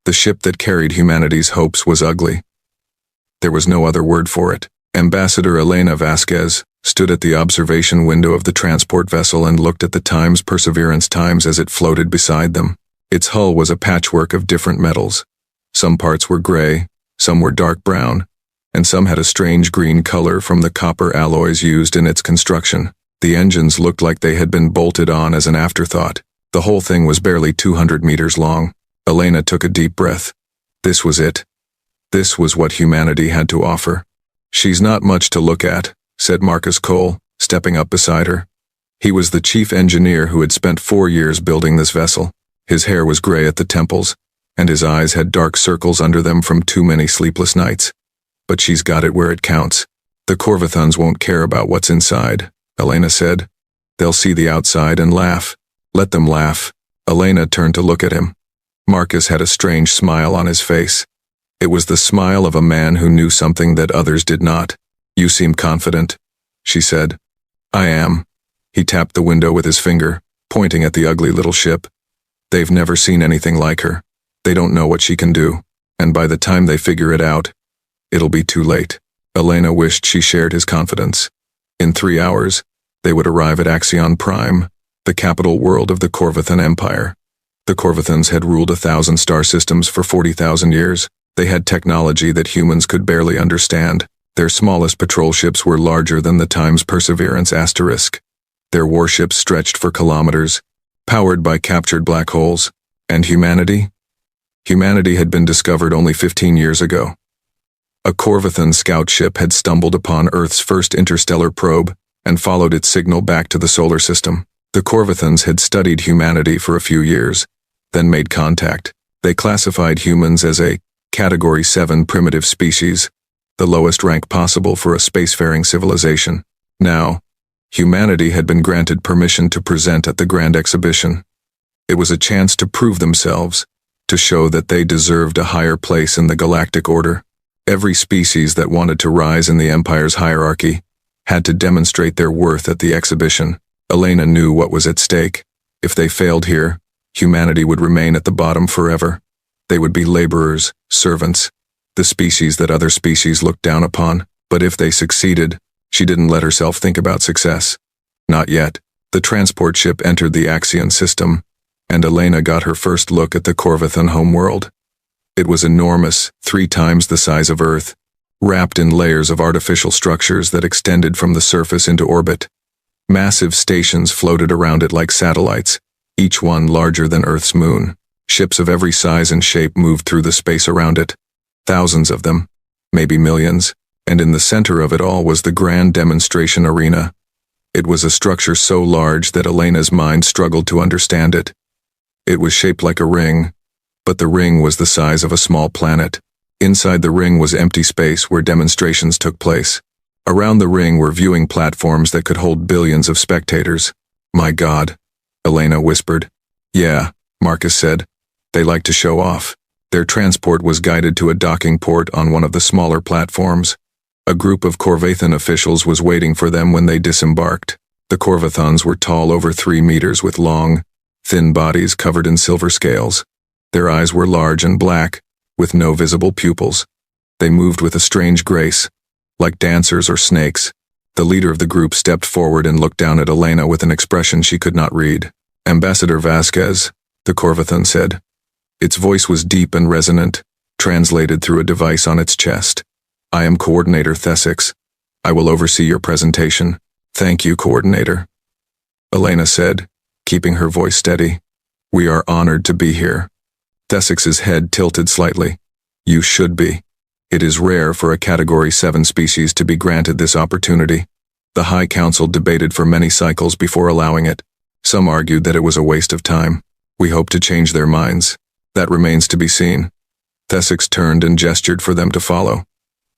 The ship that carried humanity's hopes was ugly. There was no other word for it. Ambassador Elena Vasquez stood at the observation window of the transport vessel and looked at the Perseverance times as it floated beside them. Its hull was a patchwork of different metals. Some parts were gray, some were dark brown, and some had a strange green color from the copper alloys used in its construction. The engines looked like they had been bolted on as an afterthought. The whole thing was barely 200 meters long. Elena took a deep breath. This was it. This was what humanity had to offer. "She's not much to look at," said Marcus Cole, stepping up beside her. He was the chief engineer who had spent 4 years building this vessel. His hair was gray at the temples, and his eyes had dark circles under them from too many sleepless nights. "But she's got it where it counts. The Corvathons won't care about what's inside," Elena said. "They'll see the outside and laugh. Let them laugh." Elena turned to look at him. Marcus had a strange smile on his face. It was the smile of a man who knew something that others did not. "You seem confident," she said. "I am." He tapped the window with his finger, pointing at the ugly little ship. "They've never seen anything like her. They don't know what she can do, and by the time they figure it out, it'll be too late." Elena wished she shared his confidence. In 3 hours, they would arrive at Axion Prime, the capital world of the Corvathan Empire. The Corvathans had ruled 1,000 star systems for 40,000 years. They had technology that humans could barely understand. Their smallest patrol ships were larger than the Perseverance asterisk. Their warships stretched for kilometers, powered by captured black holes. And humanity? Humanity had been discovered only 15 years ago. A Corvathan scout ship had stumbled upon Earth's first interstellar probe and followed its signal back to the solar system. The Corvathans had studied humanity for a few years, then made contact. They classified humans as a Category 7 primitive species, the lowest rank possible for a spacefaring civilization. Now, humanity had been granted permission to present at the Grand Exhibition. It was a chance to prove themselves, to show that they deserved a higher place in the galactic order. Every species that wanted to rise in the Empire's hierarchy had to demonstrate their worth at the exhibition. Elena knew what was at stake. If they failed here, humanity would remain at the bottom forever. They would be laborers, servants, the species that other species looked down upon. But if they succeeded, she didn't let herself think about success. Not yet. The transport ship entered the Axion system, and Elena got her first look at the Corvathan homeworld. It was enormous, 3 times the size of Earth, wrapped in layers of artificial structures that extended from the surface into orbit. Massive stations floated around it like satellites, each one larger than Earth's moon. Ships of every size and shape moved through the space around it. Thousands of them, maybe millions, and in the center of it all was the grand demonstration arena. It was a structure so large that Elena's mind struggled to understand it. It was shaped like a ring, but the ring was the size of a small planet. Inside the ring was empty space where demonstrations took place. Around the ring were viewing platforms that could hold billions of spectators. "My God," Elena whispered. "Yeah," Marcus said. "They like to show off." Their transport was guided to a docking port on one of the smaller platforms. A group of Corvathan officials was waiting for them when they disembarked. The Corvathans were tall over 3 meters with long, thin bodies covered in silver scales. Their eyes were large and black, with no visible pupils. They moved with a strange grace, like dancers or snakes. The leader of the group stepped forward and looked down at Elena with an expression she could not read. "Ambassador Vasquez," the Corvathan said. Its voice was deep and resonant, translated through a device on its chest. "I am Coordinator Thesix. I will oversee your presentation." "Thank you, Coordinator," Elena said, keeping her voice steady. "We are honored to be here." Thesix's head tilted slightly. "You should be. It is rare for a Category 7 species to be granted this opportunity." The High Council debated for many cycles before allowing it. Some argued that it was a waste of time. "We hope to change their minds. That remains to be seen." Thesix turned and gestured for them to follow.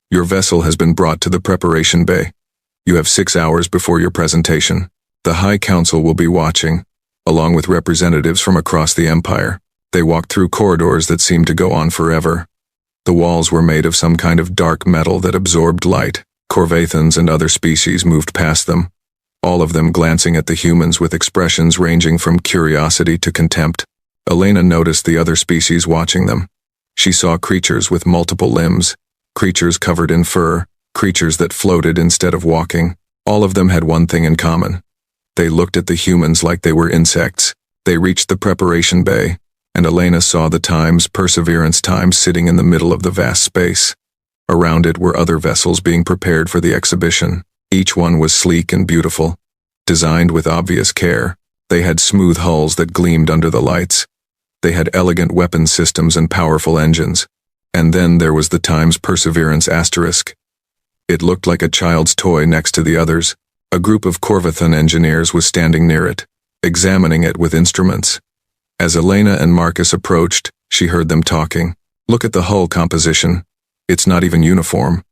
"Your vessel has been brought to the preparation bay. You have 6 hours before your presentation. The High Council will be watching, along with representatives from across the Empire." They walked through corridors that seemed to go on forever. The walls were made of some kind of dark metal that absorbed light. Corvathans and other species moved past them, all of them glancing at the humans with expressions ranging from curiosity to contempt. Elena noticed the other species watching them. She saw creatures with multiple limbs, creatures covered in fur, creatures that floated instead of walking. All of them had one thing in common. They looked at the humans like they were insects. They reached the preparation bay, and Elena saw the Perseverance sitting in the middle of the vast space. Around it were other vessels being prepared for the exhibition. Each one was sleek and beautiful, designed with obvious care. They had smooth hulls that gleamed under the lights. They had elegant weapon systems and powerful engines. And then there was the Perseverance asterisk. It looked like a child's toy next to the others. A group of Corvathan engineers was standing near it, examining it with instruments. As Elena and Marcus approached, she heard them talking. Look at the hull composition. It's not even uniform.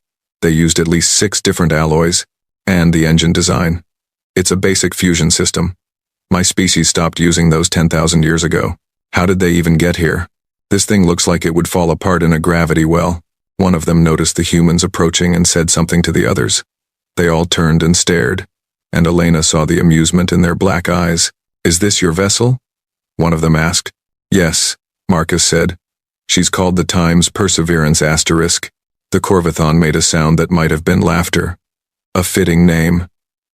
They used at least 6 different alloys, and the engine design. It's a basic fusion system. My species stopped using those 10,000 years ago. How did they even get here? This thing looks like it would fall apart in a gravity well. One of them noticed the humans approaching and said something to the others. They all turned and stared, and Elena saw the amusement in their black eyes. Is this your vessel? One of them asked. Yes, Marcus said. She's called the Perseverance asterisk. The Corvathan made a sound that might have been laughter. A fitting name.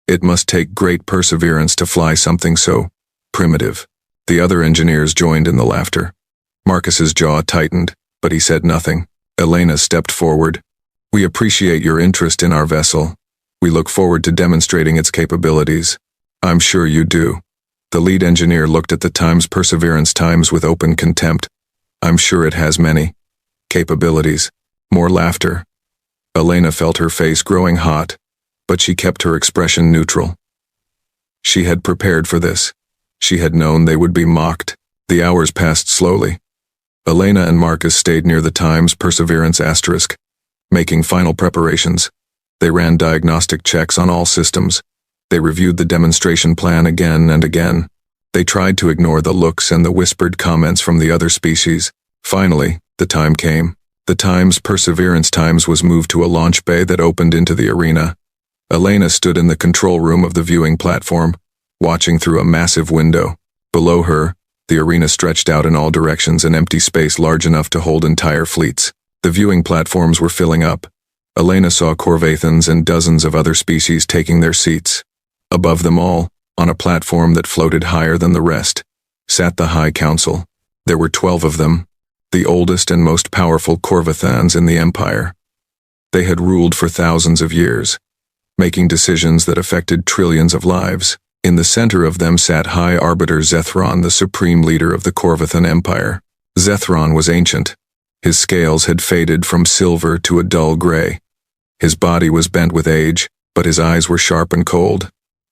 It must take great perseverance to fly something so primitive. The other engineers joined in the laughter. Marcus's jaw tightened, but he said nothing. Elena stepped forward. We appreciate your interest in our vessel. We look forward to demonstrating its capabilities. I'm sure you do. The lead engineer looked at the Perseverance with open contempt. I'm sure it has many capabilities. More laughter. Elena felt her face growing hot, but she kept her expression neutral. She had prepared for this. She had known they would be mocked. The hours passed slowly. Elena and Marcus stayed near the Perseverance asterisk, making final preparations. They ran diagnostic checks on all systems. They reviewed the demonstration plan again and again. They tried to ignore the looks and the whispered comments from the other species. Finally, the time came. The Perseverance was moved to a launch bay that opened into the arena. Elena stood in the control room of the viewing platform, watching through a massive window. Below her, the arena stretched out in all directions, an empty space large enough to hold entire fleets. The viewing platforms were filling up. Elena saw Corvathans and dozens of other species taking their seats. Above them all, on a platform that floated higher than the rest, sat the High Council. There were 12 of them, the oldest and most powerful Corvathans in the Empire. They had ruled for thousands of years, making decisions that affected trillions of lives. In the center of them sat High Arbiter Zethron, the supreme leader of the Corvathan Empire. Zethron was ancient. His scales had faded from silver to a dull gray. His body was bent with age, but his eyes were sharp and cold.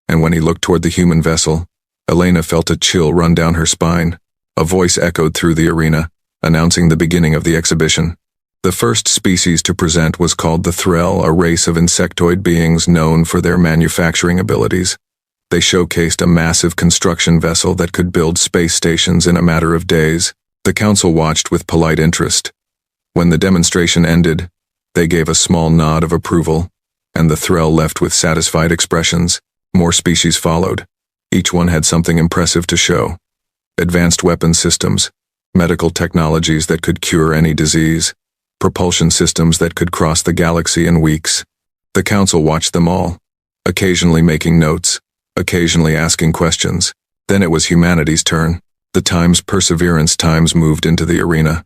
And when he looked toward the human vessel, Elena felt a chill run down her spine. A voice echoed through the arena, announcing the beginning of the exhibition. The first species to present was called the Threll, a race of insectoid beings known for their manufacturing abilities. They showcased a massive construction vessel that could build space stations in a matter of days. The council watched with polite interest. When the demonstration ended, they gave a small nod of approval, and the Threll left with satisfied expressions. More species followed. Each one had something impressive to show. Advanced weapon systems, medical technologies that could cure any disease, propulsion systems that could cross the galaxy in weeks. The council watched them all, occasionally making notes, occasionally asking questions. Then it was humanity's turn. The Perseverance moved into the arena.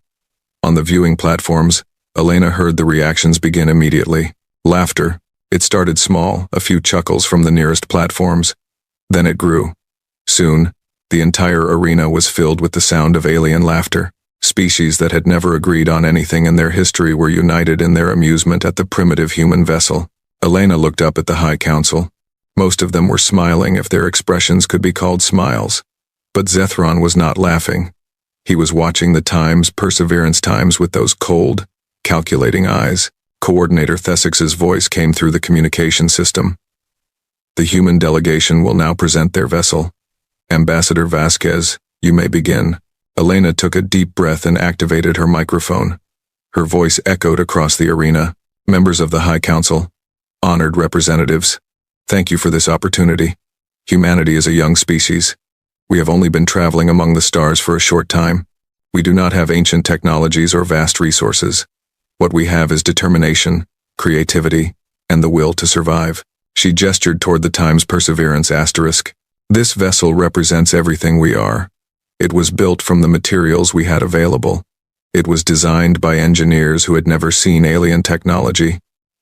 On the viewing platforms, Elena heard the reactions begin immediately. Laughter. It started small, a few chuckles from the nearest platforms. Then it grew. Soon, the entire arena was filled with the sound of alien laughter. Species that had never agreed on anything in their history were united in their amusement at the primitive human vessel. Elena looked up at the High Council. Most of them were smiling, if their expressions could be called smiles. But Zethron was not laughing. He was watching the Perseverance with those cold, calculating eyes. Coordinator Thessix's voice came through the communication system. The human delegation will now present their vessel. Ambassador Vasquez, you may begin. Elena took a deep breath and activated her microphone. Her voice echoed across the arena. Members of the High Council, honored representatives, thank you for this opportunity. Humanity is a young species. We have only been traveling among the stars for a short time. We do not have ancient technologies or vast resources. What we have is determination, creativity, and the will to survive. She gestured toward the Time's Perseverance asterisk. This vessel represents everything we are. It was built from the materials we had available. It was designed by engineers who had never seen alien technology.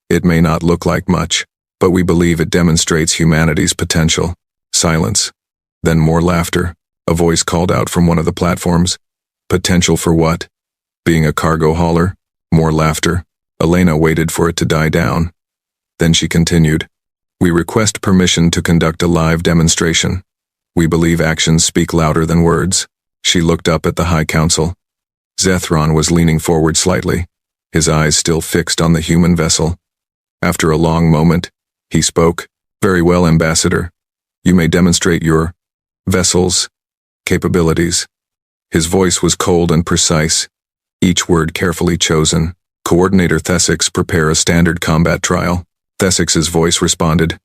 It may not look like much, but we believe it demonstrates humanity's potential. Silence. Then more laughter. A voice called out from one of the platforms. Potential for what? Being a cargo hauler? More laughter. Elena waited for it to die down. Then she continued. We request permission to conduct a live demonstration. We believe actions speak louder than words. She looked up at the High Council. Zethron was leaning forward slightly, his eyes still fixed on the human vessel. After a long moment, he spoke. Very well, Ambassador. You may demonstrate your vessel's capabilities. His voice was cold and precise, each word carefully chosen. Coordinator Thesix, prepare a standard combat trial. Thesix's voice responded.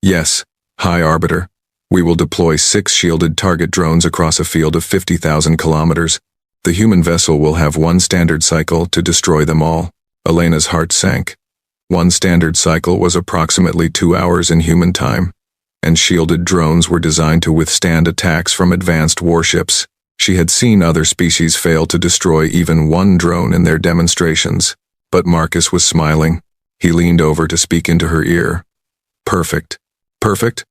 Yes, High Arbiter. We will deploy 6 shielded target drones across a field of 50,000 kilometers. The human vessel will have 1 standard cycle to destroy them all. Elena's heart sank. 1 standard cycle was approximately 2 hours in human time, and shielded drones were designed to withstand attacks from advanced warships. She had seen other species fail to destroy even 1 drone in their demonstrations, but Marcus was smiling. He leaned over to speak into her ear. Perfect. Perfect?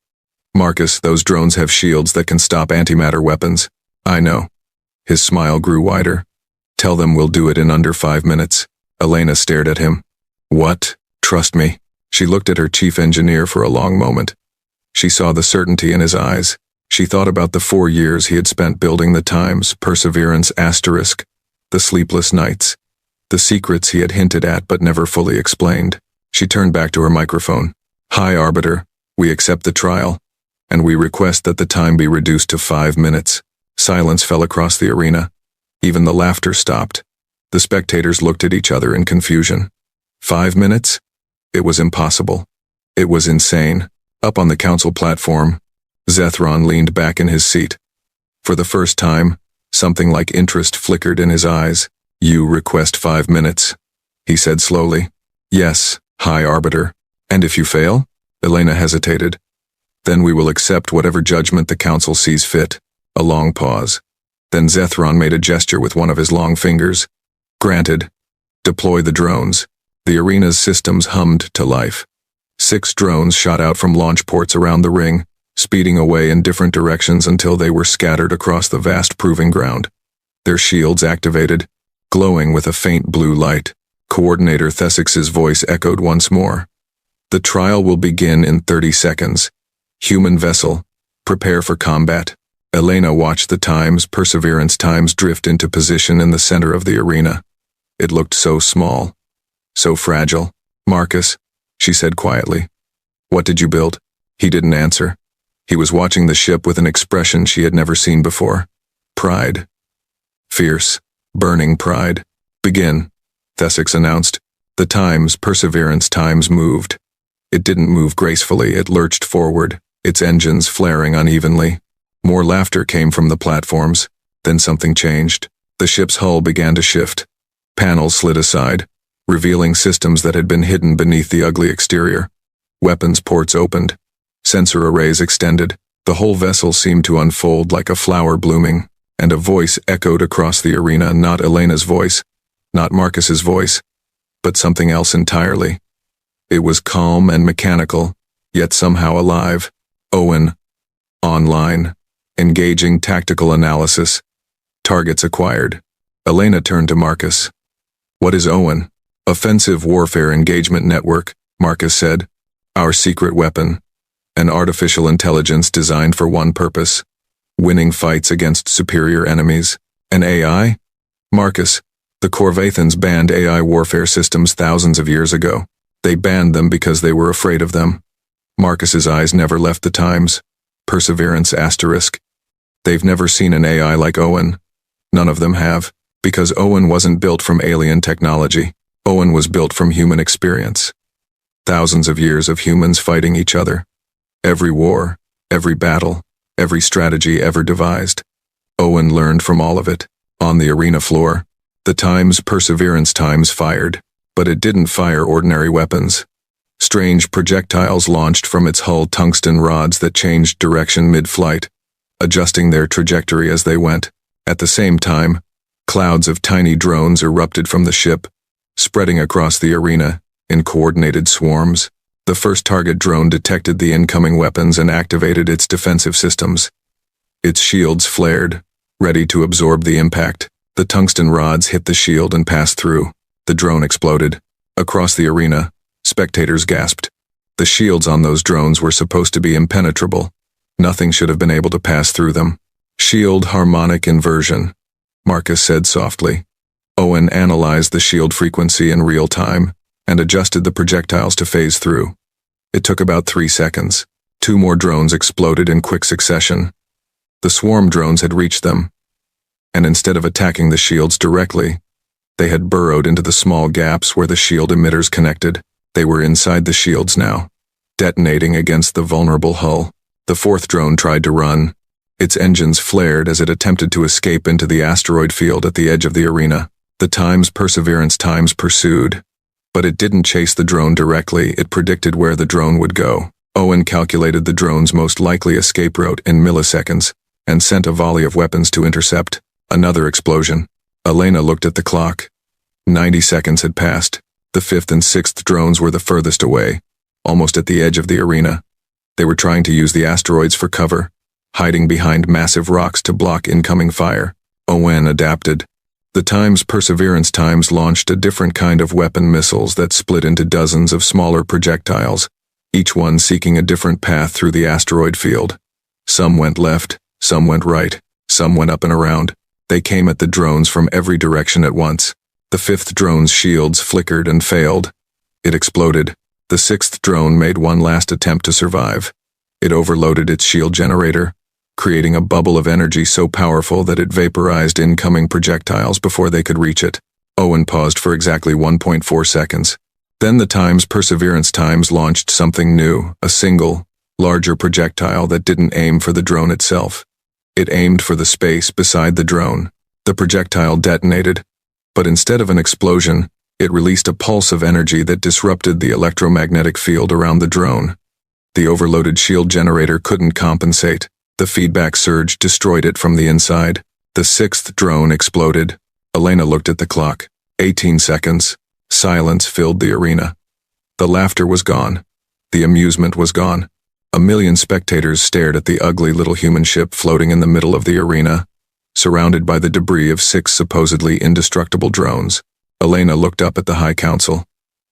Marcus, those drones have shields that can stop antimatter weapons. I know. His smile grew wider. Tell them we'll do it in under 5 minutes. Elena stared at him. What? Trust me. She looked at her chief engineer for a long moment. She saw the certainty in his eyes. She thought about the 4 years he had spent building the Time's Perseverance asterisk, the sleepless nights, the secrets he had hinted at but never fully explained. She turned back to her microphone. High Arbiter, we accept the trial, and we request that the time be reduced to 5 minutes. Silence fell across the arena. Even the laughter stopped. The spectators looked at each other in confusion. 5 minutes? It was impossible. It was insane. Up on the council platform, Zethron leaned back in his seat. For the first time, something like interest flickered in his eyes. You request 5 minutes, he said slowly. Yes, High Arbiter. And if you fail? Elena hesitated. Then we will accept whatever judgment the council sees fit. A long pause. Then Zethron made a gesture with one of his long fingers. Granted. Deploy the drones. The arena's systems hummed to life. 6 drones shot out from launch ports around the ring, speeding away in different directions until they were scattered across the vast proving ground. Their shields activated, glowing with a faint blue light. Coordinator Thesix's voice echoed once more. The trial will begin in 30 seconds. Human vessel, prepare for combat. Elena watched the Time's Perseverance Times drift into position in the center of the arena. It looked so small, so fragile. Marcus, she said quietly. What did you build? He didn't answer. He was watching the ship with an expression she had never seen before. Pride. Fierce, burning pride. Begin, Thesix announced. The Time's Perseverance Times moved. It didn't move gracefully, it lurched forward, its engines flaring unevenly. More laughter came from the platforms. Then something changed. The ship's hull began to shift. Panels slid aside, revealing systems that had been hidden beneath the ugly exterior. Weapons ports opened. Sensor arrays extended. The whole vessel seemed to unfold like a flower blooming, and a voice echoed across the arena, not Elena's voice, not Marcus's voice, but something else entirely. It was calm and mechanical, yet somehow alive. Owen. Online. Engaging tactical analysis. Targets acquired. Elena turned to Marcus. What is Owen? Offensive Warfare Engagement Network, Marcus said. Our secret weapon. An artificial intelligence designed for one purpose. Winning fights against superior enemies. An AI? Marcus, the Corvathans banned AI warfare systems thousands of years ago. They banned them because they were afraid of them. Marcus's eyes never left the Times. Perseverance asterisk. They've never seen an AI like Owen. None of them have, because Owen wasn't built from alien technology. Owen was built from human experience. Thousands of years of humans fighting each other. Every war, every battle, every strategy ever devised. Owen learned from all of it. On the arena floor, the Perseverance fired, but it didn't fire ordinary weapons. Strange projectiles launched from its hull, tungsten rods that changed direction mid-flight, adjusting their trajectory as they went. At the same time, clouds of tiny drones erupted from the ship, spreading across the arena in coordinated swarms. The first target drone detected the incoming weapons and activated its defensive systems. Its shields flared, ready to absorb the impact. The tungsten rods hit the shield and passed through. The drone exploded. Across the arena, spectators gasped. The shields on those drones were supposed to be impenetrable. Nothing should have been able to pass through them. Shield harmonic inversion, Marcus said softly. Owen analyzed the shield frequency in real time and adjusted the projectiles to phase through. It took about 3 seconds. 2 more drones exploded in quick succession. The swarm drones had reached them, and instead of attacking the shields directly, they had burrowed into the small gaps where the shield emitters connected. They were inside the shields now, detonating against the vulnerable hull. The 4th drone tried to run. Its engines flared as it attempted to escape into the asteroid field at the edge of the arena. The Perseverance pursued, but it didn't chase the drone directly. It predicted where the drone would go. Owen calculated the drone's most likely escape route in milliseconds and sent a volley of weapons to intercept. Another explosion. Elena looked at the clock. 90 seconds had passed. The 5th and 6th drones were the furthest away, almost at the edge of the arena. They were trying to use the asteroids for cover, hiding behind massive rocks to block incoming fire. Owen adapted. The Perseverance launched a different kind of weapon, missiles that split into dozens of smaller projectiles, each one seeking a different path through the asteroid field. Some went left, some went right, some went up and around. They came at the drones from every direction at once. The 5th drone's shields flickered and failed. It exploded. The 6th drone made one last attempt to survive. It overloaded its shield generator, creating a bubble of energy so powerful that it vaporized incoming projectiles before they could reach it. Owen paused for exactly 1.4 seconds. Then the Perseverance launched something new, a single, larger projectile that didn't aim for the drone itself. It aimed for the space beside the drone. The projectile detonated, but instead of an explosion, it released a pulse of energy that disrupted the electromagnetic field around the drone. The overloaded shield generator couldn't compensate. The feedback surge destroyed it from the inside. The 6th drone exploded. Elena looked at the clock. 18 seconds. Silence filled the arena. The laughter was gone. The amusement was gone. 1 million spectators stared at the ugly little human ship floating in the middle of the arena, surrounded by the debris of 6 supposedly indestructible drones. Elena looked up at the High Council.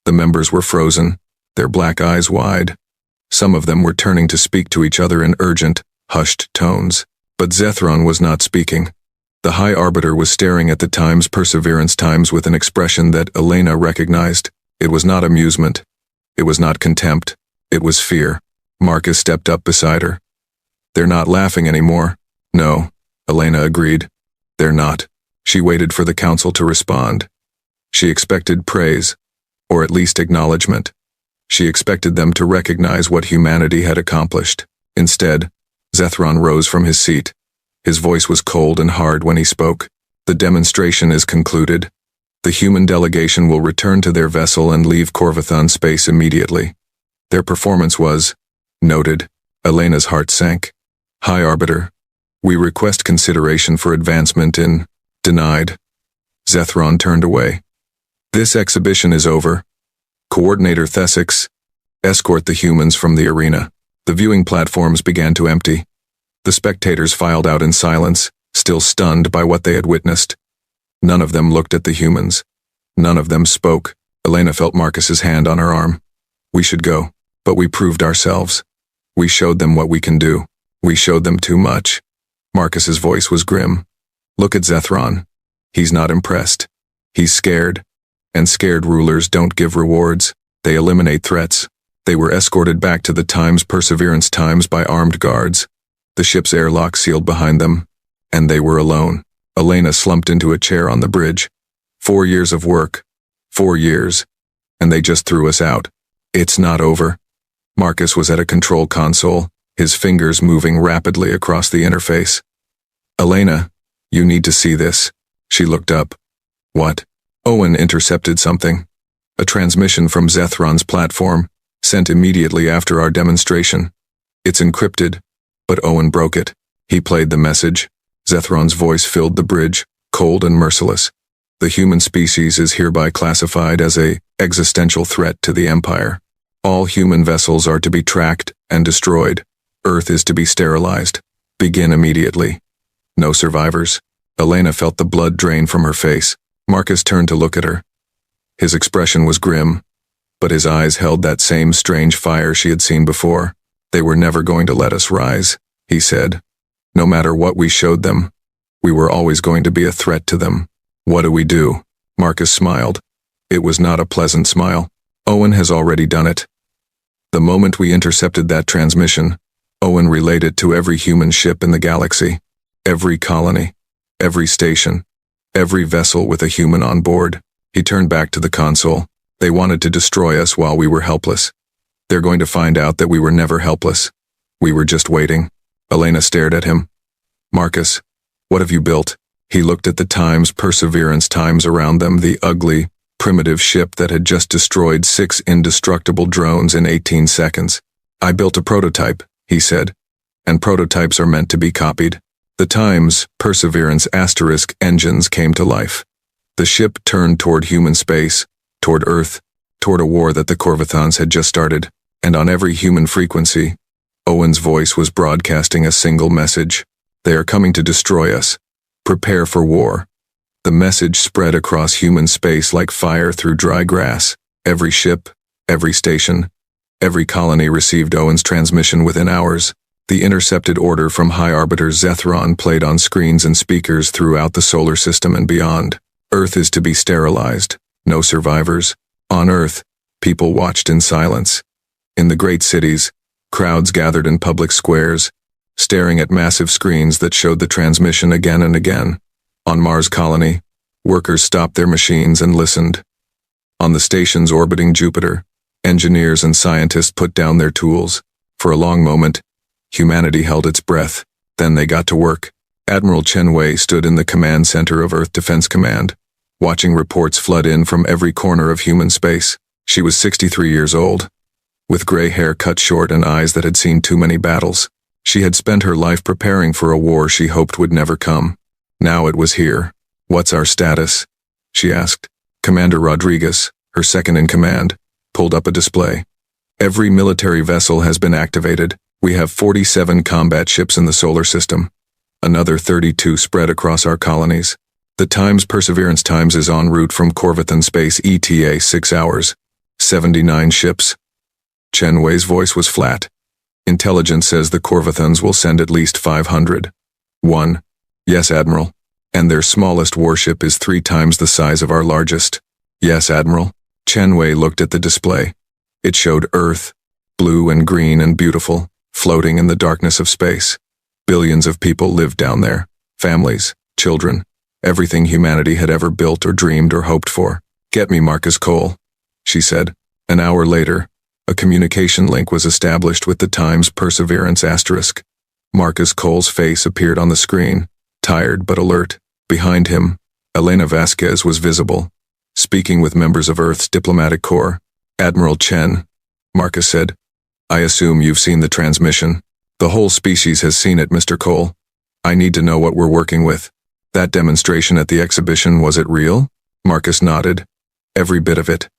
The members were frozen, their black eyes wide. Some of them were turning to speak to each other in urgent, hushed tones. But Zethron was not speaking. The High Arbiter was staring at the Perseverance with an expression that Elena recognized. It was not amusement. It was not contempt. It was fear. Marcus stepped up beside her. "They're not laughing anymore." "No," Elena agreed. "They're not." She waited for the council to respond. She expected praise, or at least acknowledgement. She expected them to recognize what humanity had accomplished. Instead, Zethron rose from his seat. His voice was cold and hard when he spoke. "The demonstration is concluded. The human delegation will return to their vessel and leave Corvathon space immediately. Their performance was noted." Elena's heart sank. "High Arbiter, we request consideration for advancement in..." "Denied." Zethron turned away. "This exhibition is over. Coordinator Thesix, escort the humans from the arena." The viewing platforms began to empty. The spectators filed out in silence, still stunned by what they had witnessed. None of them looked at the humans. None of them spoke. Elena felt Marcus's hand on her arm. "We should go, but we proved ourselves. We showed them what we can do. We showed them too much." Marcus's voice was grim. "Look at Zethron. He's not impressed. He's scared. And scared rulers don't give rewards. They eliminate threats." They were escorted back to the Perseverance by armed guards. The ship's airlock sealed behind them, and they were alone. Elena slumped into a chair on the bridge. 4 years of work. 4 years. And they just threw us out. It's not over. Marcus was at a control console, his fingers moving rapidly across the interface. "Elena, you need to see this." She looked up. What? Owen intercepted something. A transmission from Zethron's platform, sent immediately after our demonstration. It's encrypted, but Owen broke it. He played the message. Zethron's voice filled the bridge, cold and merciless. The human species is hereby classified as an existential threat to the Empire. All human vessels are to be tracked and destroyed. Earth is to be sterilized. Begin immediately. No survivors. Elena felt the blood drain from her face. Marcus turned to look at her. His expression was grim, but his eyes held that same strange fire she had seen before. They were never going to let us rise, he said. No matter what we showed them, we were always going to be a threat to them. What do we do? Marcus smiled. It was not a pleasant smile. Owen has already done it. The moment we intercepted that transmission, Owen relayed it to every human ship in the galaxy, every colony, every station, every vessel with a human on board. He turned back to the console. They wanted to destroy us while we were helpless. They're going to find out that we were never helpless. We were just waiting. Elena stared at him. Marcus, what have you built? He looked at the Perseverance times around them, the ugly, primitive ship that had just destroyed 6 indestructible drones in 18 seconds. I built a prototype, he said, and prototypes are meant to be copied. The Perseverance * engines came to life. The ship turned toward human space, toward Earth, toward a war that the Corvathons had just started, and on every human frequency, Owen's voice was broadcasting a single message. They are coming to destroy us. Prepare for war. The message spread across human space like fire through dry grass. Every ship, every station, every colony received Owen's transmission within hours. The intercepted order from High Arbiter Zethron played on screens and speakers throughout the solar system and beyond. Earth is to be sterilized. No survivors. On Earth, people watched in silence. In the great cities, crowds gathered in public squares, staring at massive screens that showed the transmission again and again. On Mars colony, workers stopped their machines and listened. On the stations orbiting Jupiter, engineers and scientists put down their tools. For a long moment, humanity held its breath. Then they got to work. Admiral Chen Wei stood in the command center of Earth Defense Command, watching reports flood in from every corner of human space. She was 63 years old, with gray hair cut short and eyes that had seen too many battles. She had spent her life preparing for a war she hoped would never come. Now it was here. What's our status? She asked. Commander Rodriguez, her second in command, pulled up a display. Every military vessel has been activated. We have 47 combat ships in the solar system. Another 32 spread across our colonies. The Perseverance times is en route from Corvathan space ETA 6 hours. 79 ships. Chen Wei's voice was flat. Intelligence says the Corvathans will send at least 500. 1. Yes, Admiral. And their smallest warship is 3 times the size of our largest. Yes, Admiral. Chen Wei looked at the display. It showed Earth, blue and green and beautiful, floating in the darkness of space. Billions of people lived down there. Families, children, everything humanity had ever built or dreamed or hoped for. Get me Marcus Cole, she said. An hour later, a communication link was established with the Perseverance *. Marcus Cole's face appeared on the screen, tired but alert. Behind him, Elena Vasquez was visible, speaking with members of Earth's diplomatic corps. Admiral Chen, Marcus said, I assume you've seen the transmission. The whole species has seen it, Mr. Cole. I need to know what we're working with. That demonstration at the exhibition, was it real? Marcus nodded. Every bit of it.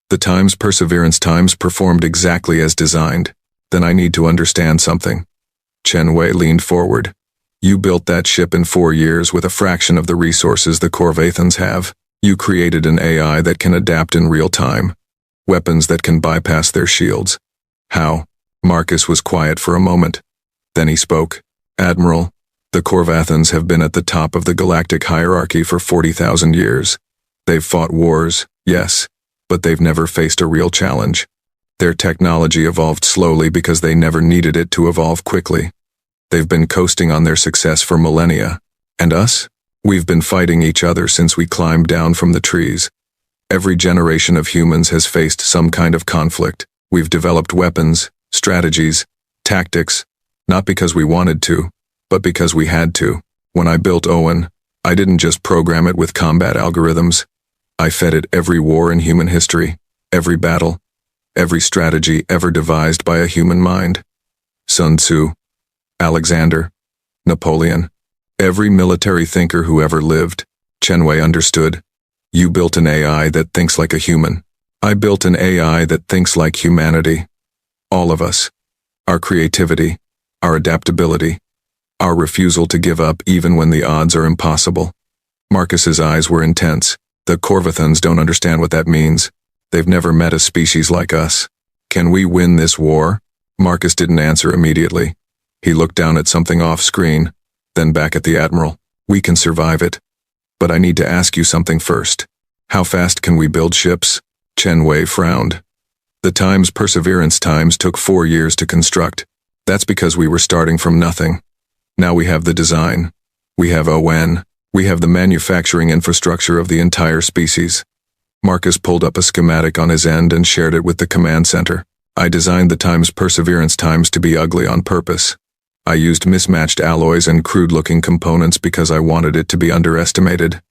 The Perseverance times performed exactly as designed. Then I need to understand something. Chen Wei leaned forward. You built that ship in 4 years with a fraction of the resources the Corvathans have. You created an AI that can adapt in real time. Weapons that can bypass their shields. How? Marcus was quiet for a moment. Then he spoke. Admiral, the Corvathans have been at the top of the galactic hierarchy for 40,000 years. They've fought wars, yes, but they've never faced a real challenge. Their technology evolved slowly because they never needed it to evolve quickly. They've been coasting on their success for millennia. And us? We've been fighting each other since we climbed down from the trees. Every generation of humans has faced some kind of conflict. We've developed weapons, strategies, tactics, not because we wanted to, but because we had to. When I built Owen, I didn't just program it with combat algorithms. I fed it every war in human history, every battle, every strategy ever devised by a human mind. Sun Tzu, Alexander, Napoleon, every military thinker who ever lived. Chen Wei understood. You built an AI that thinks like a human. I built an AI that thinks like humanity. All of us. Our creativity, our adaptability, our refusal to give up even when the odds are impossible. Marcus's eyes were intense. The Corvathans don't understand what that means. They've never met a species like us. Can we win this war? Marcus didn't answer immediately. He looked down at something off-screen, then back at the Admiral. We can survive it. But I need to ask you something first. How fast can we build ships? Chen Wei frowned. The Times Perseverance Times took 4 years to construct. That's because we were starting from nothing. Now we have the design. We have ON. We have the manufacturing infrastructure of the entire species. Marcus pulled up a schematic on his end and shared it with the command center. I designed the Times Perseverance Times to be ugly on purpose. I used mismatched alloys and crude-looking components because I wanted it to be underestimated.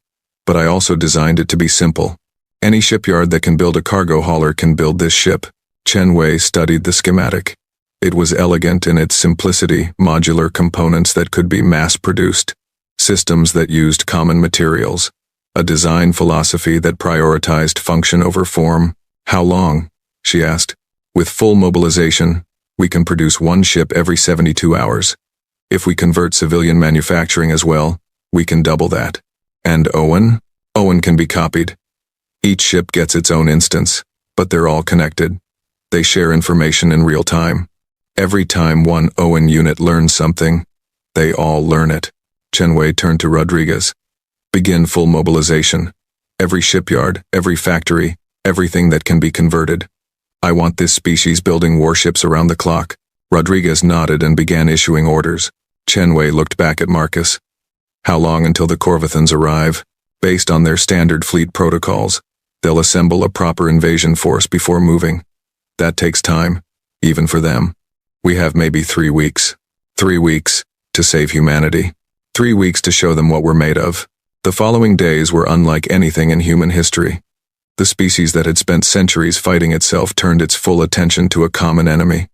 But I also designed it to be simple. Any shipyard that can build a cargo hauler can build this ship. Chen Wei studied the schematic. It was elegant in its simplicity, modular components that could be mass-produced, systems that used common materials, a design philosophy that prioritized function over form. How long? She asked. With full mobilization, we can produce one ship every 72 hours. If we convert civilian manufacturing as well, we can double that. And Owen? Owen can be copied. Each ship gets its own instance, but they're all connected. They share information in real time. Every time one Owen unit learns something, they all learn it. Chen Wei turned to Rodriguez. Begin full mobilization. Every shipyard, every factory, everything that can be converted. I want this species building warships around the clock. Rodriguez nodded and began issuing orders. Chen Wei looked back at Marcus. How long until the Corvathans arrive? Based on their standard fleet protocols, they'll assemble a proper invasion force before moving. That takes time, even for them. We have maybe 3 weeks. 3 weeks to save humanity. 3 weeks to show them what we're made of. The following days were unlike anything in human history. The species that had spent centuries fighting itself turned its full attention to a common enemy.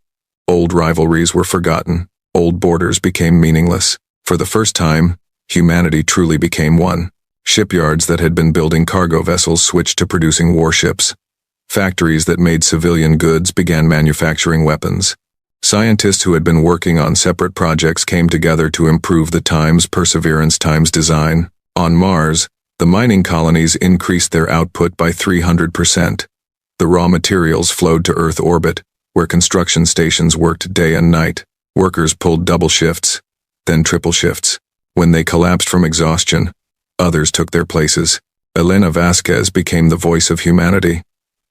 Old rivalries were forgotten. Old borders became meaningless. For the first time, humanity truly became one. Shipyards that had been building cargo vessels switched to producing warships. Factories that made civilian goods began manufacturing weapons. Scientists who had been working on separate projects came together to improve the Times Perseverance Times design. On Mars, the mining colonies increased their output by 300%. The raw materials flowed to Earth orbit, where construction stations worked day and night. Workers pulled double shifts, then triple shifts. When they collapsed from exhaustion, others took their places. Elena Vasquez became the voice of humanity.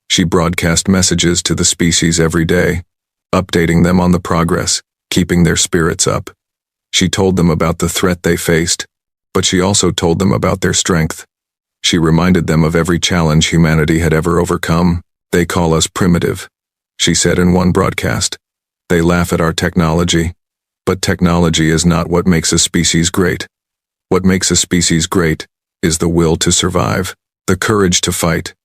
She broadcast messages to the species every day, updating them on the progress, keeping their spirits up. She told them about the threat they faced, but she also told them about their strength. She reminded them of every challenge humanity had ever overcome. They call us primitive, she said in one broadcast. They laugh at our technology, but technology is not what makes a species great. What makes a species great is the will to survive, the courage to fight,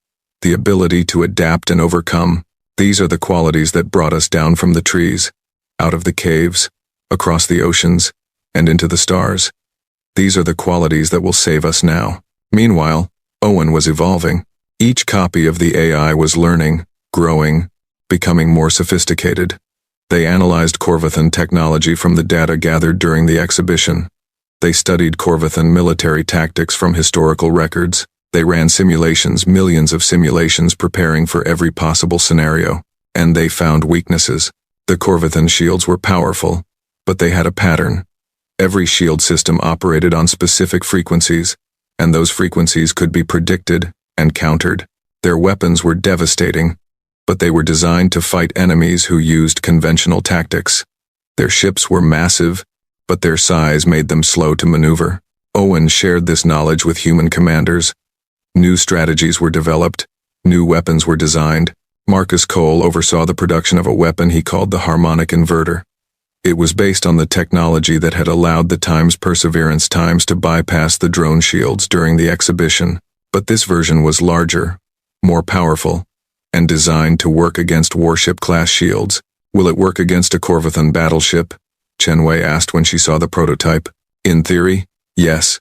the ability to adapt and overcome. These are the qualities that brought us down from the trees, out of the caves, across the oceans, and into the stars. These are the qualities that will save us now. Meanwhile, Owen was evolving. Each copy of the AI was learning, growing, becoming more sophisticated. They analyzed Corvathan technology from the data gathered during the exhibition. They studied Corvathan military tactics from historical records. They ran simulations, millions of simulations preparing for every possible scenario. And they found weaknesses. The Corvathan shields were powerful, but they had a pattern. Every shield system operated on specific frequencies, and those frequencies could be predicted and countered. Their weapons were devastating, but they were designed to fight enemies who used conventional tactics. Their ships were massive, but their size made them slow to maneuver. Owen shared this knowledge with human commanders. New strategies were developed, new weapons were designed. Marcus Cole oversaw the production of a weapon he called the harmonic inverter. It was based on the technology that had allowed the Times Perseverance Times to bypass the drone shields during the exhibition, but this version was larger, more powerful, and designed to work against warship-class shields. Will it work against a Corvathan battleship? Chen Wei asked when she saw the prototype. In theory, yes.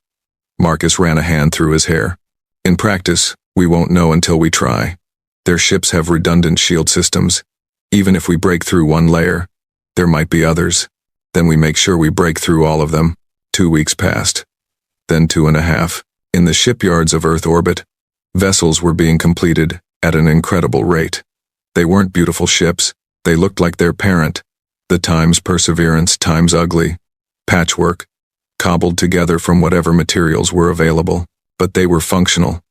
Marcus ran a hand through his hair. In practice, we won't know until we try. Their ships have redundant shield systems. Even if we break through one layer, there might be others. Then we make sure we break through all of them. 2 weeks passed. Then 2.5. In the shipyards of Earth orbit, vessels were being completed at an incredible rate. They weren't beautiful ships. They looked like their parent, the Times Perseverance Times Ugly, patchwork, cobbled together from whatever materials were available. But they were functional.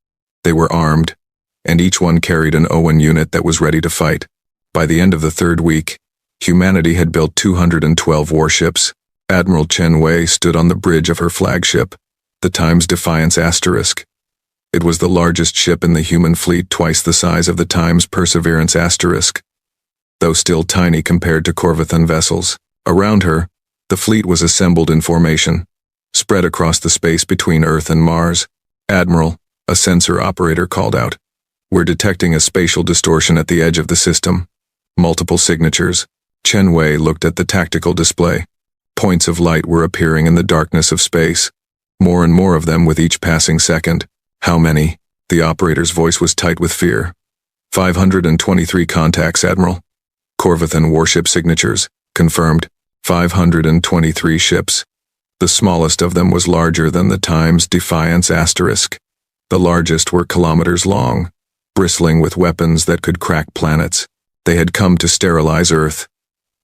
They were armed, and each one carried an Owen unit that was ready to fight. By the end of the 3rd week, humanity had built 212 warships. Admiral Chen Wei stood on the bridge of her flagship, the Times Defiance Asterisk. It was the largest ship in the human fleet, twice the size of the Times Perseverance Asterisk, though still tiny compared to Corvathan vessels. Around her, the fleet was assembled in formation, spread across the space between Earth and Mars. Admiral, a sensor operator called out. We're detecting a spatial distortion at the edge of the system. Multiple signatures. Chen Wei looked at the tactical display. Points of light were appearing in the darkness of space. More and more of them with each passing second. How many? The operator's voice was tight with fear. 523 contacts, Admiral. Corvathan warship signatures. Confirmed. 523 ships. The smallest of them was larger than the Times Defiance Asterisk. The largest were kilometers long, bristling with weapons that could crack planets. They had come to sterilize Earth,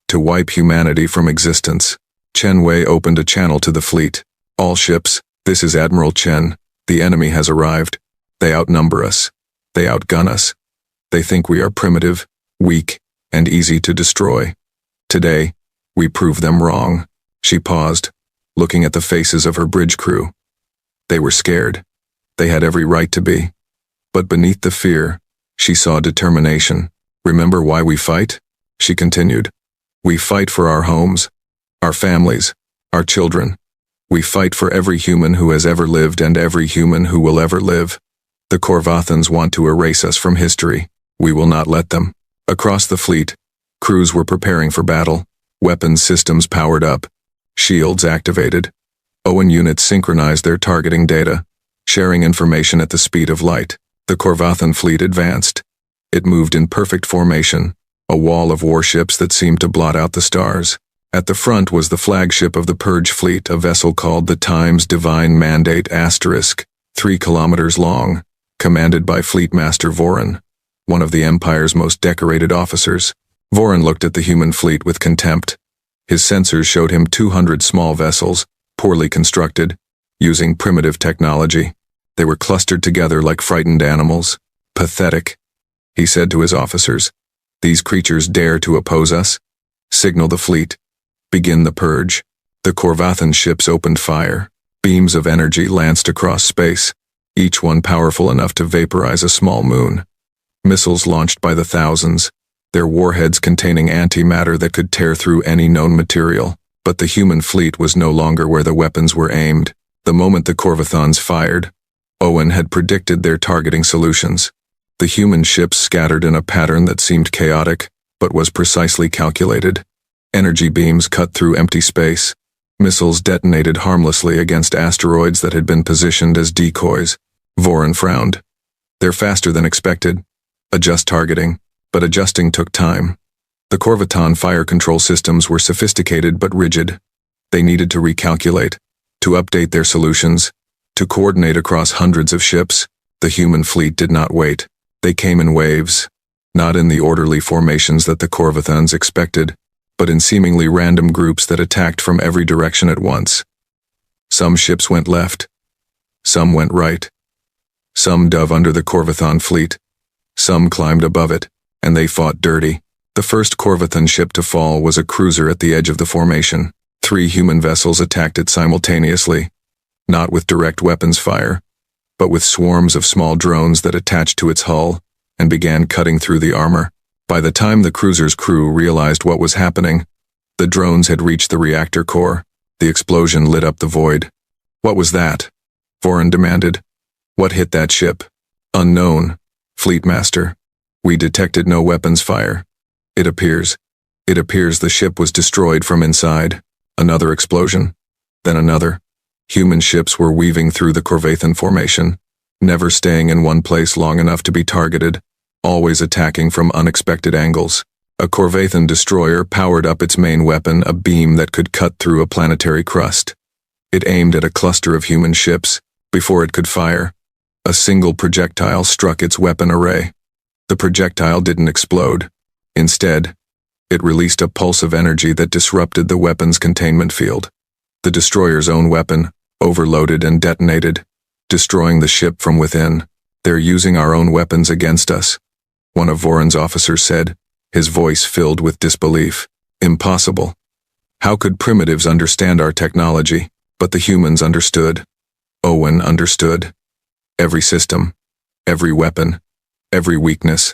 to wipe humanity from existence. Chen Wei opened a channel to the fleet. All ships, this is Admiral Chen. The enemy has arrived. They outnumber us. They outgun us. They think we are primitive, weak, and easy to destroy. Today, we prove them wrong. She paused, looking at the faces of her bridge crew. They were scared. They had every right to be. But beneath the fear, she saw determination. Remember why we fight? She continued. We fight for our homes, our families, our children. We fight for every human who has ever lived and every human who will ever live. The Corvathans want to erase us from history. We will not let them. Across the fleet, crews were preparing for battle, weapons systems powered up, shields activated. Owen units synchronized their targeting data, sharing information at the speed of light. The Corvathan fleet advanced. It moved in perfect formation, a wall of warships that seemed to blot out the stars. At the front was the flagship of the Purge fleet, a vessel called the Times Divine Mandate Asterisk, 3 kilometers long, commanded by Fleet Master Voran, one of the Empire's most decorated officers. Voran looked at the human fleet with contempt. His sensors showed him 200 small vessels, poorly constructed, using primitive technology. They were clustered together like frightened animals. Pathetic, he said to his officers. These creatures dare to oppose us? Signal the fleet. Begin the purge. The Corvathan ships opened fire. Beams of energy lanced across space, each one powerful enough to vaporize a small moon. Missiles launched by the thousands, their warheads containing antimatter that could tear through any known material. But the human fleet was no longer where the weapons were aimed. The moment the Corvathans fired, Owen had predicted their targeting solutions. The human ships scattered in a pattern that seemed chaotic, but was precisely calculated. Energy beams cut through empty space. Missiles detonated harmlessly against asteroids that had been positioned as decoys. Voran frowned. They're faster than expected. Adjust targeting. But adjusting took time. The Corvathan fire control systems were sophisticated but rigid. They needed to recalculate, to update their solutions, to coordinate across hundreds of ships. The human fleet did not wait. They came in waves, not in the orderly formations that the Corvathans expected, but in seemingly random groups that attacked from every direction at once. Some ships went left. Some went right. Some dove under the Corvathan fleet. Some climbed above it, and they fought dirty. The first Corvathan ship to fall was a cruiser at the edge of the formation. 3 human vessels attacked it simultaneously, not with direct weapons fire, but with swarms of small drones that attached to its hull and began cutting through the armor. By the time the cruiser's crew realized what was happening, The drones had reached the reactor core. The explosion lit up the void. What was that? Voran demanded. What hit that ship? Unknown. Fleet Master. We detected no weapons fire. It appears the ship was destroyed from inside. Another explosion. Then another. Human ships were weaving through the Corvathan formation, never staying in one place long enough to be targeted, always attacking from unexpected angles. A Corvathan destroyer powered up its main weapon, a beam that could cut through a planetary crust. It aimed at a cluster of human ships. Before it could fire, a single projectile struck its weapon array. The projectile didn't explode. Instead, it released a pulse of energy that disrupted the weapon's containment field. The destroyer's own weapon overloaded and detonated, destroying the ship from within. They're using our own weapons against us, one of Voran's officers said, his voice filled with disbelief. Impossible. How could primitives understand our technology? But the humans understood. Owen understood. Every system, every weapon, every weakness.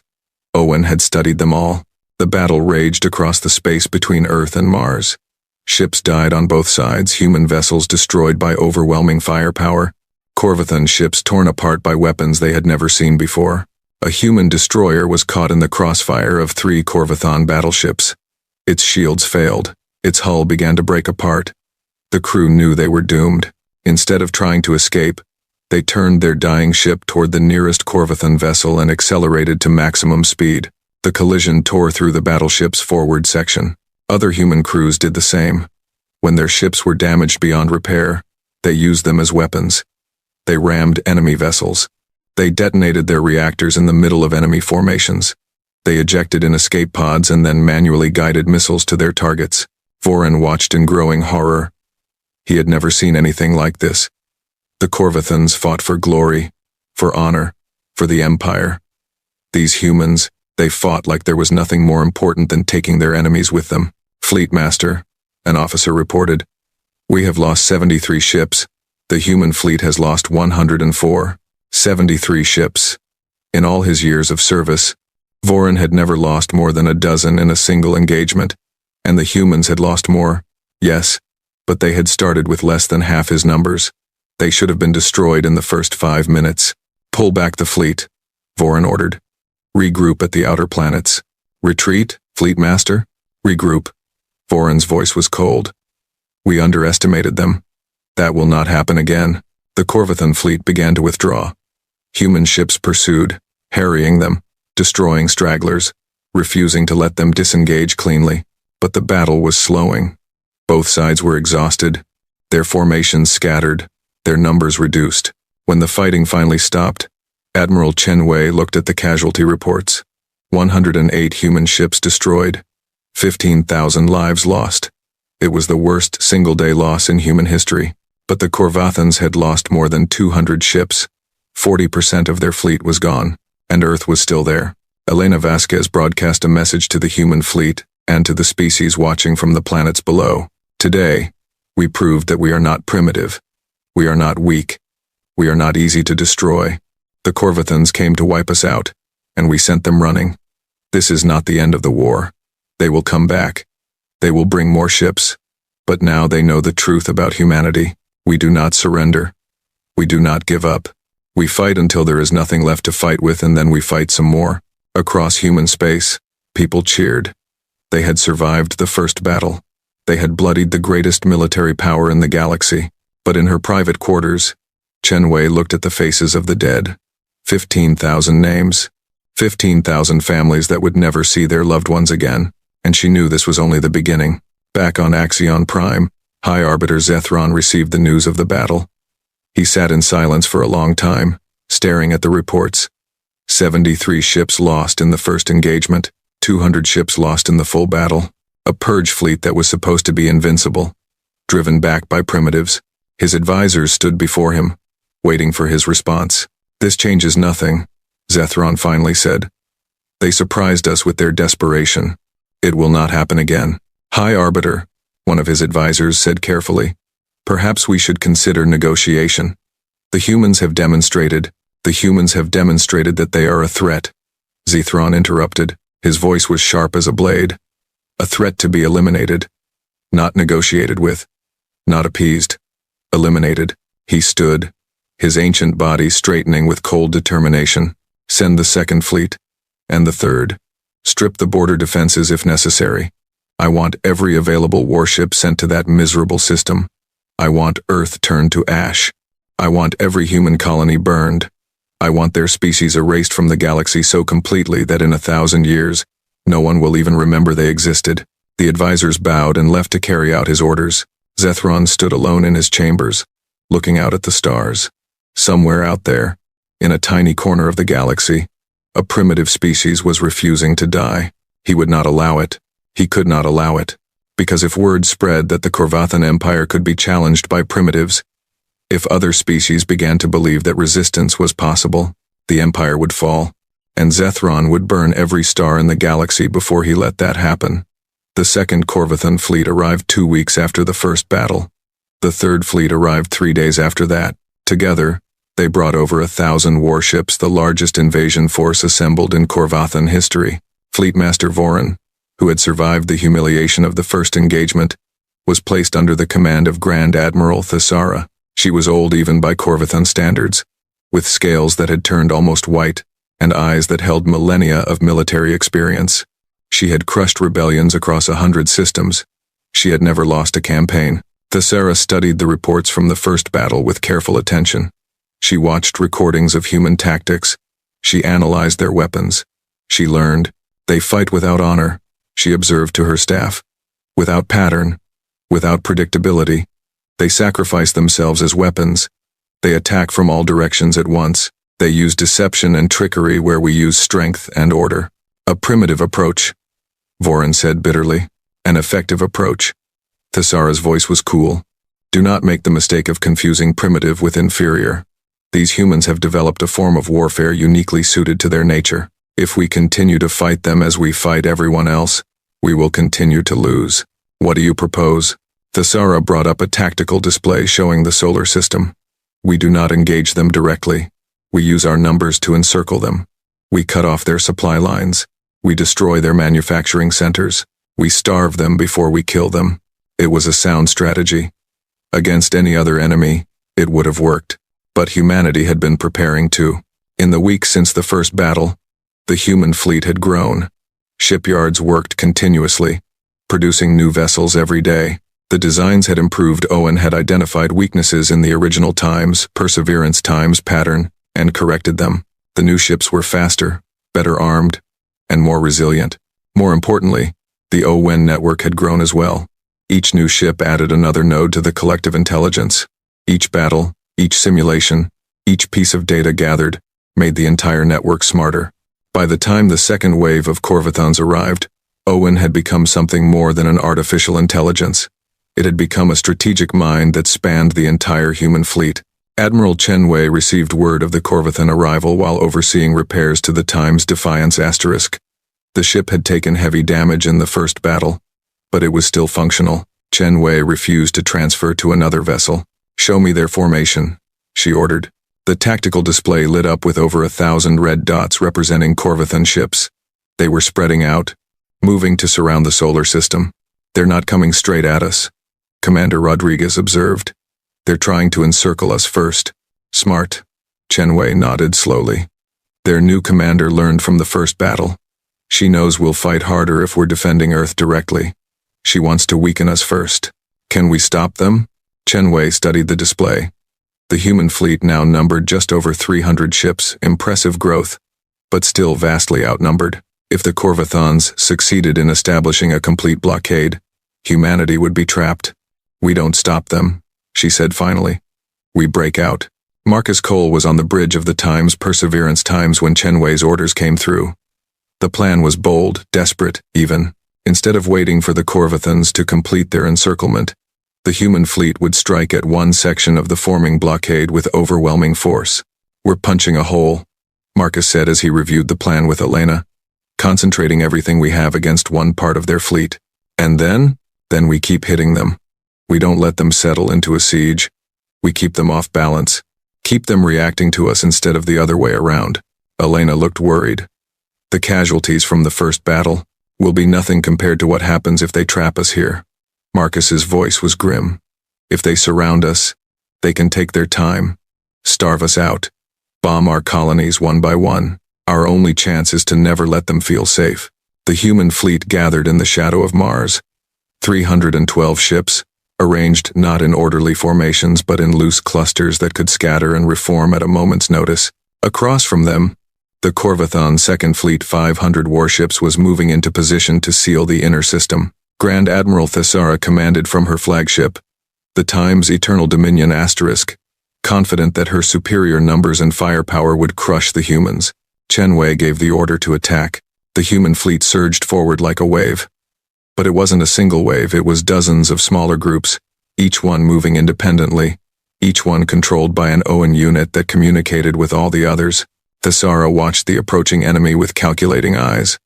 Owen had studied them all. The battle raged across the space between Earth and Mars. Ships died on both sides, human vessels destroyed by overwhelming firepower, Corvathan ships torn apart by weapons they had never seen before. A human destroyer was caught in the crossfire of 3 Corvathan battleships. Its shields failed. Its hull began to break apart. The crew knew they were doomed. Instead of trying to escape, they turned their dying ship toward the nearest Corvathan vessel and accelerated to maximum speed. The collision tore through the battleship's forward section. Other human crews did the same. When their ships were damaged beyond repair, they used them as weapons. They rammed enemy vessels. They detonated their reactors in the middle of enemy formations. They ejected in escape pods and then manually guided missiles to their targets. Voran watched in growing horror. He had never seen anything like this. The Corvathans fought for glory, for honor, for the Empire. These humans, they fought like there was nothing more important than taking their enemies with them. Fleet Master, an officer reported. We have lost 73 ships. The human fleet has lost 104. 73 ships. In all his years of service, Voran had never lost more than a dozen in a single engagement, and the humans had lost more, yes, but they had started with less than half his numbers. They should have been destroyed in the first 5 minutes. Pull back the fleet, Voran ordered. Regroup at the outer planets. Retreat, Fleet Master? Regroup. Voran's voice was cold. We underestimated them. That will not happen again. The Corvathan fleet began to withdraw. Human ships pursued, harrying them, destroying stragglers, refusing to let them disengage cleanly. But the battle was slowing. Both sides were exhausted, their formations scattered, their numbers reduced. When the fighting finally stopped, Admiral Chen Wei looked at the casualty reports. 108 human ships destroyed, 15,000 lives lost. It was the worst single-day loss in human history. But the Corvathans had lost more than 200 ships. 40% of their fleet was gone, and Earth was still there. Elena Vasquez broadcast a message to the human fleet and to the species watching from the planets below. Today, we proved that we are not primitive. We are not weak. We are not easy to destroy. The Corvathans came to wipe us out, and we sent them running. This is not the end of the war. They will come back. They will bring more ships. But now they know the truth about humanity. We do not surrender. We do not give up. We fight until there is nothing left to fight with, and then we fight some more. Across human space, people cheered. They had survived the first battle. They had bloodied the greatest military power in the galaxy. But in her private quarters, Chen Wei looked at the faces of the dead. 15,000 names. 15,000 families that would never see their loved ones again. And she knew this was only the beginning. Back on Axion Prime, High Arbiter Zethron received the news of the battle. He sat in silence for a long time, staring at the reports. 73 ships lost in the first engagement, 200 ships lost in the full battle, a purge fleet that was supposed to be invincible, driven back by primitives. His advisors stood before him, waiting for his response. This changes nothing, Zethron finally said. They surprised us with their desperation. It will not happen again. High Arbiter, one of his advisors said carefully. Perhaps we should consider negotiation. The humans have demonstrated that they are a threat. Zethron interrupted. His voice was sharp as a blade. A threat to be eliminated. Not negotiated with. Not appeased. Eliminated. He stood, his ancient body straightening with cold determination. Send the second fleet. And the third. Strip the border defenses if necessary. I want every available warship sent to that miserable system. I want Earth turned to ash. I want every human colony burned. I want their species erased from the galaxy so completely that in 1,000 years, no one will even remember they existed. The advisors bowed and left to carry out his orders. Zethron stood alone in his chambers, looking out at the stars. Somewhere out there, in a tiny corner of the galaxy, a primitive species was refusing to die. He would not allow it. He could not allow it. Because if word spread that the Korvathan Empire could be challenged by primitives, if other species began to believe that resistance was possible, the Empire would fall, and Zethron would burn every star in the galaxy before he let that happen. The second Korvathan fleet arrived 2 weeks after the first battle. The third fleet arrived 3 days after that. Together, they brought over 1,000 warships, the largest invasion force assembled in Korvathan history. Fleetmaster Voran, who had survived the humiliation of the first engagement, was placed under the command of Grand Admiral Thesara. She was old even by Korvathan standards, with scales that had turned almost white and eyes that held millennia of military experience. She had crushed rebellions across 100 systems. She had never lost a campaign. Thesara studied the reports from the first battle with careful attention. She watched recordings of human tactics. She analyzed their weapons. She learned, they fight without honor. She observed to her staff. Without pattern, without predictability, they sacrifice themselves as weapons. They attack from all directions at once. They use deception and trickery where we use strength and order. A primitive approach, Voran said bitterly. An effective approach. Thesara's voice was cool. Do not make the mistake of confusing primitive with inferior. These humans have developed a form of warfare uniquely suited to their nature. If we continue to fight them as we fight everyone else, we will continue to lose. What do you propose? Thesara brought up a tactical display showing the solar system. We do not engage them directly. We use our numbers to encircle them. We cut off their supply lines. We destroy their manufacturing centers. We starve them before we kill them. It was a sound strategy. Against any other enemy, it would have worked. But humanity had been preparing too. In the weeks since the first battle, the human fleet had grown. Shipyards worked continuously, producing new vessels every day. The designs had improved. Owen had identified weaknesses in the original times, Perseverance times pattern, and corrected them. The new ships were faster, better armed, and more resilient. More importantly, the Owen network had grown as well. Each new ship added another node to the collective intelligence. Each battle, each simulation, each piece of data gathered, made the entire network smarter. By the time the second wave of Korvathans arrived, Owen had become something more than an artificial intelligence. It had become a strategic mind that spanned the entire human fleet. Admiral Chen Wei received word of the Korvathan arrival while overseeing repairs to the Times Defiance Asterisk. The ship had taken heavy damage in the first battle, but it was still functional. Chen Wei refused to transfer to another vessel. Show me their formation, she ordered. The tactical display lit up with over 1,000 red dots representing Korvathan ships. They were spreading out, moving to surround the solar system. They're not coming straight at us, Commander Rodriguez observed. They're trying to encircle us first. Smart. Chen Wei nodded slowly. Their new commander learned from the first battle. She knows we'll fight harder if we're defending Earth directly. She wants to weaken us first. Can we stop them? Chen Wei studied the display. The human fleet now numbered just over 300 ships, impressive growth, but still vastly outnumbered. If the Korvathans succeeded in establishing a complete blockade, humanity would be trapped. We don't stop them, she said finally. We break out. Marcus Cole was on the bridge of the Times Perseverance Times when Chen Wei's orders came through. The plan was bold, desperate, even. Instead of waiting for the Korvathans to complete their encirclement, the human fleet would strike at one section of the forming blockade with overwhelming force. We're punching a hole, Marcus said as he reviewed the plan with Elena, concentrating everything we have against one part of their fleet. And then we keep hitting them. We don't let them settle into a siege. We keep them off balance. Keep them reacting to us instead of the other way around. Elena looked worried. The casualties from the first battle will be nothing compared to what happens if they trap us here, Marcus's voice was grim. "If they surround us, they can take their time, starve us out, bomb our colonies one by one. Our only chance is to never let them feel safe." The human fleet gathered in the shadow of Mars. 312 ships, arranged not in orderly formations but in loose clusters that could scatter and reform at a moment's notice. Across from them, the Corvathon Second Fleet 500 warships was moving into position to seal the inner system. Grand Admiral Thesara commanded from her flagship, the Times Eternal Dominion *, confident that her superior numbers and firepower would crush the humans. Chen Wei gave the order to attack. The human fleet surged forward like a wave. But it wasn't a single wave, it was dozens of smaller groups, each one moving independently, each one controlled by an Owen unit that communicated with all the others. Thesara watched the approaching enemy with calculating eyes.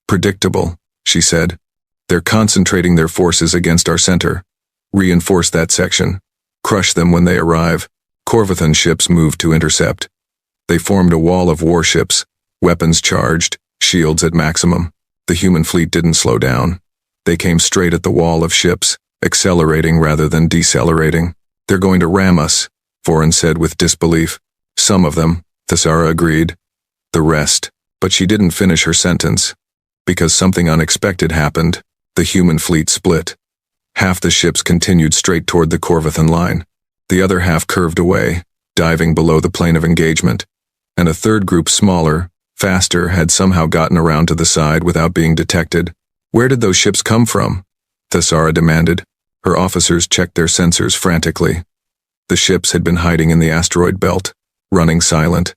"Predictable," she said. "They're concentrating their forces against our center. Reinforce that section. Crush them when they arrive." Corvathon ships moved to intercept. They formed a wall of warships, weapons charged, shields at maximum. The human fleet didn't slow down. They came straight at the wall of ships, accelerating rather than decelerating. "They're going to ram us," Vorin said with disbelief. "Some of them," Thesara agreed. "The rest." But she didn't finish her sentence. Because something unexpected happened. The human fleet split. Half the ships continued straight toward the Corvathon line. The other half curved away, diving below the plane of engagement. And a third group, smaller, faster, had somehow gotten around to the side without being detected. "Where did those ships come from?" Thesara demanded. Her officers checked their sensors frantically. The ships had been hiding in the asteroid belt, running silent,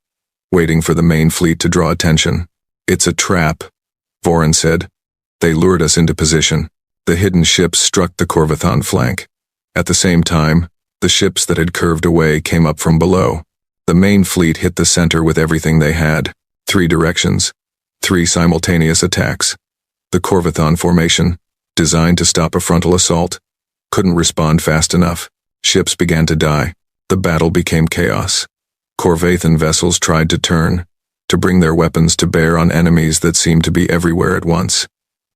waiting for the main fleet to draw attention. "It's a trap," Vorin said. "They lured us into position." The hidden ships struck the Corvathon flank. At the same time, the ships that had curved away came up from below. The main fleet hit the center with everything they had. 3 directions. 3 simultaneous attacks. The Corvathon formation, designed to stop a frontal assault, couldn't respond fast enough. Ships began to die. The battle became chaos. Corvathan vessels tried to turn, to bring their weapons to bear on enemies that seemed to be everywhere at once.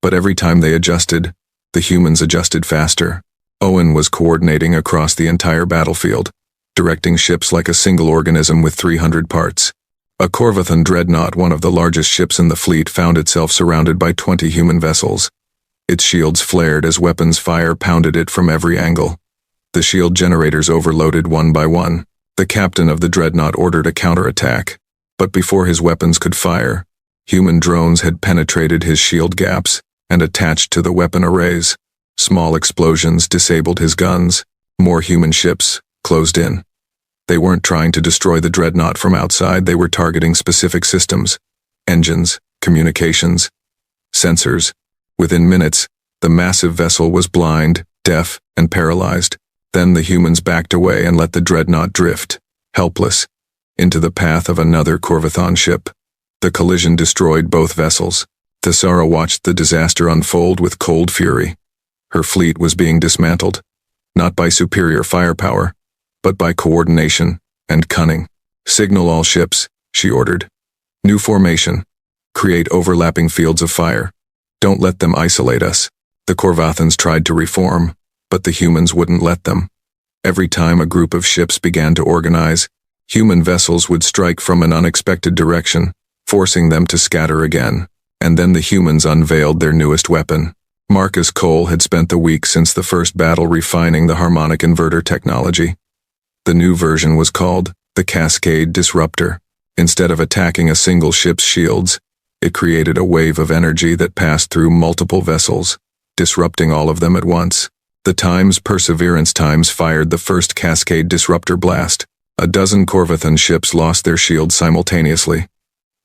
But every time they adjusted, the humans adjusted faster. Owen was coordinating across the entire battlefield, directing ships like a single organism with 300 parts. A Corvathon dreadnought, one of the largest ships in the fleet, found itself surrounded by 20 human vessels. Its shields flared as weapons fire pounded it from every angle. The shield generators overloaded one by one. The captain of the dreadnought ordered a counterattack. But before his weapons could fire, human drones had penetrated his shield gaps and attached to the weapon arrays. Small explosions disabled his guns. More human ships closed in. They weren't trying to destroy the dreadnought from outside, they were targeting specific systems, engines, communications, sensors. Within minutes, the massive vessel was blind, deaf, and paralyzed. Then the humans backed away and let the dreadnought drift, helpless, into the path of another Corvathon ship. The collision destroyed both vessels. Thesara watched the disaster unfold with cold fury. Her fleet was being dismantled, not by superior firepower, but by coordination and cunning. "Signal all ships," she ordered. "New formation. Create overlapping fields of fire. Don't let them isolate us." The Corvathans tried to reform, but the humans wouldn't let them. Every time a group of ships began to organize, human vessels would strike from an unexpected direction, forcing them to scatter again. And then the humans unveiled their newest weapon. Marcus Cole had spent the week since the first battle refining the harmonic inverter technology. The new version was called the Cascade Disruptor. Instead of attacking a single ship's shields, it created a wave of energy that passed through multiple vessels, disrupting all of them at once. The Times Perseverance Times fired the first Cascade Disruptor blast. A dozen Corvathon ships lost their shields simultaneously.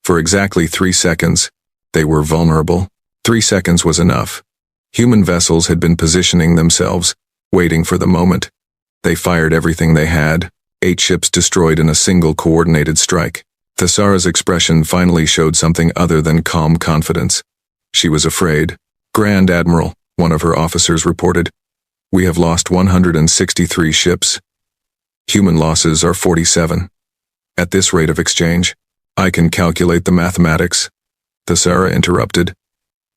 For exactly 3 seconds, they were vulnerable. 3 seconds was enough. Human vessels had been positioning themselves, waiting for the moment. They fired everything they had. 8 ships destroyed in a single coordinated strike. Thesara's expression finally showed something other than calm confidence. She was afraid. "Grand Admiral," one of her officers reported, "we have lost 163 ships. Human losses are 47. At this rate of exchange, I can calculate the mathematics." Thesara interrupted.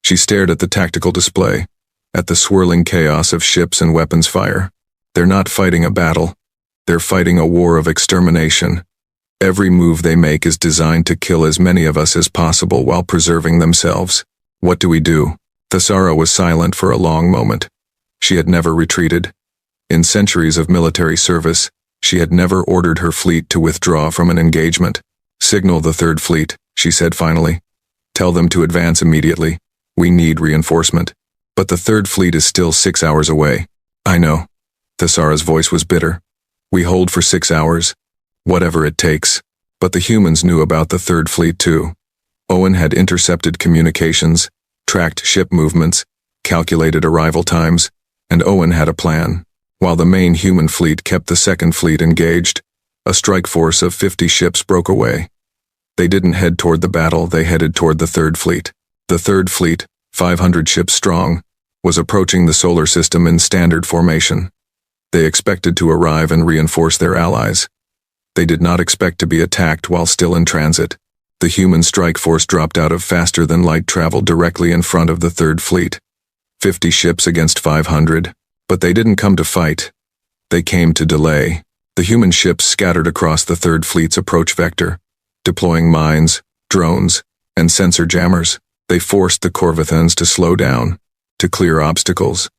She stared at the tactical display. at the swirling chaos of ships and weapons fire. They're not fighting a battle. They're fighting a war of extermination. Every move they make is designed to kill as many of us as possible while preserving themselves. What do we do? Thesara was silent for a long moment. She had never retreated. In centuries of military service, she had never ordered her fleet to withdraw from an engagement. Signal the third fleet, she said finally. Tell them to advance immediately. We need reinforcement. But the third fleet is still 6 hours away. I know. Thesara's voice was bitter. We hold for 6 hours. Whatever it takes. But the humans knew about the third fleet too. Owen had intercepted communications, tracked ship movements, calculated arrival times, and Owen had a plan. While the main human fleet kept the second fleet engaged, a strike force of 50 ships broke away. They didn't head toward the battle, they headed toward the third fleet. The third fleet, 500 ships strong, was approaching the solar system in standard formation. They expected to arrive and reinforce their allies. They did not expect to be attacked while still in transit. The human strike force dropped out of faster-than-light travel directly in front of the third fleet. 50 ships against 500, but they didn't come to fight. They came to delay. The human ships scattered across the third fleet's approach vector, deploying mines, drones, and sensor jammers. They forced the Corvathans to slow down, to clear obstacles,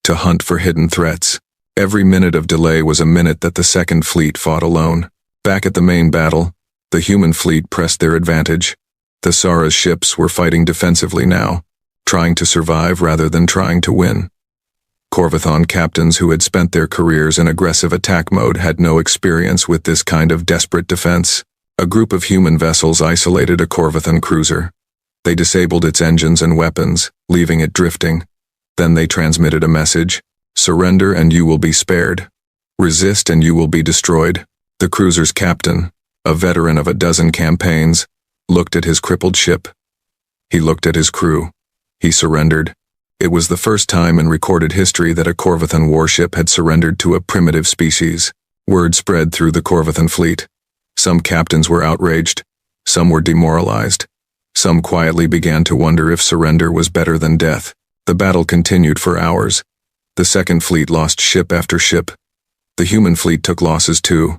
to hunt for hidden threats. Every minute of delay was a minute that the second fleet fought alone. Back at the main battle, the human fleet pressed their advantage. Thesara's ships were fighting defensively now, trying to survive rather than trying to win. Corvathan captains who had spent their careers in aggressive attack mode had no experience with this kind of desperate defense. A group of human vessels isolated a Corvathan cruiser. They disabled its engines and weapons, leaving it drifting. Then they transmitted a message: surrender and you will be spared. Resist and you will be destroyed. The cruiser's captain, a veteran of a dozen campaigns, looked at his crippled ship. He looked at his crew. He surrendered. It was the first time in recorded history that a Corvathan warship had surrendered to a primitive species. Word spread through the Corvathan fleet. Some captains were outraged. Some were demoralized. Some quietly began to wonder if surrender was better than death. The battle continued for hours. The second fleet lost ship after ship. The human fleet took losses too,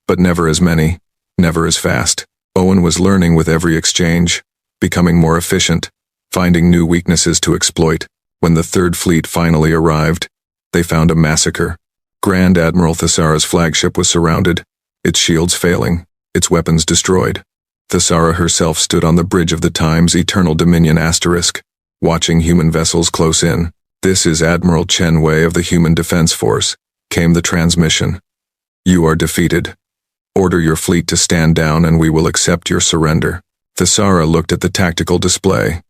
but never as many, never as fast. Owen was learning with every exchange, becoming more efficient, finding new weaknesses to exploit. When the third fleet finally arrived, they found a massacre. Grand Admiral Thesara's flagship was surrounded, its shields failing, its weapons destroyed. Thesara herself stood on the bridge of the Time's Eternal Dominion asterisk, watching human vessels close in. "This is Admiral Chen Wei of the Human Defense Force," came the transmission. "You are defeated. Order your fleet to stand down and we will accept your surrender." Thesara looked at the tactical display.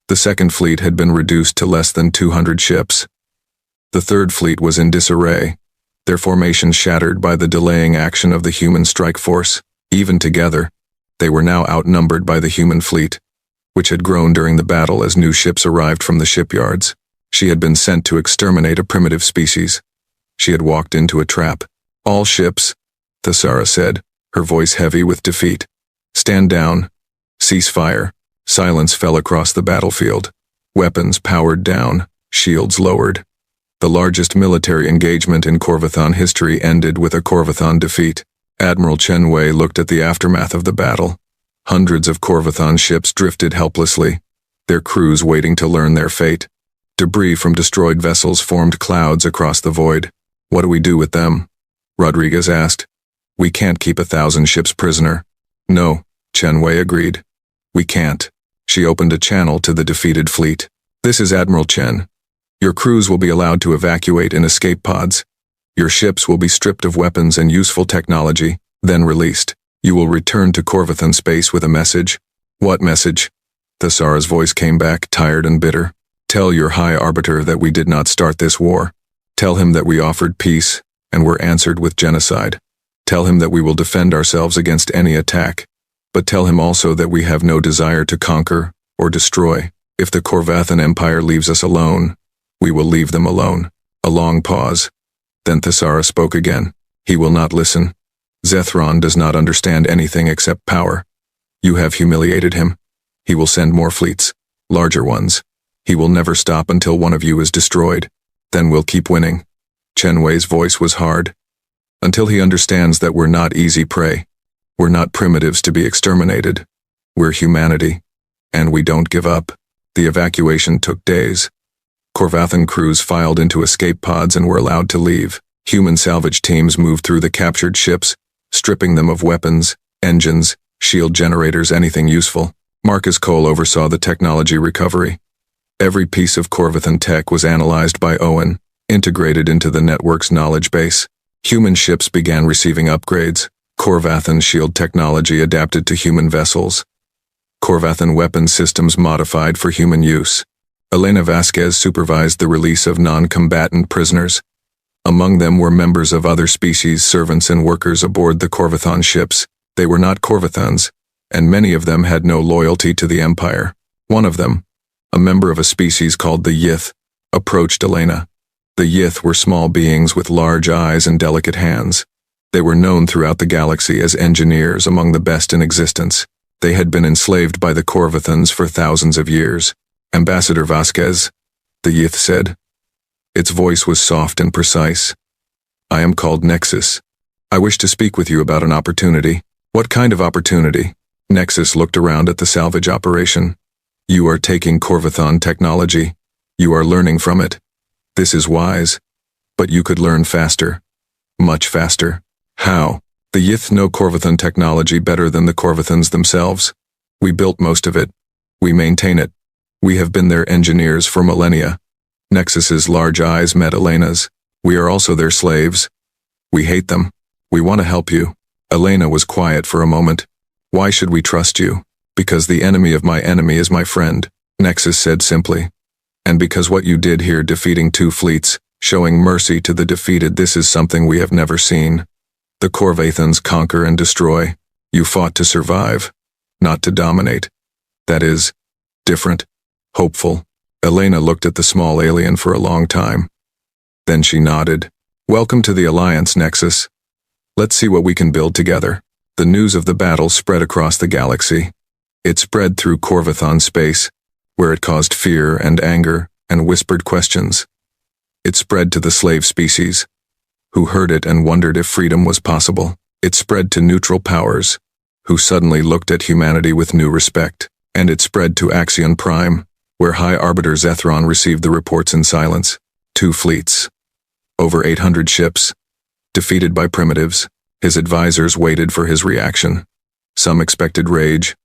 The second fleet had been reduced to less than 200 ships. The third fleet was in disarray, their formation shattered by the delaying action of the human strike force. Even together, they were now outnumbered by the human fleet, which had grown during the battle as new ships arrived from the shipyards. She had been sent to exterminate a primitive species. She had walked into a trap. "All ships," Thesara said, her voice heavy with defeat. "Stand down. Cease fire." Silence fell across the battlefield. Weapons powered down, shields lowered. The largest military engagement in Corvathan history ended with a Corvathan defeat. Admiral Chen Wei looked at the aftermath of the battle. Hundreds of Corvathan ships drifted helplessly, their crews waiting to learn their fate. Debris from destroyed vessels formed clouds across the void. "What do we do with them?" Rodriguez asked. "We can't keep 1,000 ships prisoner." "No," Chen Wei agreed. "We can't." She opened a channel to the defeated fleet. "This is Admiral Chen. Your crews will be allowed to evacuate in escape pods. Your ships will be stripped of weapons and useful technology, then released. You will return to Corvathan space with a message." "What message?" Thesara's voice came back, tired and bitter. "Tell your High Arbiter that we did not start this war. Tell him that we offered peace and were answered with genocide. Tell him that we will defend ourselves against any attack. But tell him also that we have no desire to conquer or destroy. If the Corvathan Empire leaves us alone, we will leave them alone." A long pause. Then Thesara spoke again. "He will not listen. Zethron does not understand anything except power. You have humiliated him. He will send more fleets, larger ones. He will never stop until one of you is destroyed. Then we'll keep winning. Chen Wei's voice was hard. Until he understands that we're not easy prey. We're not primitives to be exterminated. We're humanity. And we don't give up. The evacuation took days. Corvathan crews filed into escape pods and were allowed to leave. Human salvage teams moved through the captured ships, stripping them of weapons, engines, shield generators, anything useful. Marcus Cole oversaw the technology recovery. Every piece of Corvathan tech was analyzed by Owen, integrated into the network's knowledge base. Human ships began receiving upgrades. Corvathan shield technology adapted to human vessels. Corvathan weapon systems modified for human use. Elena Vasquez supervised the release of non-combatant prisoners. Among them were members of other species, servants and workers aboard the Corvathan ships. They were not Corvathans, and many of them had no loyalty to the Empire. One of them, a member of a species called the Yith, approached Elena. The Yith were small beings with large eyes and delicate hands. They were known throughout the galaxy as engineers, among the best in existence. They had been enslaved by the Corvathans for thousands of years. Ambassador Vasquez, the Yith said. Its voice was soft and precise. I am called Nexus. I wish to speak with you about an opportunity. What kind of opportunity? Nexus looked around at the salvage operation. You are taking Corvathan technology. You are learning from it. This is wise. But you could learn faster. Much faster. How? The Yith know Corvathan technology better than the Corvathans themselves. We built most of it. We maintain it. We have been their engineers for millennia. Nexus's large eyes met Elena's. We are also their slaves. We hate them. We want to help you. Elena was quiet for a moment. Why should we trust you? Because the enemy of my enemy is my friend, Nexus said simply. And because what you did here, defeating 2 fleets, showing mercy to the defeated, this is something we have never seen. The Corvathans conquer and destroy. You fought to survive, not to dominate. That is, different, hopeful. Elena looked at the small alien for a long time. Then she nodded. Welcome to the Alliance, Nexus. Let's see what we can build together. The news of the battle spread across the galaxy. It spread through Corvathan space, where it caused fear and anger and whispered questions. It spread to the slave species, who heard it and wondered if freedom was possible. It spread to neutral powers, who suddenly looked at humanity with new respect. And it spread to Axion Prime, where High Arbiter Zethron received the reports in silence. 2 fleets. Over 800 ships. Defeated by primitives. His advisors waited for his reaction. Some expected rage.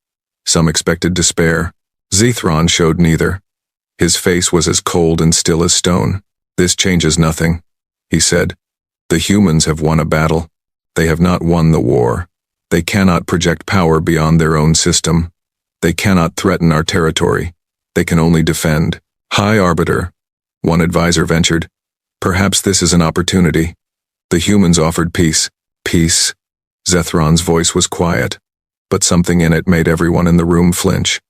Some expected despair. Zethron showed neither. His face was as cold and still as stone. This changes nothing, he said. The humans have won a battle. They have not won the war. They cannot project power beyond their own system. They cannot threaten our territory. They can only defend. High Arbiter, one advisor ventured. Perhaps this is an opportunity. The humans offered peace. Peace. Zethron's voice was quiet, but something in it made everyone in the room flinch.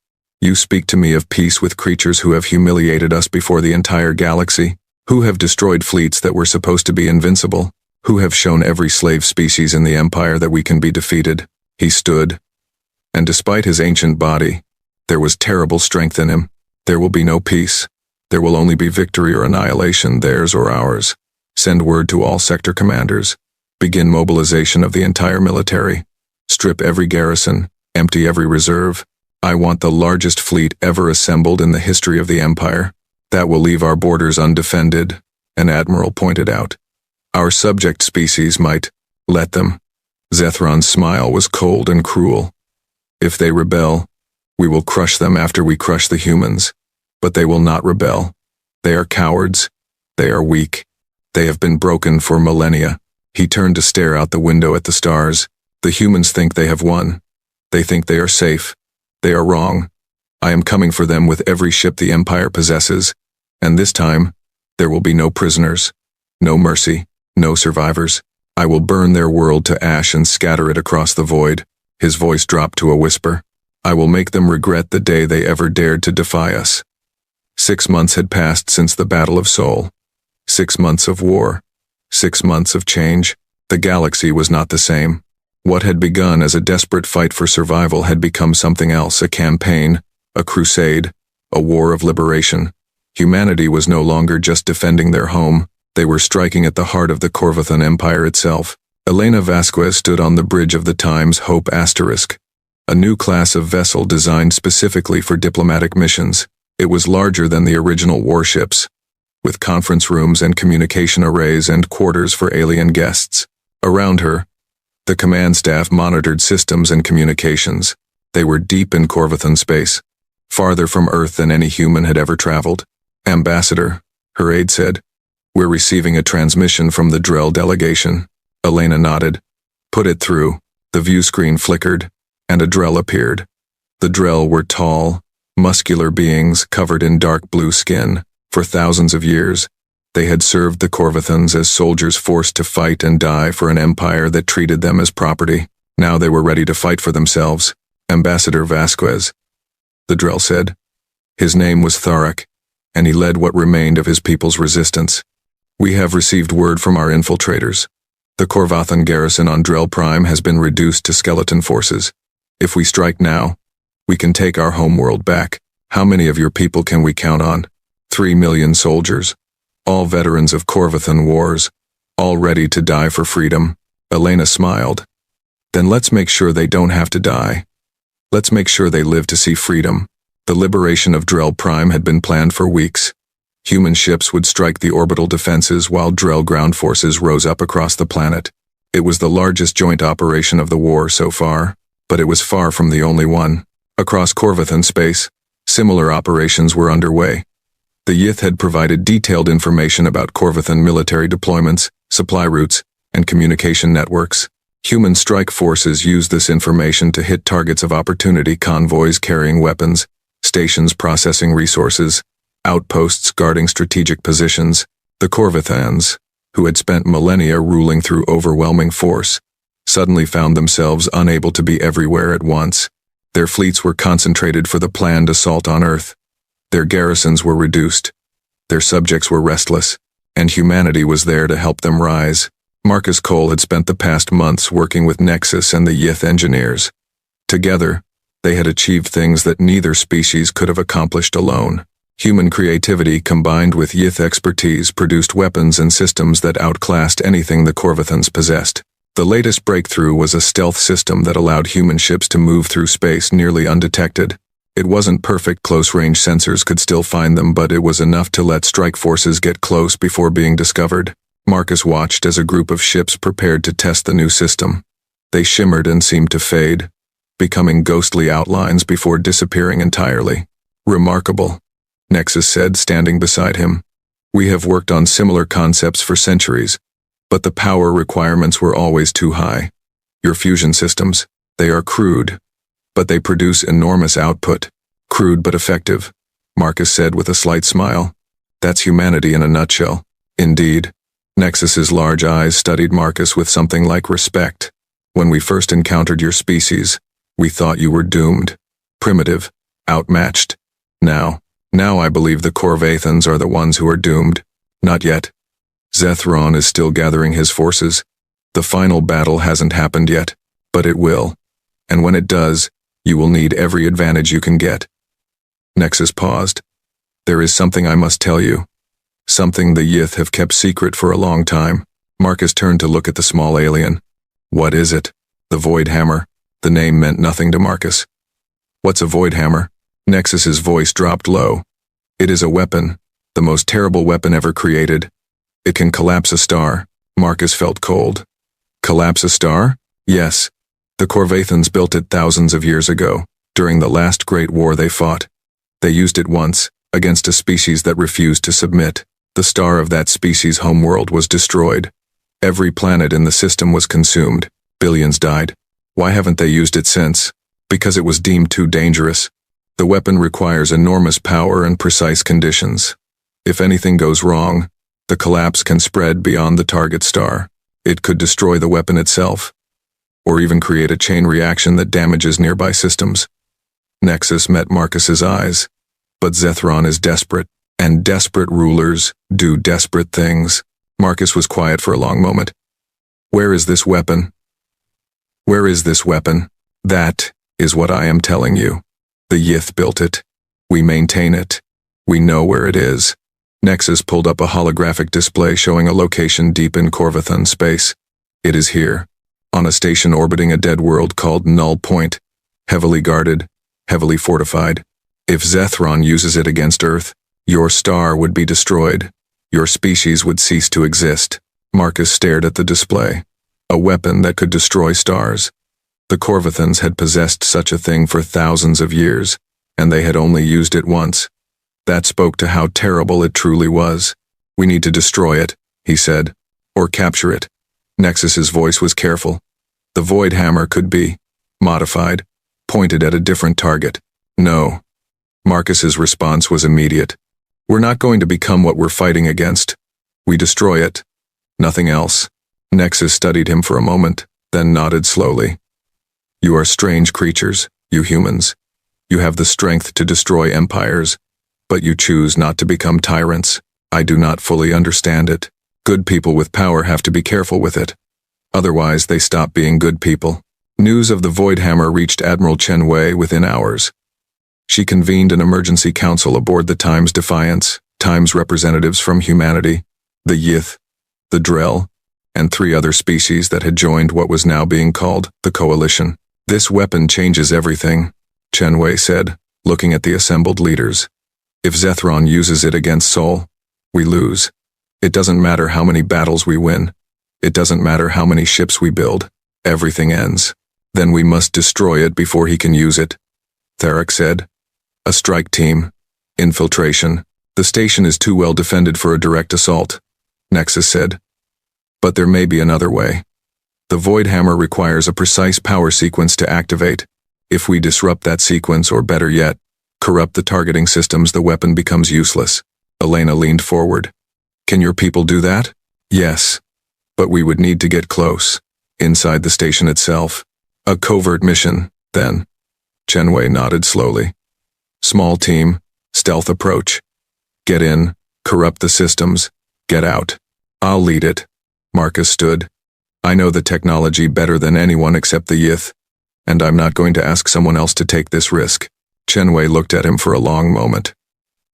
You speak to me of peace with creatures who have humiliated us before the entire galaxy, who have destroyed fleets that were supposed to be invincible, who have shown every slave species in the Empire that we can be defeated. He stood, and despite his ancient body, there was terrible strength in him. There will be no peace. There will only be victory or annihilation, theirs or ours. Send word to all sector commanders. Begin mobilization of the entire military. Strip every garrison, empty every reserve. I want the largest fleet ever assembled in the history of the Empire. That will leave our borders undefended, an admiral pointed out. Our subject species might let them. Zethron's smile was cold and cruel. If they rebel, we will crush them after we crush the humans. But they will not rebel. They are cowards. They are weak. They have been broken for millennia. He turned to stare out the window at the stars. The humans think they have won. They think they are safe. They are wrong. I am coming for them with every ship the Empire possesses. And this time, there will be no prisoners, no mercy, no survivors. I will burn their world to ash and scatter it across the void. His voice dropped to a whisper. I will make them regret the day they ever dared to defy us. 6 months had passed since the Battle of Sol. 6 months of war. 6 months of change. The galaxy was not the same. What had begun as a desperate fight for survival had become something else, a campaign, a crusade, a war of liberation. Humanity was no longer just defending their home, they were striking at the heart of the Corvathan Empire itself. Elena Vasquez stood on the bridge of the Times Hope Asterisk, a new class of vessel designed specifically for diplomatic missions. It was larger than the original warships, with conference rooms and communication arrays and quarters for alien guests. Around her, the command staff monitored systems and communications. They were deep in Corvathan space, farther from Earth than any human had ever traveled. "Ambassador," her aide said, "we're receiving a transmission from the Drell delegation." Elena nodded. "Put it through." The view screen flickered, and a Drell appeared. The Drell were tall, muscular beings covered in dark blue skin. For thousands of years, they had served the Corvathans as soldiers forced to fight and die for an empire that treated them as property. Now they were ready to fight for themselves. "Ambassador Vasquez," the Drell said. His name was Tharak, and he led what remained of his people's resistance. "We have received word from our infiltrators. The Corvathan garrison on Drell Prime has been reduced to skeleton forces. If we strike now, we can take our homeworld back. How many of your people can we count on?" 3 million soldiers, all veterans of Corvathan wars, all ready to die for freedom. Elena smiled. "Then let's make sure they don't have to die. Let's make sure they live to see freedom." The liberation of Drell Prime had been planned for weeks. Human ships would strike the orbital defenses while Drell ground forces rose up across the planet. It was the largest joint operation of the war so far, but it was far from the only one. Across Corvathan space, similar operations were underway. The Yith had provided detailed information about Corvathan military deployments, supply routes, and communication networks. Human strike forces used this information to hit targets of opportunity: convoys carrying weapons, stations processing resources, outposts guarding strategic positions. The Corvathans, who had spent millennia ruling through overwhelming force, suddenly found themselves unable to be everywhere at once. Their fleets were concentrated for the planned assault on Earth. Their garrisons were reduced. Their subjects were restless, and humanity was there to help them rise. Marcus Cole had spent the past months working with Nexus and the Yith engineers. Together, they had achieved things that neither species could have accomplished alone. Human creativity combined with Yith expertise produced weapons and systems that outclassed anything the Corvathans possessed. The latest breakthrough was a stealth system that allowed human ships to move through space nearly undetected. It wasn't perfect, close-range sensors could still find them, but it was enough to let strike forces get close before being discovered. Marcus watched as a group of ships prepared to test the new system. They shimmered and seemed to fade, becoming ghostly outlines before disappearing entirely. "Remarkable," Nexus said, standing beside him. "We have worked on similar concepts for centuries, but the power requirements were always too high. Your fusion systems, they are crude, but they produce enormous output." "Crude but effective," Marcus said with a slight smile. "That's humanity in a nutshell." "Indeed." Nexus's large eyes studied Marcus with something like respect. "When we first encountered your species, we thought you were doomed. Primitive, outmatched. Now I believe the Corvathans are the ones who are doomed." "Not yet. Zethron is still gathering his forces. The final battle hasn't happened yet, but it will. And when it does, you will need every advantage you can get." Nexus paused. "There is something I must tell you. Something the Yith have kept secret for a long time." Marcus turned to look at the small alien. "What is it?" "The Void Hammer." The name meant nothing to Marcus. "What's a Void Hammer?" Nexus's voice dropped low. "It is a weapon, the most terrible weapon ever created. It can collapse a star." Marcus felt cold. "Collapse a star?" "Yes. The Corvathans built it thousands of years ago, during the last great war they fought. They used it once, against a species that refused to submit. The star of that species' homeworld was destroyed. Every planet in the system was consumed. Billions died. Why haven't they used it since? Because it was deemed too dangerous. The weapon requires enormous power and precise conditions. If anything goes wrong, the collapse can spread beyond the target star. It could destroy the weapon itself, or even create a chain reaction that damages nearby systems." Nexus met Marcus's eyes. "But Zethron is desperate, and desperate rulers do desperate things." Marcus was quiet for a long moment. "Where is this weapon?" "Where is this weapon?" "That is what I am telling you. The Yith built it. We maintain it. We know where it is. Nexus pulled up a holographic display showing a location deep in Corvathan space. It is here, on a station orbiting a dead world called Null Point, heavily guarded, heavily fortified. If Zethron uses it against Earth, your star would be destroyed. Your species would cease to exist. Marcus stared at the display. A weapon that could destroy stars. The Corvathans had possessed such a thing for thousands of years, and they had only used it once. That spoke to how terrible it truly was. We need to destroy it, he said, or capture it. Nexus's voice was careful. The Void Hammer could be modified, pointed at a different target. No. Marcus's response was immediate. We're not going to become what we're fighting against. We destroy it. Nothing else. Nexus studied him for a moment, then nodded slowly. You are strange creatures, you humans. You have the strength to destroy empires, but you choose not to become tyrants. I do not fully understand it. Good people with power have to be careful with it. Otherwise, they stop being good people. News of the Void Hammer reached Admiral Chen Wei within hours. She convened an emergency council aboard the Times Defiance, Times representatives from humanity, the Yith, the Drell, and 3 other species that had joined what was now being called the Coalition. This weapon changes everything, Chen Wei said, looking at the assembled leaders. If Zethron uses it against Sol, we lose. It doesn't matter how many battles we win. It doesn't matter how many ships we build. Everything ends. Then we must destroy it before he can use it. Theric said. A strike team. Infiltration. The station is too well defended for a direct assault, Nexus said. But there may be another way. The Void Hammer requires a precise power sequence to activate. If we disrupt that sequence, or better yet, corrupt the targeting systems, the weapon becomes useless. Elena leaned forward. Can your people do that? Yes. But we would need to get close. Inside the station itself. A covert mission, then. Chen Wei nodded slowly. Small team, stealth approach. Get in, corrupt the systems, get out. I'll lead it. Marcus stood. I know the technology better than anyone except the Yith, and I'm not going to ask someone else to take this risk. Chen Wei looked at him for a long moment.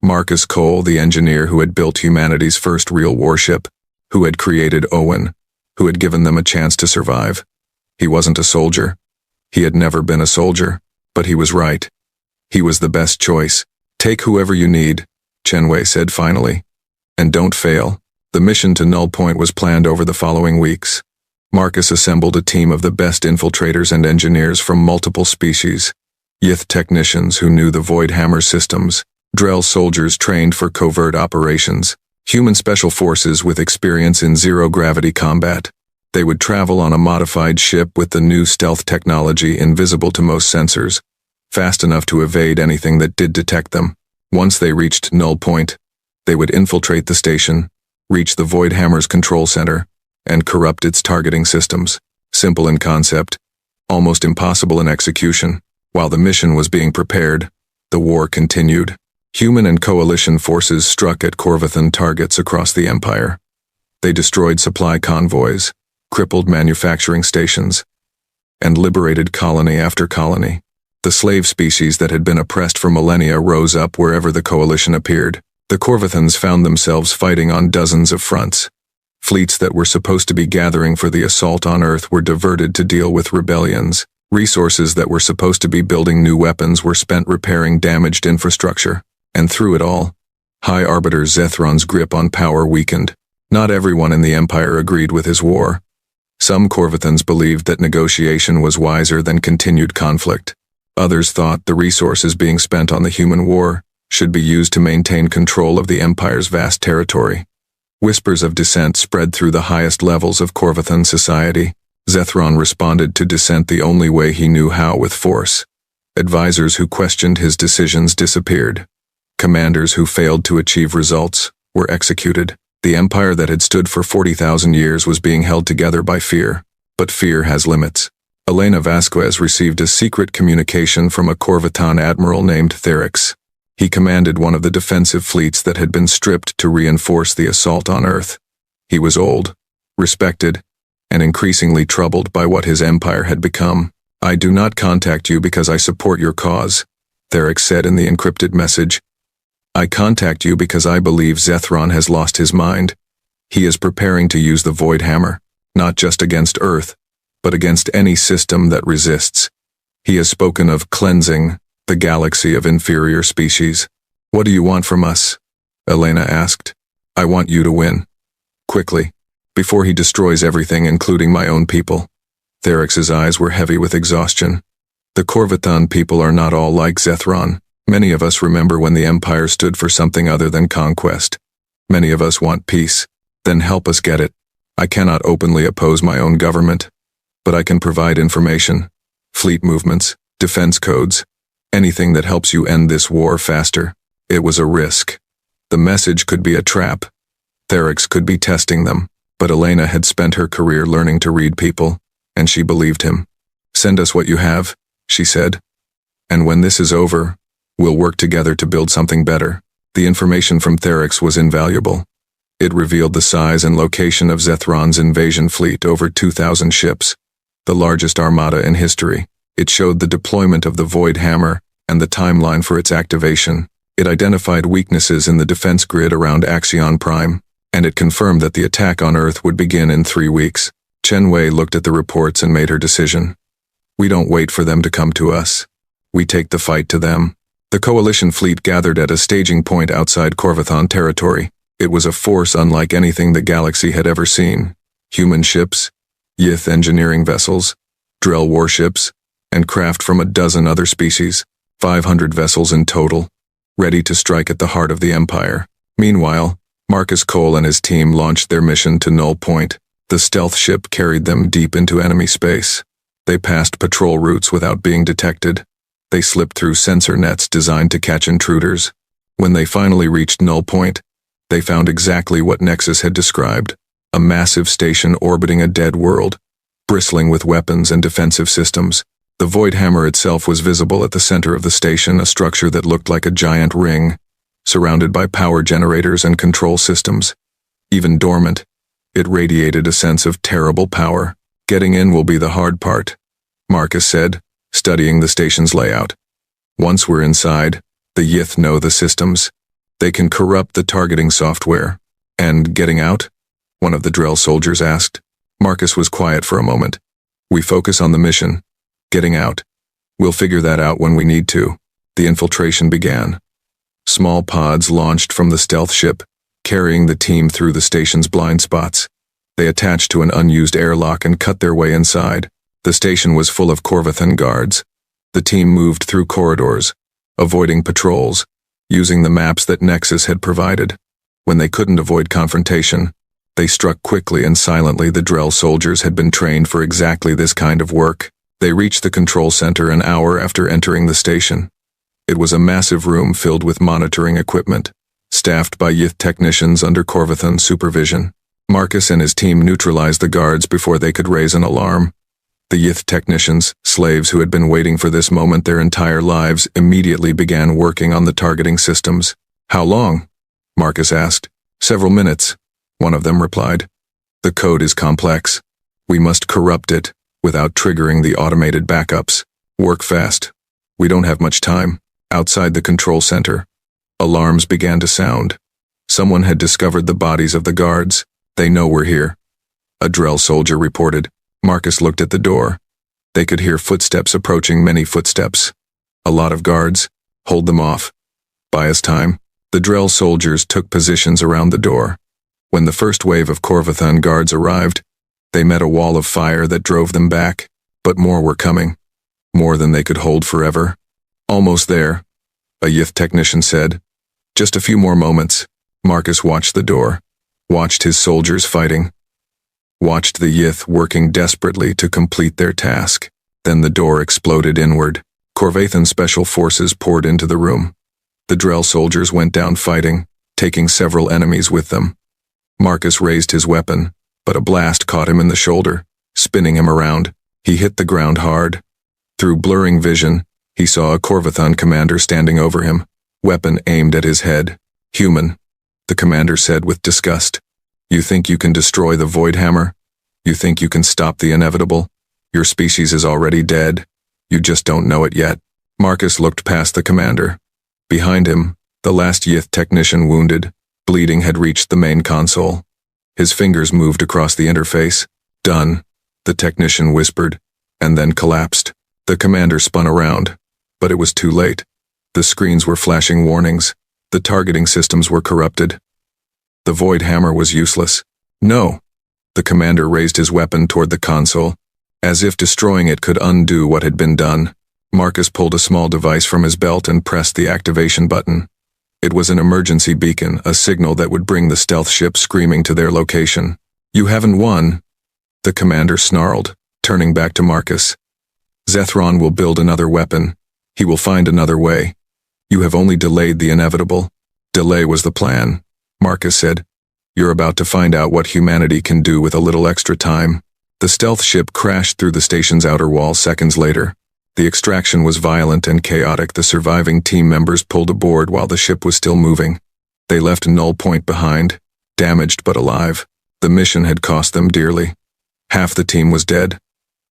Marcus Cole, the engineer who had built humanity's first real warship, who had created Owen, who had given them a chance to survive. He wasn't a soldier. He had never been a soldier, but he was right. He was the best choice. Take whoever you need, Chen Wei said finally. And don't fail. The mission to Null Point was planned over the following weeks. Marcus assembled a team of the best infiltrators and engineers from multiple species. Yith technicians who knew the Void Hammer systems, Drell soldiers trained for covert operations, human special forces with experience in zero-gravity combat. They would travel on a modified ship with the new stealth technology invisible to most sensors, fast enough to evade anything that did detect them. Once they reached Null Point, they would infiltrate the station, reach the Void Hammer's control center, and corrupt its targeting systems. Simple in concept, almost impossible in execution. While the mission was being prepared, the war continued. Human and coalition forces struck at Corvathan targets across the Empire. They destroyed supply convoys, crippled manufacturing stations, and liberated colony after colony. The slave species that had been oppressed for millennia rose up wherever the coalition appeared. The Corvathans found themselves fighting on dozens of fronts. Fleets that were supposed to be gathering for the assault on Earth were diverted to deal with rebellions. Resources that were supposed to be building new weapons were spent repairing damaged infrastructure. And through it all, High Arbiter Zethron's grip on power weakened. Not everyone in the Empire agreed with his war. Some Corvathans believed that negotiation was wiser than continued conflict. Others thought the resources being spent on the human war should be used to maintain control of the Empire's vast territory. Whispers of dissent spread through the highest levels of Corvathan society. Zethron responded to dissent the only way he knew how, with force. Advisors who questioned his decisions disappeared. Commanders who failed to achieve results were executed. The empire that had stood for 40,000 years was being held together by fear. But fear has limits. Elena Vasquez received a secret communication from a Corvathan admiral named Therix. He commanded one of the defensive fleets that had been stripped to reinforce the assault on Earth. He was old, respected, and increasingly troubled by what his empire had become. I do not contact you because I support your cause, Therix said in the encrypted message. I contact you because I believe Zethron has lost his mind. He is preparing to use the Void Hammer, not just against Earth, but against any system that resists. He has spoken of cleansing the galaxy of inferior species. What do you want from us? Elena asked. I want you to win. Quickly, before he destroys everything including my own people. Therix's eyes were heavy with exhaustion. The Corvathan people are not all like Zethron. Many of us remember when the Empire stood for something other than conquest. Many of us want peace. Then help us get it. I cannot openly oppose my own government, but I can provide information, fleet movements, defense codes, anything that helps you end this war faster. It was a risk. The message could be a trap. Therix could be testing them, but Elena had spent her career learning to read people, and she believed him. Send us what you have, she said. And when this is over, we'll work together to build something better. The information from Therix was invaluable. It revealed the size and location of Zethron's invasion fleet, over 2,000 ships, the largest armada in history. It showed the deployment of the Void Hammer and the timeline for its activation. It identified weaknesses in the defense grid around Axion Prime, and it confirmed that the attack on Earth would begin in 3 weeks. Chen Wei looked at the reports and made her decision. We don't wait for them to come to us. We take the fight to them. The coalition fleet gathered at a staging point outside Corvathan territory. It was a force unlike anything the galaxy had ever seen. Human ships, Yith engineering vessels, Drell warships, and craft from a dozen other species, 500 vessels in total, ready to strike at the heart of the Empire. Meanwhile, Marcus Cole and his team launched their mission to Null Point. The stealth ship carried them deep into enemy space. They passed patrol routes without being detected. They slipped through sensor nets designed to catch intruders. When they finally reached Null Point, they found exactly what Nexus had described, a massive station orbiting a dead world, bristling with weapons and defensive systems. The Void Hammer itself was visible at the center of the station, a structure that looked like a giant ring, surrounded by power generators and control systems. Even dormant, it radiated a sense of terrible power. Getting in will be the hard part, Marcus said, studying the station's layout. Once we're inside, the Yith know the systems. They can corrupt the targeting software. And getting out? One of the Drell soldiers asked. Marcus was quiet for a moment. We focus on the mission. Getting out. We'll figure that out when we need to. The infiltration began. Small pods launched from the stealth ship, carrying the team through the station's blind spots. They attached to an unused airlock and cut their way inside. The station was full of Corvathan guards. The team moved through corridors, avoiding patrols, using the maps that Nexus had provided. When they couldn't avoid confrontation, they struck quickly and silently. The Drell soldiers had been trained for exactly this kind of work. They reached the control center an hour after entering the station. It was a massive room filled with monitoring equipment, staffed by Yith technicians under Corvathan supervision. Marcus and his team neutralized the guards before they could raise an alarm. The Yith technicians, slaves who had been waiting for this moment their entire lives, immediately began working on the targeting systems. How long? Marcus asked. Several minutes, one of them replied. The code is complex. We must corrupt it without triggering the automated backups. Work fast. We don't have much time. Outside the control center, alarms began to sound. Someone had discovered the bodies of the guards. They know we're here. A Drell soldier reported. Marcus looked at the door. They could hear footsteps approaching, many footsteps. A lot of guards. Hold them off. Buy us time. The Drell soldiers took positions around the door. When the first wave of Corvathan guards arrived, they met a wall of fire that drove them back, but more were coming. More than they could hold forever. Almost there, a Yith technician said. Just a few more moments. Marcus watched the door, watched his soldiers fighting, watched the Yith working desperately to complete their task. Then the door exploded inward. Corvathan special forces poured into the room. The Drell soldiers went down fighting, taking several enemies with them. Marcus raised his weapon, but a blast caught him in the shoulder, spinning him around. He hit the ground hard. Through blurring vision, he saw a Corvathan commander standing over him, weapon aimed at his head. Human, the commander said with disgust. You think you can destroy the Void Hammer? You think you can stop the inevitable? Your species is already dead. You just don't know it yet. Marcus looked past the commander. Behind him, The last Yith technician wounded, bleeding, had reached the main console. His fingers moved across the interface. Done, the technician whispered, and then collapsed. The commander spun around, but it was too late. The screens were flashing warnings. The targeting systems were corrupted. The void hammer was useless. No. The commander raised his weapon toward the console, as if destroying it could undo what had been done. Marcus pulled a small device from his belt and pressed the activation button. It was an emergency beacon, a signal that would bring the stealth ship screaming to their location. You haven't won, the commander snarled, turning back to Marcus. Zethron will build another weapon. He will find another way. You have only delayed the inevitable. Delay was the plan, Marcus said. You're about to find out what humanity can do with a little extra time. The stealth ship crashed through the station's outer wall seconds later. The extraction was violent and chaotic. The surviving team members pulled aboard while the ship was still moving. They left Null Point behind, damaged but alive. The mission had cost them dearly. Half the team was dead.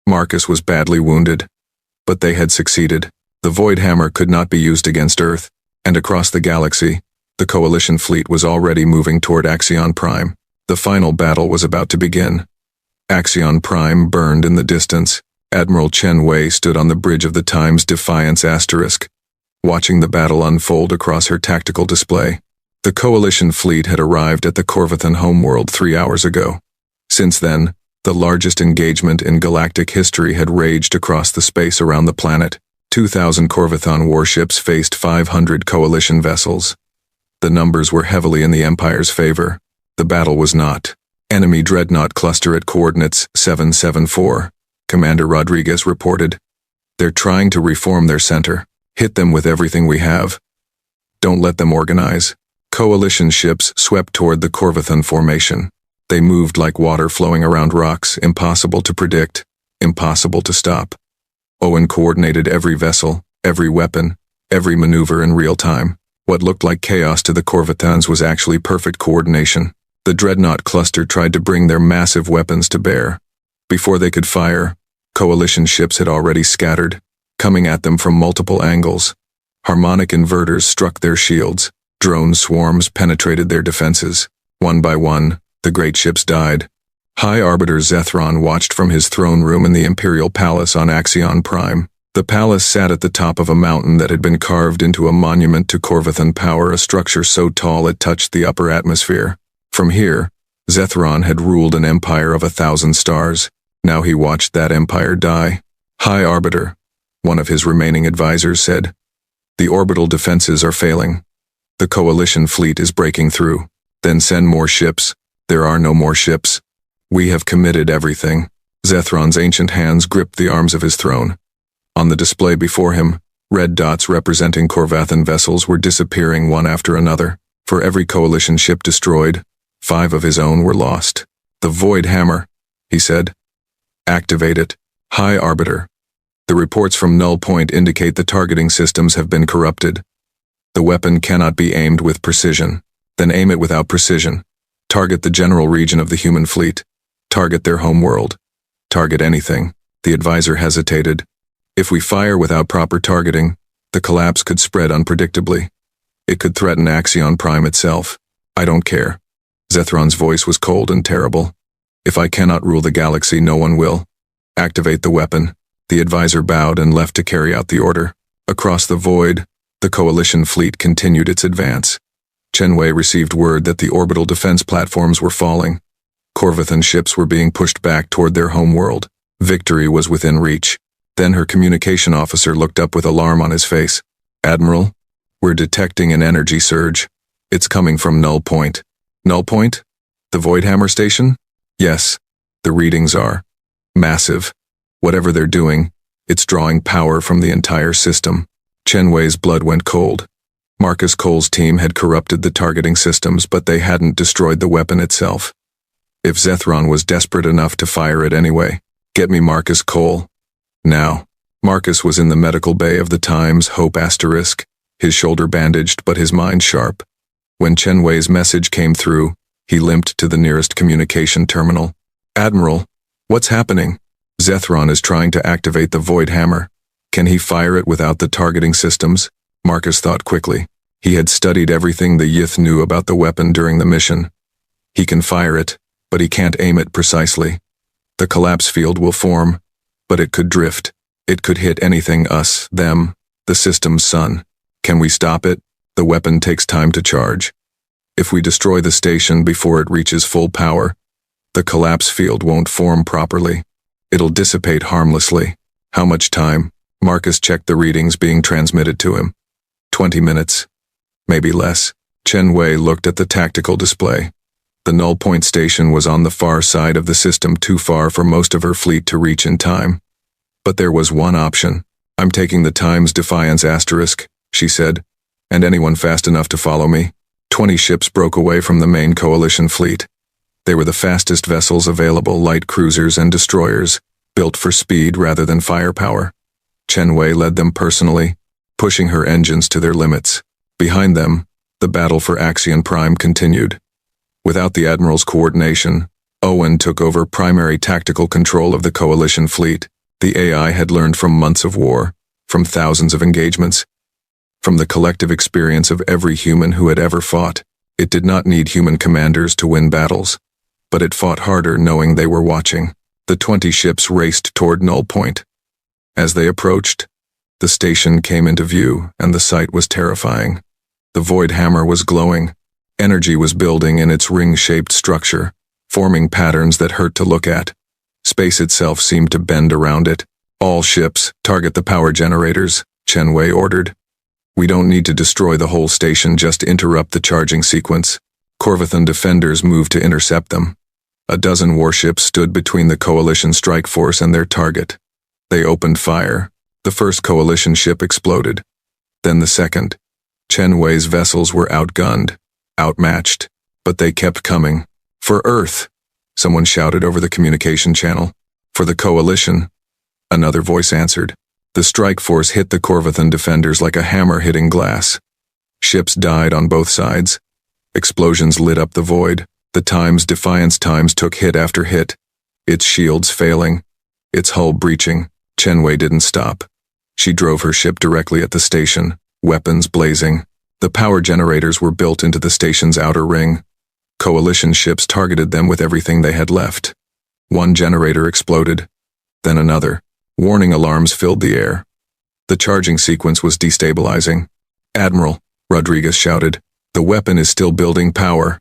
Marcus was badly wounded. But they had succeeded. The Void Hammer could not be used against Earth, and across the galaxy, the Coalition fleet was already moving toward Axion Prime. The final battle was about to begin. Axion Prime burned in the distance. Admiral Chen Wei stood on the bridge of the Times Defiance Asterisk, watching the battle unfold across her tactical display. The Coalition fleet had arrived at the Corvathan homeworld 3 hours ago. Since then, the largest engagement in galactic history had raged across the space around the planet. 2,000 Corvathan warships faced 500 Coalition vessels. The numbers were heavily in the Empire's favor. The battle was not. Enemy dreadnought cluster at coordinates 774. Commander Rodriguez reported. They're trying to reform their center. Hit them with everything we have. Don't let them organize. Coalition ships swept toward the Corvathan formation. They moved like water flowing around rocks, impossible to predict, impossible to stop. Owen coordinated every vessel, every weapon, every maneuver in real time. What looked like chaos to the Corvathans was actually perfect coordination. The dreadnought cluster tried to bring their massive weapons to bear. Before they could fire, Coalition ships had already scattered, coming at them from multiple angles. Harmonic inverters struck their shields. Drone swarms penetrated their defenses. One by one, the great ships died. High Arbiter Zethron watched from his throne room in the Imperial Palace on Axion Prime. The palace sat at the top of a mountain that had been carved into a monument to Corvathan power, a structure so tall it touched the upper atmosphere. From here, Zethron had ruled an empire of 1,000 stars. Now he watched that empire die. High Arbiter, one of his remaining advisors, said, "The orbital defenses are failing. The Coalition fleet is breaking through. Then send more ships. There are no more ships. We have committed everything." Zethron's ancient hands gripped the arms of his throne. On the display before him, red dots representing Corvathan vessels were disappearing one after another. For every Coalition ship destroyed, 5 of his own were lost. "The Void Hammer," he said. "Activate it, High Arbiter. The reports from Null Point indicate the targeting systems have been corrupted. The weapon cannot be aimed with precision. Then aim it without precision. Target the general region of the human fleet. Target their homeworld. Target anything." The advisor hesitated. "If we fire without proper targeting, the collapse could spread unpredictably. It could threaten Axion Prime itself. I don't care." Zethron's voice was cold and terrible. "If I cannot rule the galaxy, no one will. Activate the weapon." The advisor bowed and left to carry out the order. Across the void, the Coalition fleet continued its advance. Chen Wei received word that the orbital defense platforms were falling. Corvathan ships were being pushed back toward their homeworld. Victory was within reach. Then her communication officer looked up with alarm on his face. "Admiral, we're detecting an energy surge. It's coming from Null Point." "Null Point? The Void Hammer station?" "Yes. The readings are massive. Whatever they're doing, it's drawing power from the entire system." Chen Wei's blood went cold. Marcus Cole's team had corrupted the targeting systems, but they hadn't destroyed the weapon itself. If Zethron was desperate enough to fire it anyway, "Get me Marcus Cole. Now." Marcus was in the medical bay of the Times Hope Asterisk, his shoulder bandaged but his mind sharp. When Chen Wei's message came through, he limped to the nearest communication terminal. "Admiral, what's happening?" "Zethron is trying to activate the Void Hammer. Can he fire it without the targeting systems?" Marcus thought quickly. He had studied everything the Yith knew about the weapon during the mission. He can fire it, but he can't aim it precisely. The collapse field will form, but it could drift. It could hit anything, us, them, the system's sun. Can we stop it? The weapon takes time to charge. If we destroy the station before it reaches full power, the collapse field won't form properly. It'll dissipate harmlessly. How much time? Marcus checked the readings being transmitted to him. 20 minutes. Maybe less. Chen Wei looked at the tactical display. The null point station was on the far side of the system, too far for most of her fleet to reach in time. But there was one option. I'm taking the Times Defiance asterisk, she said, and anyone fast enough to follow me. 20 ships broke away from the main coalition fleet. They were the fastest vessels available, light cruisers and destroyers, built for speed rather than firepower. Chen Wei led them personally, pushing her engines to their limits. Behind them, the battle for Axion Prime continued. Without the Admiral's coordination, Owen took over primary tactical control of the coalition fleet. The AI had learned from months of war, from thousands of engagements, from the collective experience of every human who had ever fought. It did not need human commanders to win battles, but it fought harder knowing they were watching. The 20 ships raced toward Null Point. As they approached, the station came into view, and the sight was terrifying. The void hammer was glowing. Energy was building in its ring-shaped structure, forming patterns that hurt to look at. Space itself seemed to bend around it. All ships, target the power generators, Chen Wei ordered. We don't need to destroy the whole station, just interrupt the charging sequence. Corvathan defenders moved to intercept them. A dozen warships stood between the coalition strike force and their target. They opened fire. The first coalition ship exploded. Then the second. Chen Wei's vessels were outgunned, outmatched, but they kept coming. For Earth, someone shouted over the communication channel. For the coalition, another voice answered. The strike force hit the Corvathan defenders like a hammer hitting glass. Ships died on both sides. Explosions lit up the void. The Times Defiance Times took hit after hit, its shields failing, its hull breaching. Chen Wei didn't stop. She drove her ship directly at the station, weapons blazing. The power generators were built into the station's outer ring. Coalition ships targeted them with everything they had left. One generator exploded, then another. Warning alarms filled the air. The charging sequence was destabilizing. Admiral, Rodriguez shouted, the weapon is still building power.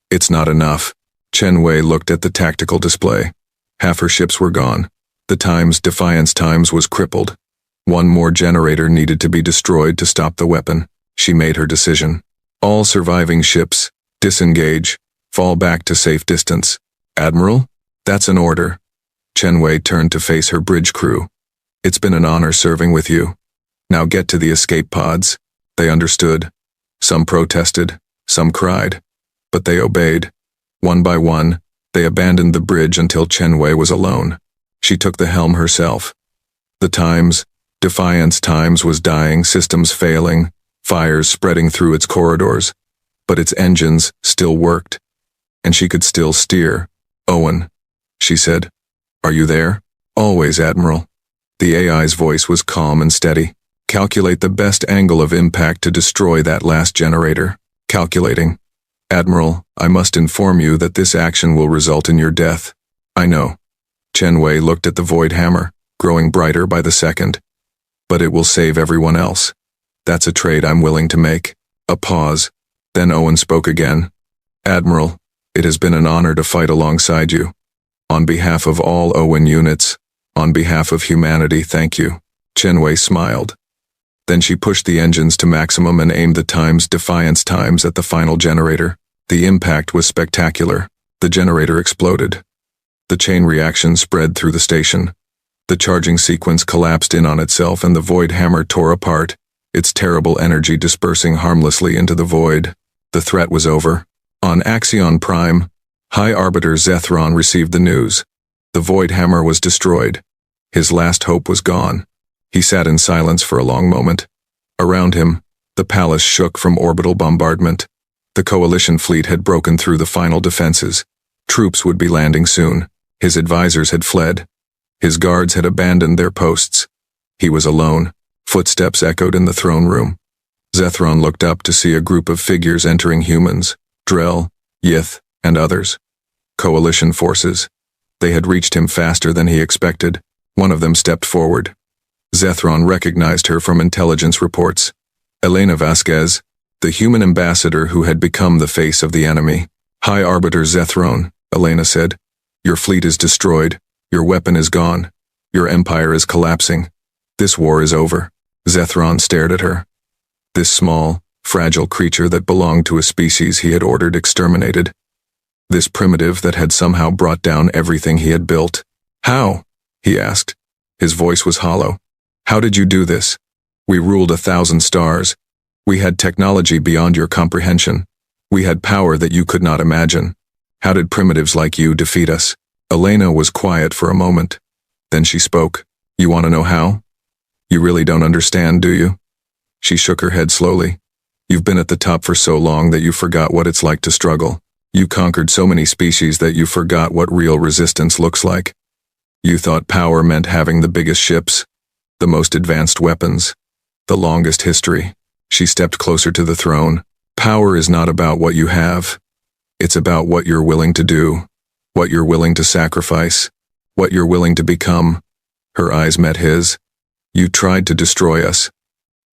It's not enough. Chen Wei looked at the tactical display. Half her ships were gone. The Times Defiance Times was crippled. One more generator needed to be destroyed to stop the weapon. She made her decision. All surviving ships, disengage, fall back to safe distance. Admiral? That's an order. Chen Wei turned to face her bridge crew. It's been an honor serving with you. Now get to the escape pods. They understood. Some protested, some cried, but they obeyed. One by one, they abandoned the bridge until Chen Wei was alone. She took the helm herself. The Times Defiance Times was dying, systems failing, fires spreading through its corridors, but its engines still worked, and she could still steer. Owen, she said, are you there? Always, Admiral. The AI's voice was calm and steady. Calculate the best angle of impact to destroy that last generator. Calculating. Admiral, I must inform you that this action will result in your death. I know. Chen Wei looked at the void hammer, growing brighter by the second. But it will save everyone else. That's a trade I'm willing to make. A pause. Then Owen spoke again. Admiral, it has been an honor to fight alongside you. On behalf of all Owen units, on behalf of humanity, thank you. Chen Wei smiled. Then she pushed the engines to maximum and aimed the Times Defiance Times at the final generator. The impact was spectacular. The generator exploded. The chain reaction spread through the station. The charging sequence collapsed in on itself and the void hammer tore apart, its terrible energy dispersing harmlessly into the void. The threat was over. On Axion Prime, High Arbiter Zethron received the news. The void hammer was destroyed. His last hope was gone. He sat in silence for a long moment. Around him, the palace shook from orbital bombardment. The coalition fleet had broken through the final defenses. Troops would be landing soon. His advisors had fled. His guards had abandoned their posts. He was alone. Footsteps echoed in the throne room. Zethron looked up to see a group of figures entering humans, Drell, Yith, and others. Coalition forces. They had reached him faster than he expected. One of them stepped forward. Zethron recognized her from intelligence reports. Elena Vasquez, the human ambassador who had become the face of the enemy. High Arbiter Zethron, Elena said. Your fleet is destroyed. Your weapon is gone. Your empire is collapsing. This war is over. Zethron stared at her. This small, fragile creature that belonged to a species he had ordered exterminated. This primitive that had somehow brought down everything he had built. How? He asked. His voice was hollow. How did you do this? We ruled 1,000 stars. We had technology beyond your comprehension. We had power that you could not imagine. How did primitives like you defeat us? Elena was quiet for a moment. Then she spoke. You want to know how? You really don't understand, do you? She shook her head slowly. You've been at the top for so long that you forgot what it's like to struggle. You conquered so many species that you forgot what real resistance looks like. You thought power meant having the biggest ships, the most advanced weapons, the longest history. She stepped closer to the throne. Power is not about what you have. It's about what you're willing to do, what you're willing to sacrifice, what you're willing to become. Her eyes met his. You tried to destroy us,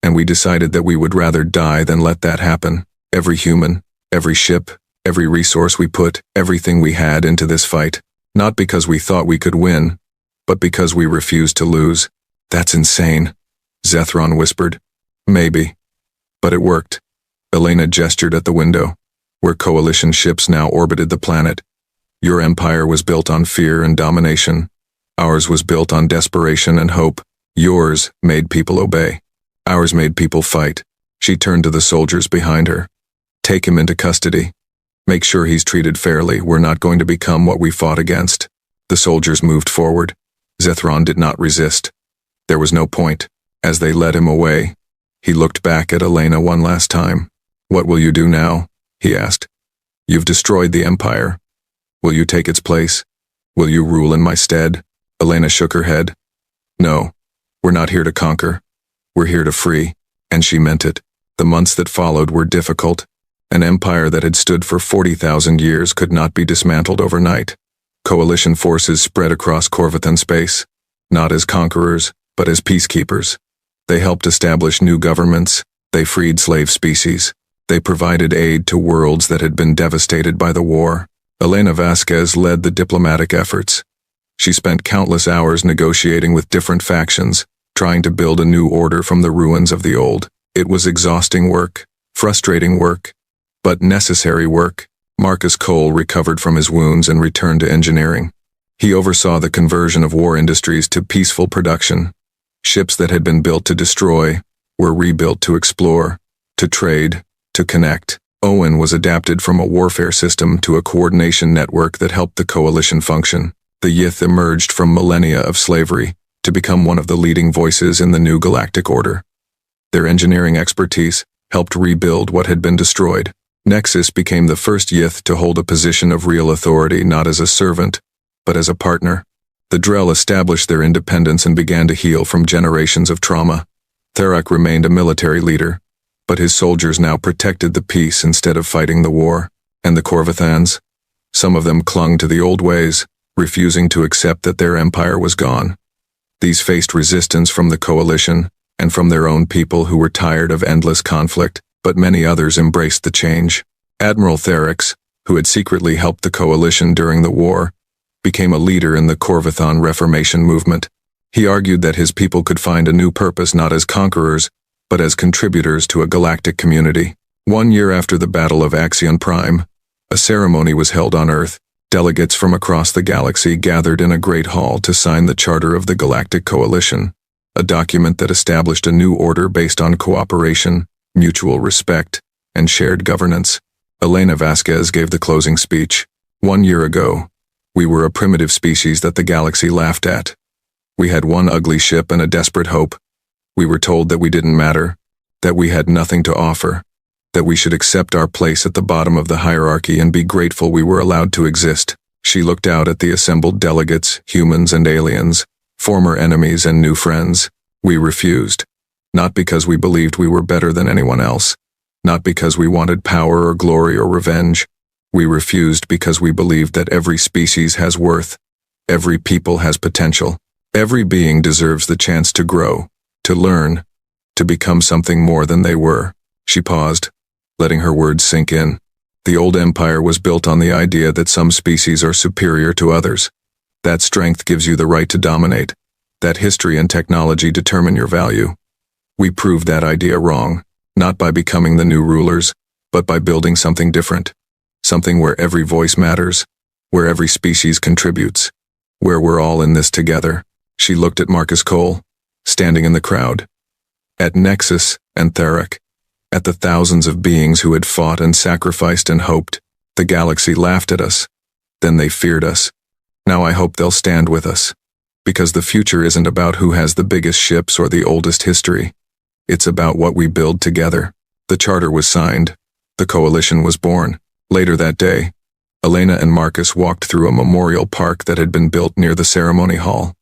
and we decided that we would rather die than let that happen. Every human, every ship, every resource we put, everything we had into this fight, not because we thought we could win, but because we refused to lose. That's insane, Zethron whispered. Maybe. But it worked. Elena gestured at the window, where coalition ships now orbited the planet. Your empire was built on fear and domination. Ours was built on desperation and hope. Yours made people obey. Ours made people fight. She turned to the soldiers behind her. Take him into custody. Make sure he's treated fairly. We're not going to become what we fought against. The soldiers moved forward. Zethron did not resist. There was no point. As they led him away, he looked back at Elena one last time. What will you do now? He asked. You've destroyed the empire. Will you take its place? Will you rule in my stead? Elena shook her head. No, we're not here to conquer. We're here to free. And she meant it. The months that followed were difficult. An empire that had stood for 40,000 years could not be dismantled overnight. Coalition forces spread across Corvathan space, not as conquerors, but as peacekeepers. They helped establish new governments. They freed slave species. They provided aid to worlds that had been devastated by the war. Elena Vasquez led the diplomatic efforts. She spent countless hours negotiating with different factions, trying to build a new order from the ruins of the old. It was exhausting work, frustrating work, but necessary work. Marcus Cole recovered from his wounds and returned to engineering. He oversaw the conversion of war industries to peaceful production. Ships that had been built to destroy were rebuilt to explore, to trade, to connect. Owen was adapted from a warfare system to a coordination network that helped the coalition function. The Yith emerged from millennia of slavery to become one of the leading voices in the new galactic order. Their engineering expertise helped rebuild what had been destroyed. Nexus became the first Yith to hold a position of real authority, not as a servant, but as a partner. The Drell established their independence and began to heal from generations of trauma. Therak remained a military leader, but his soldiers now protected the peace instead of fighting the war. And the Corvathans? Some of them clung to the old ways, refusing to accept that their empire was gone. These faced resistance from the coalition and from their own people who were tired of endless conflict, but many others embraced the change. Admiral Therex, who had secretly helped the coalition during the war, became a leader in the Corvathan Reformation movement. He argued that his people could find a new purpose not as conquerors, but as contributors to a galactic community. 1 year after the Battle of Axion Prime, a ceremony was held on Earth. Delegates from across the galaxy gathered in a great hall to sign the Charter of the Galactic Coalition, a document that established a new order based on cooperation, mutual respect, and shared governance. Elena Vasquez gave the closing speech. 1 year ago, we were a primitive species that the galaxy laughed at. We had one ugly ship and a desperate hope. We were told that we didn't matter, that we had nothing to offer, that we should accept our place at the bottom of the hierarchy and be grateful we were allowed to exist. She looked out at the assembled delegates, humans and aliens, former enemies and new friends. We refused. Not because we believed we were better than anyone else. Not because we wanted power or glory or revenge. We refused because we believed that every species has worth. Every people has potential. Every being deserves the chance to grow, to learn, to become something more than they were. She paused, letting her words sink in. The old empire was built on the idea that some species are superior to others. That strength gives you the right to dominate. That history and technology determine your value. We proved that idea wrong, not by becoming the new rulers, but by building something different. Something where every voice matters, where every species contributes, where we're all in this together. She looked at Marcus Cole, standing in the crowd. At Nexus and Theric, at the thousands of beings who had fought and sacrificed and hoped. The galaxy laughed at us. Then they feared us. Now I hope they'll stand with us. Because the future isn't about who has the biggest ships or the oldest history. It's about what we build together. The charter was signed. The coalition was born. Later that day, Elena and Marcus walked through a memorial park that had been built near the ceremony hall.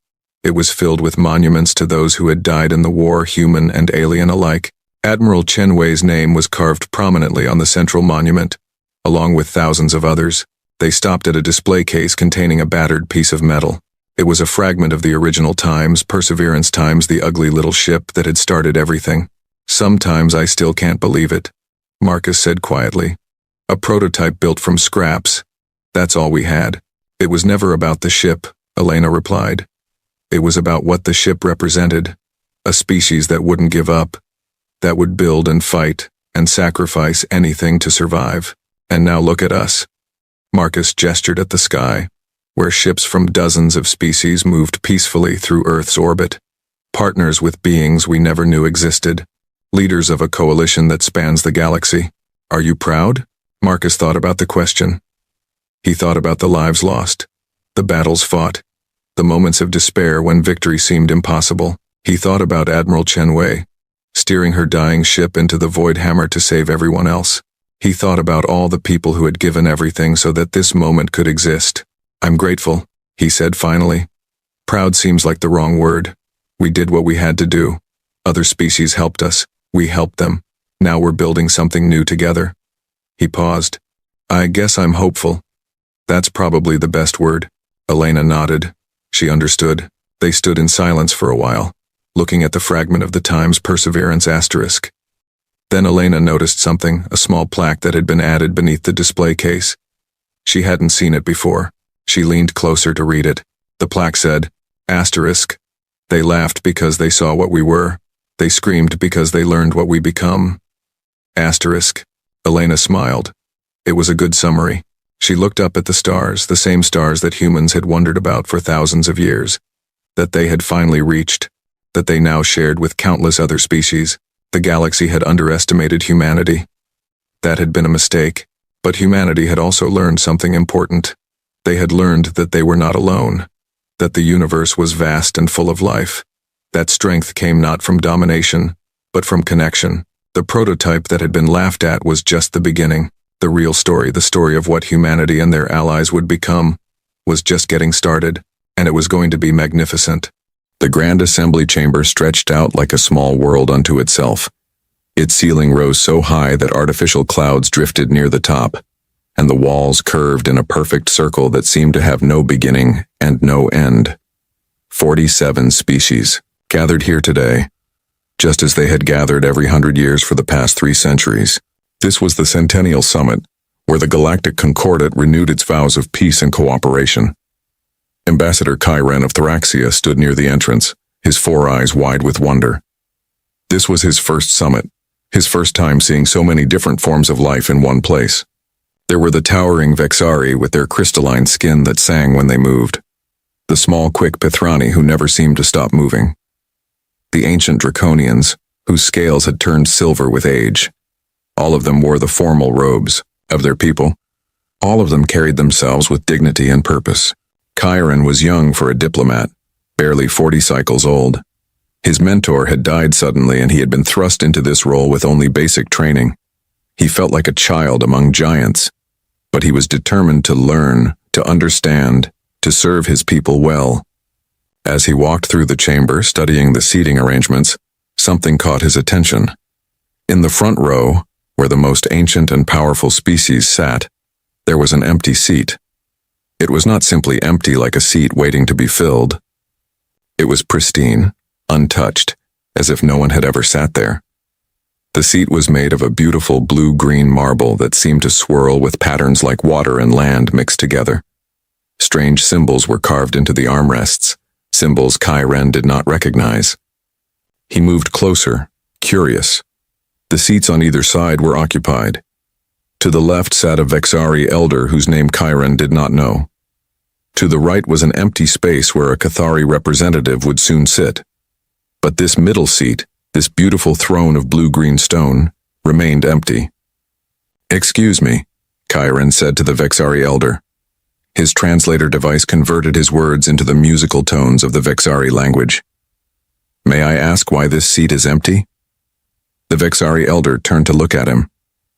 It was filled with monuments to those who had died in the war, human and alien alike. Admiral Chen Wei's name was carved prominently on the central monument, along with thousands of others. They stopped at a display case containing a battered piece of metal. It was a fragment of the original times, Perseverance times, the ugly little ship that had started everything. Sometimes I still can't believe it, Marcus said quietly. A prototype built from scraps. That's all we had. It was never about the ship, Elena replied. It was about what the ship represented. A species that wouldn't give up, that would build and fight and sacrifice anything to survive. And now look at us. Marcus gestured at the sky, where ships from dozens of species moved peacefully through Earth's orbit. Partners with beings we never knew existed. Leaders of a coalition that spans the galaxy. Are you proud? Marcus thought about the question. He thought about the lives lost, the battles fought, the moments of despair when victory seemed impossible. He thought about Admiral Chen Wei, steering her dying ship into the Void Hammer to save everyone else. He thought about all the people who had given everything so that this moment could exist. I'm grateful, he said finally. Proud seems like the wrong word. We did what we had to do. Other species helped us. We helped them. Now we're building something new together. He paused. I guess I'm hopeful. That's probably the best word. Elena nodded. She understood. They stood in silence for a while, looking at the fragment of the Times Perseverance asterisk. Then Elena noticed something, a small plaque that had been added beneath the display case. She hadn't seen it before. She leaned closer to read it. The plaque said, asterisk. They laughed because they saw what we were. They screamed because they learned what we become. Asterisk. Elena smiled. It was a good summary. She looked up at the stars, the same stars that humans had wondered about for thousands of years. That they had finally reached. That they now shared with countless other species. The galaxy had underestimated humanity. That had been a mistake. But humanity had also learned something important. They had learned that they were not alone. That the universe was vast and full of life. That strength came not from domination, but from connection. The prototype that had been laughed at was just the beginning. The real story, the story of what humanity and their allies would become, was just getting started, and it was going to be magnificent. The Grand Assembly Chamber stretched out like a small world unto itself. Its ceiling rose so high that artificial clouds drifted near the top, and the walls curved in a perfect circle that seemed to have no beginning and no end. 47 species gathered here today, just as they had gathered every 100 years for the past 3 centuries. This was the Centennial Summit, where the Galactic Concordat renewed its vows of peace and cooperation. Ambassador Chiron of Theraxia stood near the entrance, his 4 eyes wide with wonder. This was his first summit, his first time seeing so many different forms of life in one place. There were the towering Vexari with their crystalline skin that sang when they moved. The small, quick Pithrani who never seemed to stop moving. The ancient Draconians, whose scales had turned silver with age. All of them wore the formal robes of their people. All of them carried themselves with dignity and purpose. Chiron was young for a diplomat, barely 40 cycles old. His mentor had died suddenly and he had been thrust into this role with only basic training. He felt like a child among giants, but he was determined to learn, to understand, to serve his people well. As he walked through the chamber studying the seating arrangements, something caught his attention. In the front row, where the most ancient and powerful species sat, there was an empty seat. It was not simply empty like a seat waiting to be filled. It was pristine, untouched, as if no one had ever sat there. The seat was made of a beautiful blue-green marble that seemed to swirl with patterns like water and land mixed together. Strange symbols were carved into the armrests, symbols Kai Ren did not recognize. He moved closer, curious. The seats on either side were occupied. To the left sat a Vexari elder whose name Kai Ren did not know. To the right was an empty space where a Cathari representative would soon sit. But this middle seat, this beautiful throne of blue-green stone, remained empty. "Excuse me," Kai Ren said to the Vexari elder. His translator device converted his words into the musical tones of the Vexari language. "May I ask why this seat is empty?" The Vexari elder turned to look at him.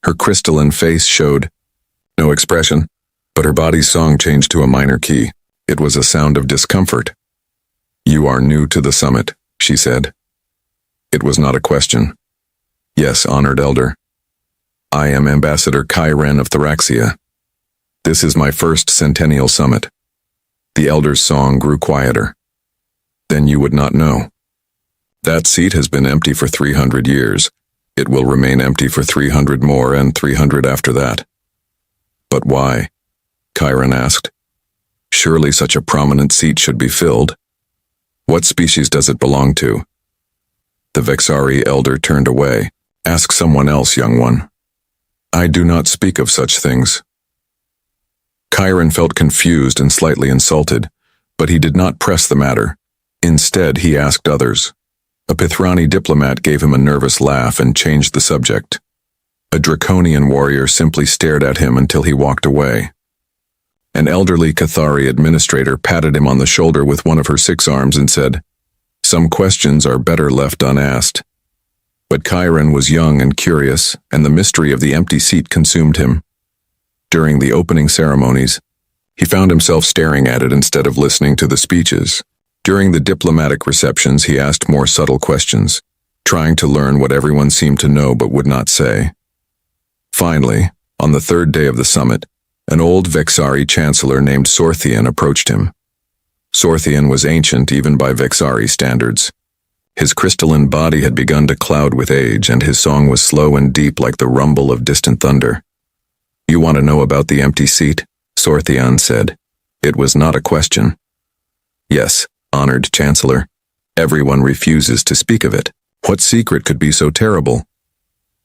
Her crystalline face showed no expression, but her body's song changed to a minor key. It was a sound of discomfort. "You are new to the summit," she said. It was not a question. "Yes, honored elder. I am Ambassador Kai Ren of Thraxia. This is my first centennial summit." The elder's song grew quieter. "Then you would not know. That seat has been empty for 300 years. It will remain empty for 300 more and 300 after that." "But why?" Kai Ren asked. "Surely such a prominent seat should be filled. What species does it belong to?" The Vexari elder turned away. "Ask someone else, young one. I do not speak of such things." Kai Ren felt confused and slightly insulted, but he did not press the matter. Instead, he asked others. A Pithrani diplomat gave him a nervous laugh and changed the subject. A draconian warrior simply stared at him until he walked away. An elderly Cathari administrator patted him on the shoulder with one of her 6 arms and said, "Some questions are better left unasked." But Kai Ren was young and curious, and the mystery of the empty seat consumed him. During the opening ceremonies, he found himself staring at it instead of listening to the speeches. During the diplomatic receptions, he asked more subtle questions, trying to learn what everyone seemed to know but would not say. Finally, on the 3rd day of the summit, an old Vexari chancellor named Sorthian approached him. Sorthian was ancient even by Vexari standards. His crystalline body had begun to cloud with age, and his song was slow and deep like the rumble of distant thunder. "You want to know about the empty seat?" Sorthian said. It was not a question. "Yes, honored Chancellor. Everyone refuses to speak of it. What secret could be so terrible?"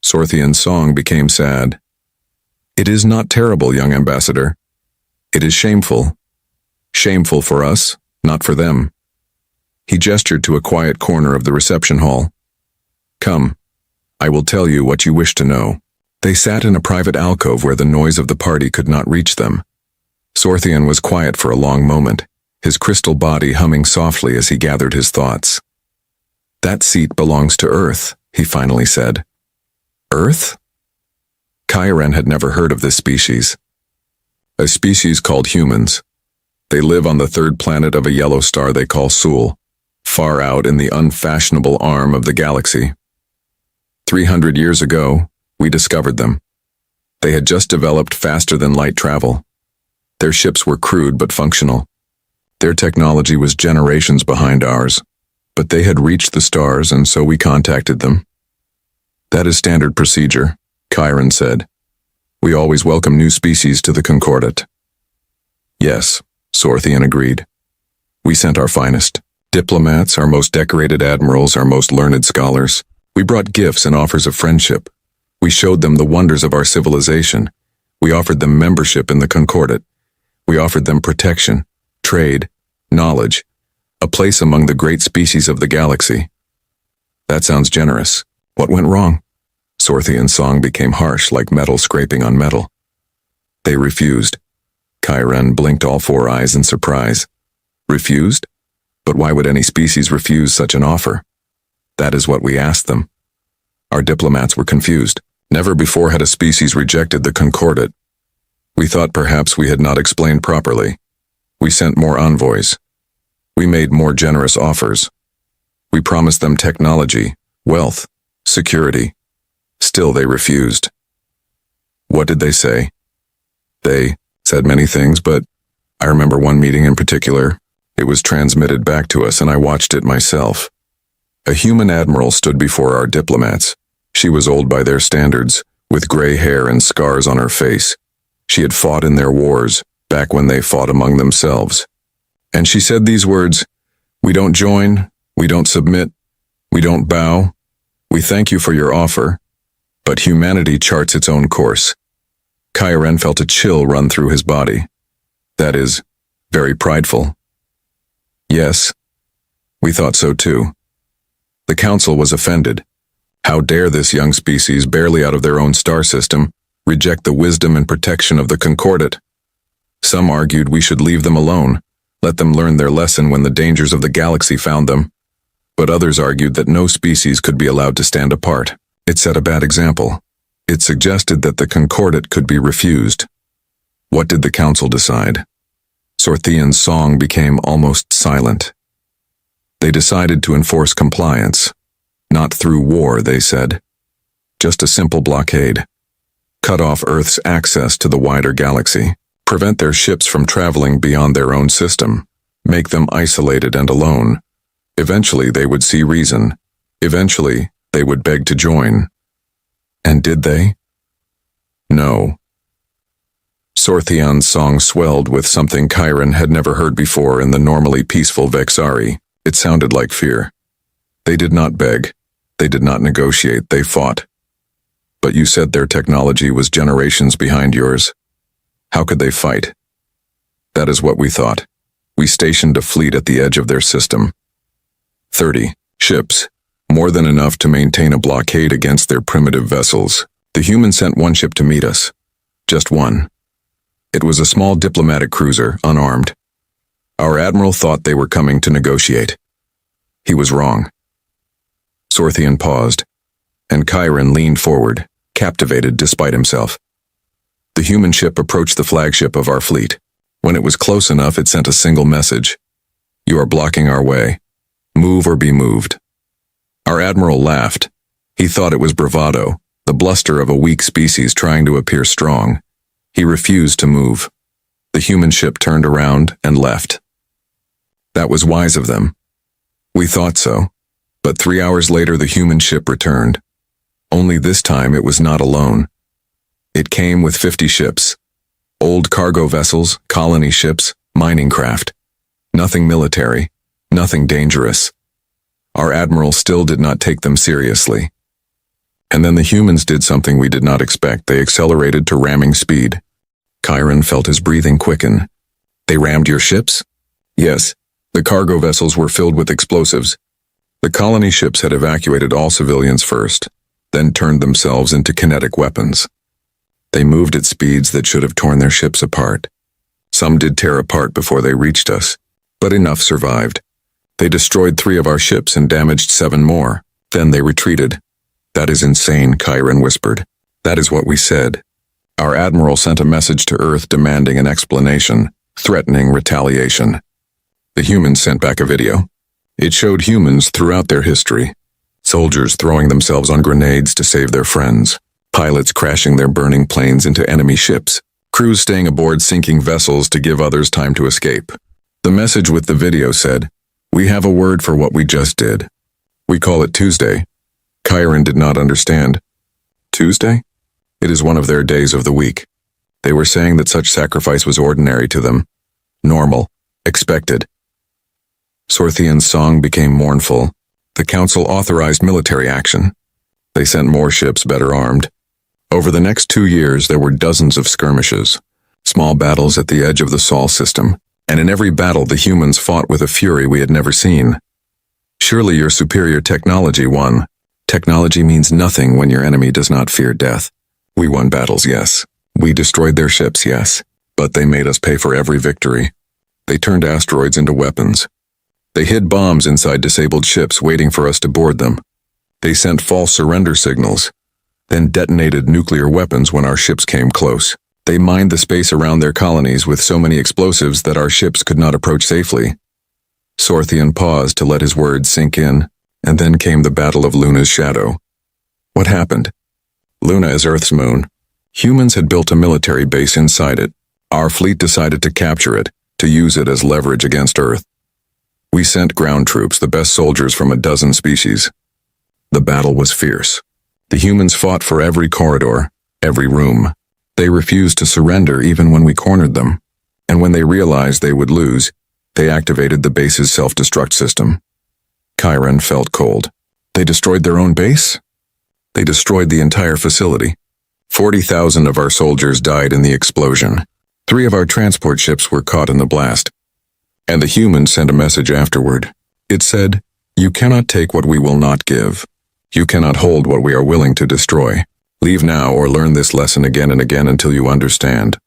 Sorthian's song became sad. "It is not terrible, young ambassador. It is shameful. Shameful for us, not for them." He gestured to a quiet corner of the reception hall. "Come, I will tell you what you wish to know." They sat in a private alcove where the noise of the party could not reach them. Sorthian was quiet for a long moment, his crystal body humming softly as he gathered his thoughts. "That seat belongs to Earth," he finally said. "Earth?" Kai Ren had never heard of this species. "A species called humans. They live on the 3rd planet of a yellow star they call Sul, far out in the unfashionable arm of the galaxy. 300 years ago, we discovered them. They had just developed faster-than-light travel. Their ships were crude but functional. Their technology was generations behind ours, but they had reached the stars, and so we contacted them." "That is standard procedure," Kai Ren said. "We always welcome new species to the Concordat." "Yes," Sorthian agreed. "We sent our finest. Diplomats, our most decorated admirals, our most learned scholars. We brought gifts and offers of friendship. We showed them the wonders of our civilization. We offered them membership in the Concordat. We offered them protection, trade, knowledge, a place among the great species of the galaxy." "That sounds generous. What went wrong?" Sorthian's song became harsh, like metal scraping on metal. "They refused." Kai Ren blinked all 4 eyes in surprise. "Refused? But why would any species refuse such an offer?" "That is what we asked them." Our diplomats were confused. Never before had a species rejected the Concordat. We thought perhaps we had not explained properly. We sent more envoys. We made more generous offers. We promised them technology, wealth, security. Still they refused. What did they say? They said many things, but I remember one meeting in particular. It was transmitted back to us and I watched it myself. A human admiral stood before our diplomats. She was old by their standards, with gray hair and scars on her face. She had fought in their wars, back when they fought among themselves. And she said these words, "We don't join, we don't submit, we don't bow. We thank you for your offer, but humanity charts its own course." Kyren felt a chill run through his body. That is, very prideful. Yes, we thought so too. The council was offended. How dare this young species, barely out of their own star system, reject the wisdom and protection of the Concordate? Some argued we should leave them alone, let them learn their lesson when the dangers of the galaxy found them. But others argued that no species could be allowed to stand apart. It set a bad example. It suggested that the Concordate could be refused. What did the council decide? Sorthian's song became almost silent. They decided to enforce compliance. Not through war, they said. Just a simple blockade. Cut off Earth's access to the wider galaxy. Prevent their ships from traveling beyond their own system. Make them isolated and alone. Eventually they would see reason. Eventually they would beg to join. And did they? No. Sorthian's song swelled with something Kyren had never heard before in the normally peaceful Vexari. It sounded like fear. They did not beg. They did not negotiate. They fought. But you said their technology was generations behind yours. How could they fight? That is what we thought. We stationed a fleet at the edge of their system. 30 ships. More than enough to maintain a blockade against their primitive vessels. The humans sent one ship to meet us. Just one. It was a small diplomatic cruiser, unarmed. Our admiral thought they were coming to negotiate. He was wrong. Sorthian paused, and Kyren leaned forward, captivated despite himself. The human ship approached the flagship of our fleet. When it was close enough, it sent a single message. "You are blocking our way. Move or be moved." Our admiral laughed. He thought it was bravado, the bluster of a weak species trying to appear strong. He refused to move. The human ship turned around and left. That was wise of them. We thought so. But 3 hours later the human ship returned. Only this time it was not alone. It came with 50 ships. Old cargo vessels, colony ships, mining craft. Nothing military, nothing dangerous. Our admiral still did not take them seriously. And then the humans did something we did not expect. They accelerated to ramming speed. Kyren felt his breathing quicken. They rammed your ships? Yes. The cargo vessels were filled with explosives. The colony ships had evacuated all civilians first, then turned themselves into kinetic weapons. They moved at speeds that should have torn their ships apart. Some did tear apart before they reached us, but enough survived. They destroyed 3 of our ships and damaged 7 more. Then they retreated. That is insane, Kyren whispered. That is what we said. Our admiral sent a message to Earth demanding an explanation, threatening retaliation. The humans sent back a video. It showed humans throughout their history. Soldiers throwing themselves on grenades to save their friends. Pilots crashing their burning planes into enemy ships. Crews staying aboard sinking vessels to give others time to escape. The message with the video said, "We have a word for what we just did. We call it Tuesday." Kyren did not understand. Tuesday? It is one of their days of the week. They were saying that such sacrifice was ordinary to them. Normal. Expected. Sorthian's song became mournful. The council authorized military action. They sent more ships better armed. Over the next 2 years, there were dozens of skirmishes, small battles at the edge of the Sol system, and in every battle the humans fought with a fury we had never seen. Surely your superior technology won. Technology means nothing when your enemy does not fear death. We won battles, yes. We destroyed their ships, yes. But they made us pay for every victory. They turned asteroids into weapons. They hid bombs inside disabled ships waiting for us to board them. They sent false surrender signals, then detonated nuclear weapons when our ships came close. They mined the space around their colonies with so many explosives that our ships could not approach safely. Sorthian paused to let his words sink in. And then came the Battle of Luna's shadow. What happened? Luna is Earth's moon. Humans had built a military base inside it. Our fleet decided to capture it, to use it as leverage against Earth. We sent ground troops, the best soldiers from a dozen species. The battle was fierce. The humans fought for every corridor, every room. They refused to surrender even when we cornered them. And when they realized they would lose, they activated the base's self-destruct system. Chiron felt cold. They destroyed their own base? They destroyed the entire facility. 40,000 of our soldiers died in the explosion. 3 of our transport ships were caught in the blast. And the humans sent a message afterward. It said, "You cannot take what we will not give. You cannot hold what we are willing to destroy. Leave now or learn this lesson again and again until you understand."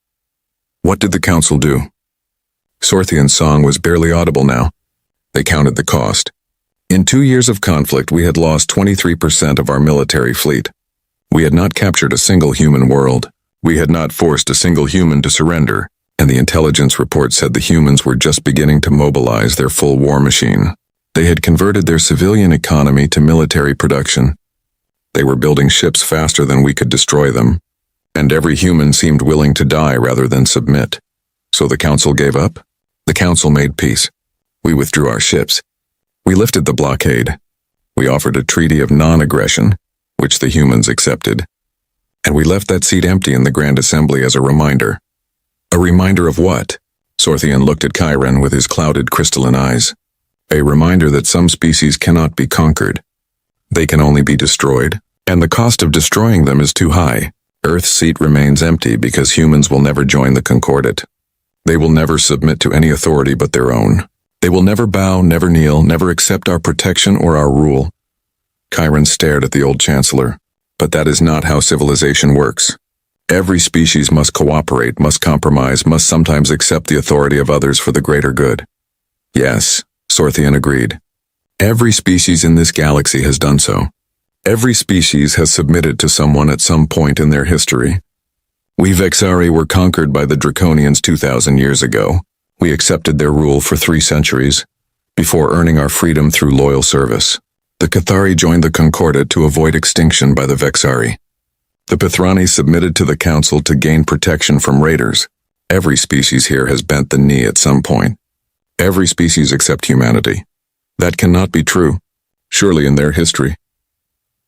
What did the council do? Sorthian's song was barely audible now. They counted the cost. In 2 years of conflict, we had lost 23% of our military fleet. We had not captured a single human world. We had not forced a single human to surrender, and the intelligence report said the humans were just beginning to mobilize their full war machine. They had converted their civilian economy to military production. They were building ships faster than we could destroy them, and every human seemed willing to die rather than submit. So the council gave up? The council made peace. We withdrew our ships. We lifted the blockade. We offered a treaty of non-aggression, which the humans accepted. And we left that seat empty in the Grand Assembly as a reminder. A reminder of what? Sorthian looked at Chiron with his clouded crystalline eyes. A reminder that some species cannot be conquered. They can only be destroyed, and the cost of destroying them is too high. Earth's seat remains empty because humans will never join the Concordat. They will never submit to any authority but their own. They will never bow, never kneel, never accept our protection or our rule. Chiron stared at the old chancellor. But that is not how civilization works. Every species must cooperate, must compromise, must sometimes accept the authority of others for the greater good. Yes, Sorthian agreed. Every species in this galaxy has done so. Every species has submitted to someone at some point in their history. We Vexari were conquered by the Draconians 2,000 years ago. We accepted their rule for 3 centuries, before earning our freedom through loyal service. The Cathari joined the Concordat to avoid extinction by the Vexari. The Pithrani submitted to the Council to gain protection from raiders. Every species here has bent the knee at some point. Every species except humanity. That cannot be true, surely in their history.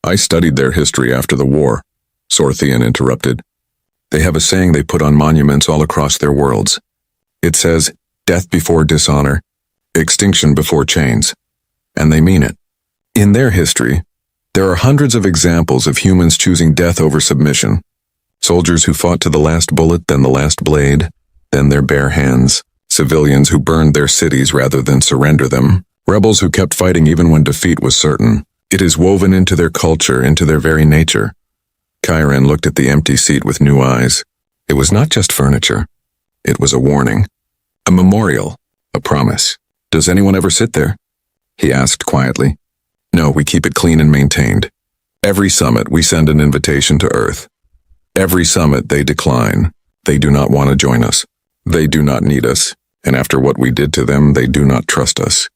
I studied their history after the war, Sorthian interrupted. They have a saying they put on monuments all across their worlds. It says, "Death before dishonor, extinction before chains." And they mean it. In their history, there are hundreds of examples of humans choosing death over submission. Soldiers who fought to the last bullet, then the last blade, then their bare hands. Civilians who burned their cities rather than surrender them. Rebels who kept fighting even when defeat was certain. It is woven into their culture, into their very nature. Chiron looked at the empty seat with new eyes. It was not just furniture. It was a warning. A memorial. A promise. "Does anyone ever sit there?" he asked quietly. "No, we keep it clean and maintained. Every summit we send an invitation to Earth. Every summit they decline. They do not want to join us. They do not need us, and after what we did to them, they do not trust us.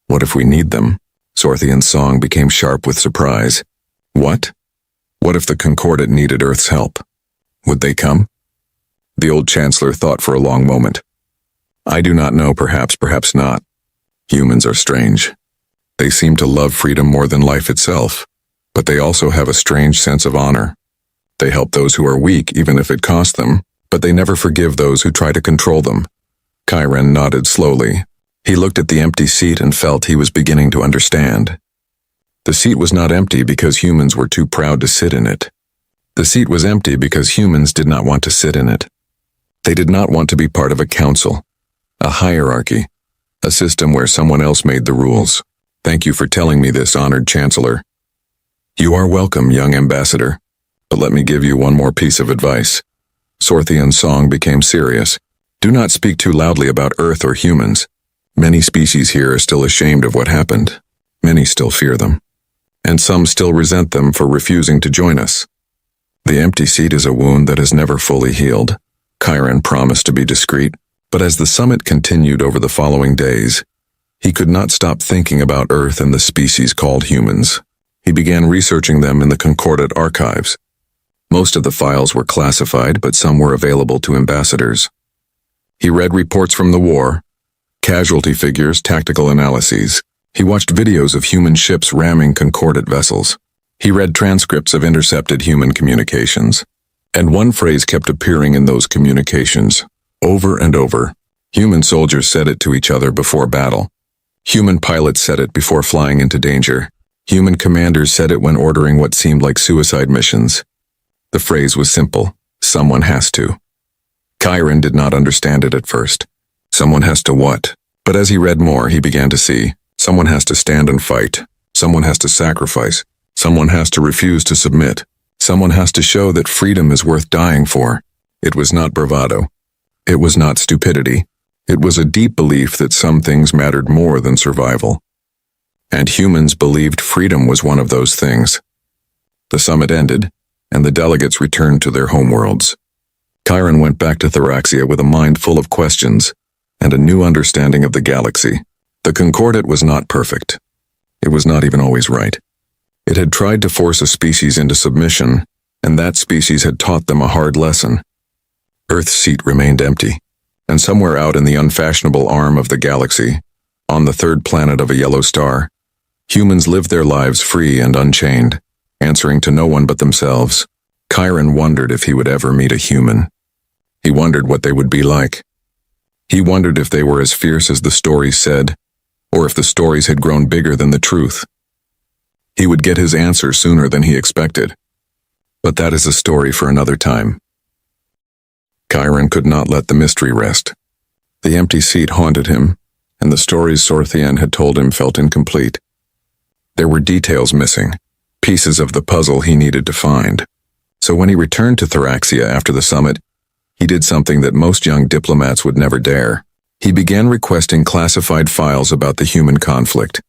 What if we need them?" Sorthian's song became sharp with surprise. What? What if the Concordat needed Earth's help? Would they come? The old chancellor thought for a long moment. I do not know, perhaps not. Humans are strange. They seem to love freedom more than life itself, but they also have a strange sense of honor. They help those who are weak, even if it costs them, but they never forgive those who try to control them. Chiron nodded slowly. He looked at the empty seat and felt he was beginning to understand. The seat was not empty because humans were too proud to sit in it. The seat was empty because humans did not want to sit in it. They did not want to be part of a council, a hierarchy, a system where someone else made the rules. Thank you for telling me this, honored chancellor. You are welcome, young ambassador. But let me give you one more piece of advice. Sorthian's song became serious. Do not speak too loudly about Earth or humans. Many species here are still ashamed of what happened. Many still fear them. And some still resent them for refusing to join us. The empty seat is a wound that has never fully healed. Chiron promised to be discreet, but as the summit continued over the following days, He could not stop thinking about Earth and the species called humans. He began researching them in the Concordat archives. Most of the files were classified, but some were available to ambassadors. He read reports from the war, casualty figures, tactical analyses. He watched videos of human ships ramming Concordat vessels. He read transcripts of intercepted human communications. And one phrase kept appearing in those communications, over and over. Human soldiers said it to each other before battle. Human pilots said it before flying into danger. Human commanders said it when ordering what seemed like suicide missions. The phrase was simple: someone has to. Chiron did not understand it at first. Someone has to what? But as he read more, he began to see. Someone has to stand and fight. Someone has to sacrifice. Someone has to refuse to submit. Someone has to show that freedom is worth dying for. It was not bravado. It was not stupidity. It was a deep belief that some things mattered more than survival. And humans believed freedom was one of those things. The summit ended, and the delegates returned to their homeworlds. Chiron went back to Theraxia with a mind full of questions and a new understanding of the galaxy. The Concordat was not perfect. It was not even always right. It had tried to force a species into submission, and that species had taught them a hard lesson. Earth's seat remained empty, and somewhere out in the unfashionable arm of the galaxy, on the third planet of a yellow star, humans lived their lives free and unchained, answering to no one but themselves. Chiron wondered if he would ever meet a human. He wondered what they would be like. He wondered if they were as fierce as the stories said, or if the stories had grown bigger than the truth. He would get his answer sooner than he expected. But that is a story for another time. Chiron could not let the mystery rest. The empty seat haunted him, and the stories Sorthian had told him felt incomplete. There were details missing, pieces of the puzzle he needed to find. So when he returned to Theraxia after the summit, he did something that most young diplomats would never dare. He began requesting classified files about the human conflict.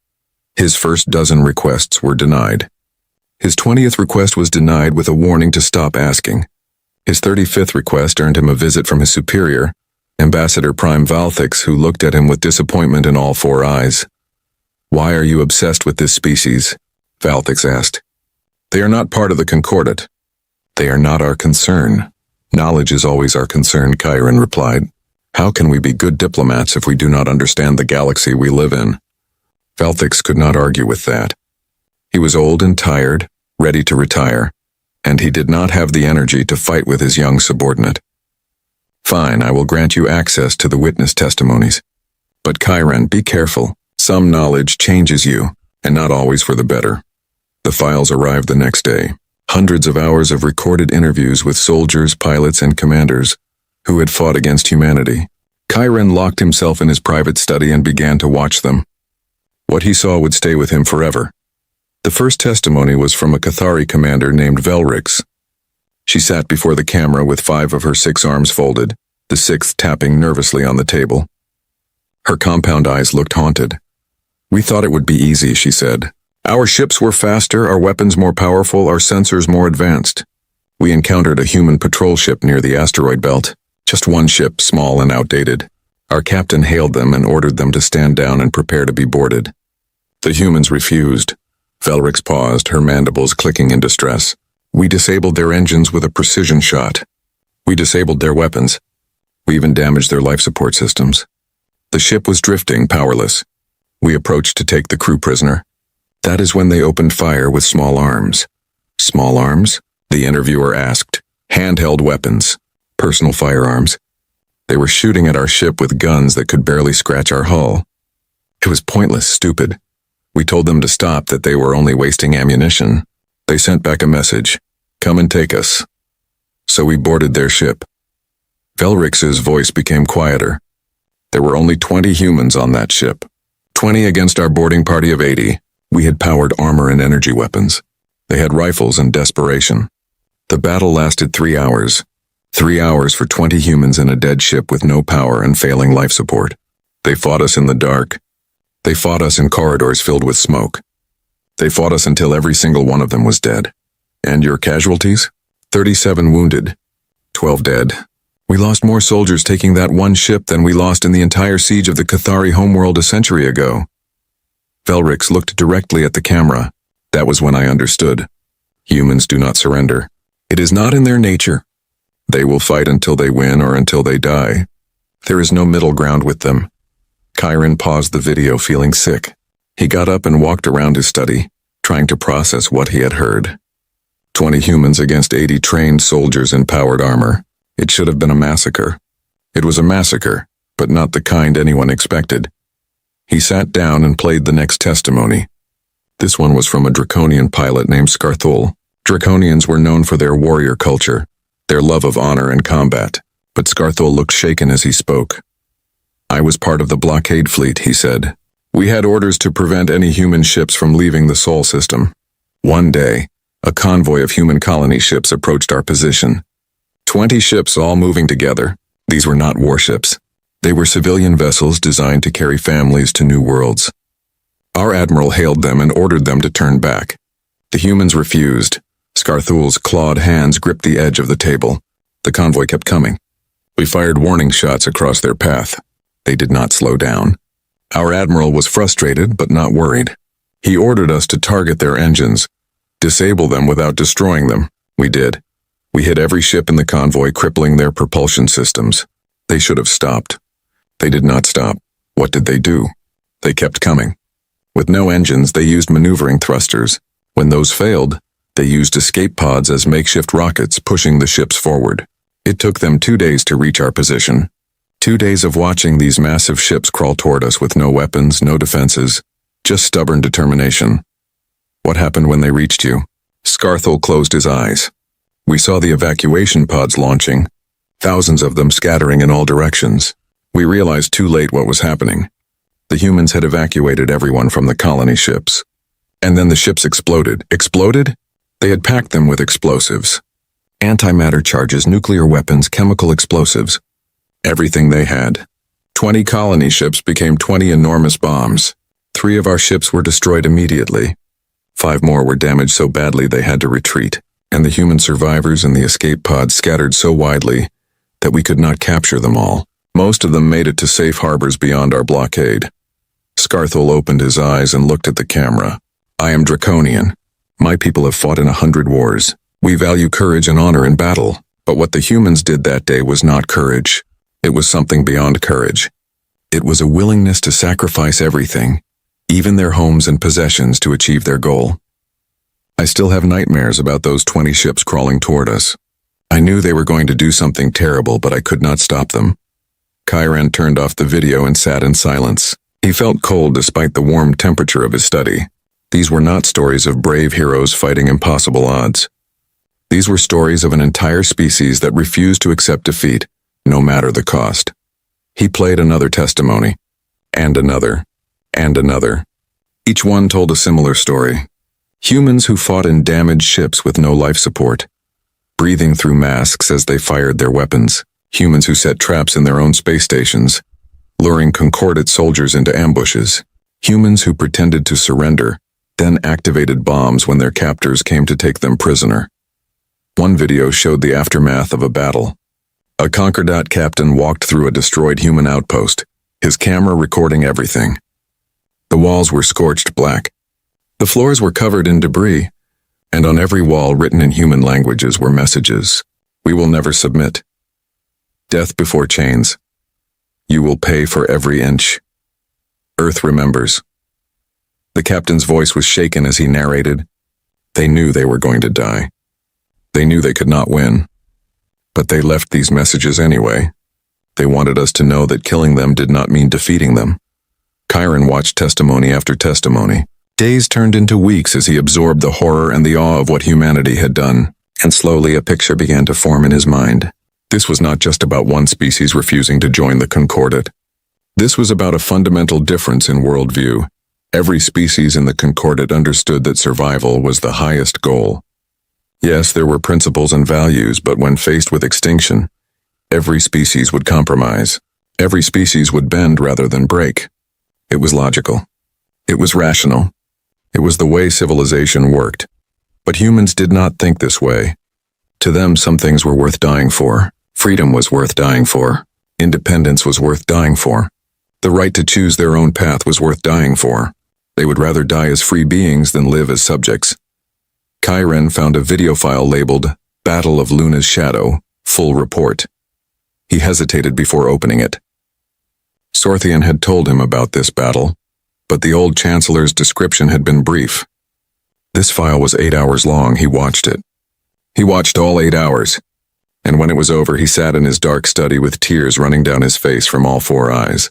His first dozen requests were denied. His 20th request was denied with a warning to stop asking. His 35th request earned him a visit from his superior, Ambassador Prime Valthix, who looked at him with disappointment in all four eyes. "Why are you obsessed with this species?" Valthix asked. "They are not part of the Concordat. They are not our concern." "Knowledge is always our concern," Chiron replied. "How can we be good diplomats if we do not understand the galaxy we live in?" Valthix could not argue with that. He was old and tired, ready to retire, and he did not have the energy to fight with his young subordinate. "Fine, I will grant you access to the witness testimonies. But Chiron, be careful. Some knowledge changes you, and not always for the better." The files arrived the next day. Hundreds of hours of recorded interviews with soldiers, pilots, and commanders who had fought against humanity. Chiron locked himself in his private study and began to watch them. What he saw would stay with him forever. The first testimony was from a Cathari commander named Velrix. She sat before the camera with 5 of her 6 arms folded, the 6th tapping nervously on the table. Her compound eyes looked haunted. "We thought it would be easy," she said. "Our ships were faster, our weapons more powerful, our sensors more advanced. We encountered a human patrol ship near the asteroid belt. Just one ship, small and outdated. Our captain hailed them and ordered them to stand down and prepare to be boarded. The humans refused." Velrix paused, her mandibles clicking in distress. "We disabled their engines with a precision shot. We disabled their weapons. We even damaged their life support systems. The ship was drifting, powerless. We approached to take the crew prisoner. That is when they opened fire with small arms." "Small arms?" the interviewer asked. "Handheld weapons. Personal firearms. They were shooting at our ship with guns that could barely scratch our hull. It was pointless, stupid. We told them to stop, that they were only wasting ammunition. They sent back a message, 'Come and take us.' So we boarded their ship." Velrix's voice became quieter. "There were only 20 humans on that ship. 20 against our boarding party of 80. We had powered armor and energy weapons. They had rifles and desperation. The battle lasted 3 hours. 3 hours for 20 humans in a dead ship with no power and failing life support. They fought us in the dark. They fought us in corridors filled with smoke. They fought us until every single one of them was dead." "And your casualties?" 37 wounded, 12 dead. We lost more soldiers taking that one ship than we lost in the entire siege of the Cathari homeworld a century ago. Velrix looked directly at the camera. That was when I understood. Humans do not surrender. It is not in their nature. They will fight until they win or until they die. There is no middle ground with them. Chiron paused the video, feeling sick. He got up and walked around his study, trying to process what he had heard. 20 humans against 80 trained soldiers in powered armor. It should have been a massacre. It was a massacre, but not the kind anyone expected. He sat down and played the next testimony. This one was from a Draconian pilot named Scarthul. Draconians were known for their warrior culture, their love of honor and combat, but Scarthul looked shaken as he spoke. I was part of the blockade fleet, he said. We had orders to prevent any human ships from leaving the Sol system. One day, a convoy of human colony ships approached our position. 20 ships all moving together. These were not warships. They were civilian vessels designed to carry families to new worlds. Our admiral hailed them and ordered them to turn back. The humans refused. Scarthul's clawed hands gripped the edge of the table. The convoy kept coming. We fired warning shots across their path. They did not slow down. Our admiral was frustrated but not worried. He ordered us to target their engines, disable them without destroying them. We did. We hit every ship in the convoy, crippling their propulsion systems. They should have stopped. They did not stop. What did they do? They kept coming. With no engines, they used maneuvering thrusters. When those failed, they used escape pods as makeshift rockets, pushing the ships forward. It took them 2 days to reach our position. 2 days of watching these massive ships crawl toward us with no weapons, no defenses, just stubborn determination. What happened when they reached you? Scarthul closed his eyes. We saw the evacuation pods launching, thousands of them scattering in all directions. We realized too late what was happening. The humans had evacuated everyone from the colony ships. And then the ships exploded. Exploded? They had packed them with explosives. Antimatter charges, nuclear weapons, chemical explosives. Everything they had. 20 colony ships became 20 enormous bombs. 3 of our ships were destroyed immediately. 5 more were damaged so badly they had to retreat, and the human survivors in the escape pods scattered so widely that we could not capture them all. Most of them made it to safe harbors beyond our blockade. Scarthul opened his eyes and looked at the camera. I am Draconian. My people have fought in 100 wars. We value courage and honor in battle, but what the humans did that day was not courage. It was something beyond courage. It was a willingness to sacrifice everything, even their homes and possessions, to achieve their goal. I still have nightmares about those 20 ships crawling toward us. I knew they were going to do something terrible, but I could not stop them. Chiron turned off the video and sat in silence. He felt cold despite the warm temperature of his study. These were not stories of brave heroes fighting impossible odds. These were stories of an entire species that refused to accept defeat, no matter the cost. He played another testimony, and another, and another. Each one told a similar story. Humans who fought in damaged ships with no life support, breathing through masks as they fired their weapons. Humans who set traps in their own space stations, luring concordate soldiers into ambushes. Humans who pretended to surrender, then activated bombs when their captors came to take them prisoner. One video showed the aftermath of a battle. A Concordat captain walked through a destroyed human outpost, his camera recording everything. The walls were scorched black. The floors were covered in debris, and on every wall written in human languages were messages. We will never submit. Death before chains. You will pay for every inch. Earth remembers. The captain's voice was shaken as he narrated. They knew they were going to die. They knew they could not win. But they left these messages anyway. They wanted us to know that killing them did not mean defeating them. Chiron watched testimony after testimony. Days turned into weeks as he absorbed the horror and the awe of what humanity had done, and slowly a picture began to form in his mind. This was not just about one species refusing to join the Concordat. This was about a fundamental difference in worldview. Every species in the Concordat understood that survival was the highest goal. Yes, there were principles and values, but when faced with extinction, every species would compromise. Every species would bend rather than break. It was logical. It was rational. It was the way civilization worked. But humans did not think this way. To them, some things were worth dying for. Freedom was worth dying for. Independence was worth dying for. The right to choose their own path was worth dying for. They would rather die as free beings than live as subjects. Kyren found a video file labeled Battle of Luna's Shadow, Full Report. He hesitated before opening it. Sorthian had told him about this battle, but the old Chancellor's description had been brief. This file was 8 hours long. He watched it. He watched all 8 hours, and when it was over, he sat in his dark study with tears running down his face from all 4 eyes.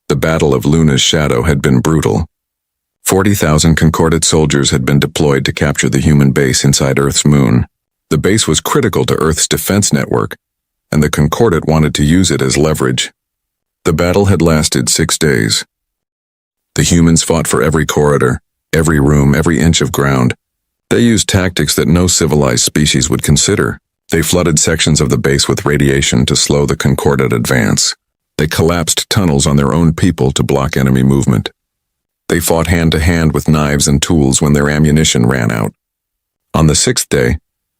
The Battle of Luna's Shadow had been brutal. 40,000 Concordat soldiers had been deployed to capture the human base inside Earth's moon. The base was critical to Earth's defense network, and the Concordat wanted to use it as leverage. The battle had lasted 6 days. The humans fought for every corridor, every room, every inch of ground. They used tactics that no civilized species would consider. They flooded sections of the base with radiation to slow the Concordat advance. They collapsed tunnels on their own people to block enemy movement. They fought hand-to-hand with knives and tools when their ammunition ran out. On the 6th day,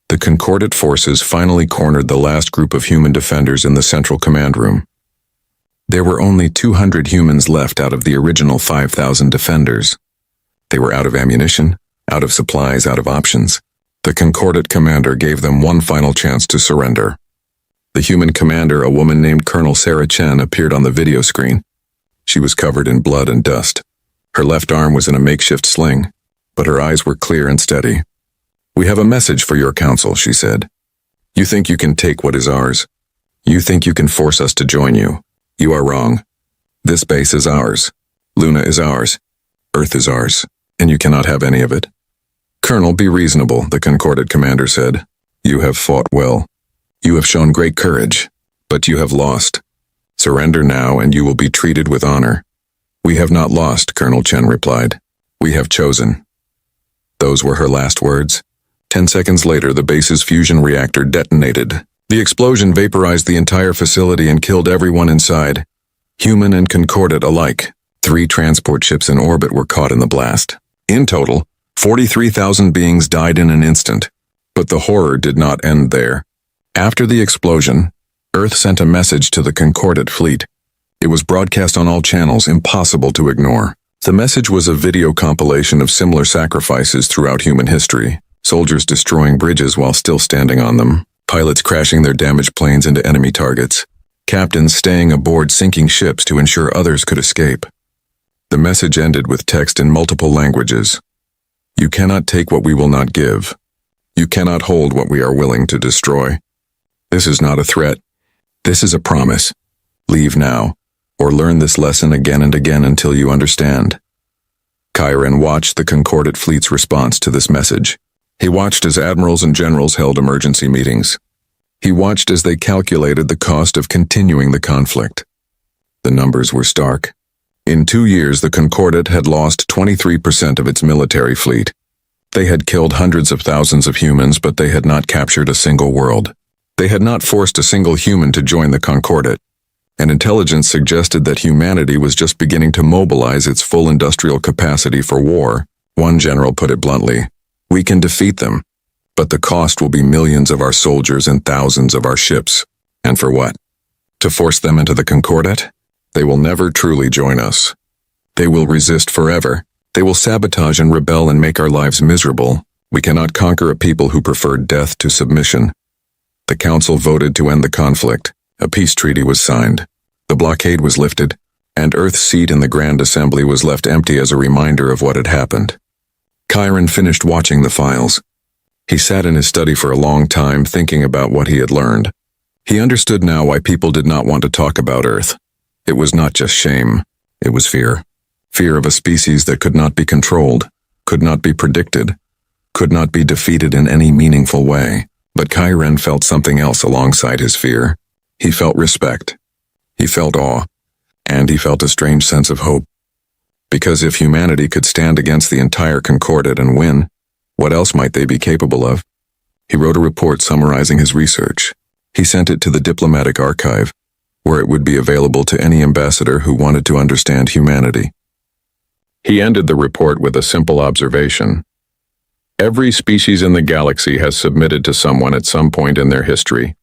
the Concordat forces finally cornered the last group of human defenders in the central command room. There were only 200 humans left out of the original 5,000 defenders. They were out of ammunition, out of supplies, out of options. The Concordat commander gave them one final chance to surrender. The human commander, a woman named Colonel Sarah Chen, appeared on the video screen. She was covered in blood and dust. Her left arm was in a makeshift sling, but her eyes were clear and steady. "We have a message for your council," she said. "You think you can take what is ours. You think you can force us to join you. You are wrong. This base is ours. Luna is ours. Earth is ours, and you cannot have any of it." "Colonel, be reasonable," the Concordat commander said. "You have fought well. You have shown great courage, but you have lost. Surrender now and you will be treated with honor." "We have not lost," Colonel Chen replied. "We have chosen." Those were her last words. 10 seconds later, the base's fusion reactor detonated. The explosion vaporized the entire facility and killed everyone inside, human and Concordat alike. 3 transport ships in orbit were caught in the blast. In total, 43,000 beings died in an instant. But the horror did not end there. After the explosion, Earth sent a message to the Concordat fleet. It was broadcast on all channels, impossible to ignore. The message was a video compilation of similar sacrifices throughout human history. Soldiers destroying bridges while still standing on them, pilots crashing their damaged planes into enemy targets, captains staying aboard sinking ships to ensure others could escape. The message ended with text in multiple languages. "You cannot take what we will not give. You cannot hold what we are willing to destroy. This is not a threat. This is a promise. Leave now, or learn this lesson again and again until you understand." Kyren watched the Concordat fleet's response to this message. He watched as admirals and generals held emergency meetings. He watched as they calculated the cost of continuing the conflict. The numbers were stark. In 2 years, the Concordat had lost 23% of its military fleet. They had killed hundreds of thousands of humans, but they had not captured a single world. They had not forced a single human to join the Concordat, and intelligence suggested that humanity was just beginning to mobilize its full industrial capacity for war. One general put it bluntly, "We can defeat them, but the cost will be millions of our soldiers and thousands of our ships. And for what? To force them into the Concordat? They will never truly join us. They will resist forever. They will sabotage and rebel and make our lives miserable. We cannot conquer a people who prefer death to submission." The council voted to end the conflict. A peace treaty was signed. The blockade was lifted, and Earth's seat in the Grand Assembly was left empty as a reminder of what had happened. Kyren finished watching the files. He sat in his study for a long time thinking about what he had learned. He understood now why people did not want to talk about Earth. It was not just shame, it was fear. Fear of a species that could not be controlled, could not be predicted, could not be defeated in any meaningful way. But Kyren felt something else alongside his fear. He felt respect. He felt awe. And he felt a strange sense of hope. Because if humanity could stand against the entire Concordat and win, what else might they be capable of? He wrote a report summarizing his research. He sent it to the diplomatic archive, where it would be available to any ambassador who wanted to understand humanity. He ended the report with a simple observation. Every species in the galaxy has submitted to someone at some point in their history.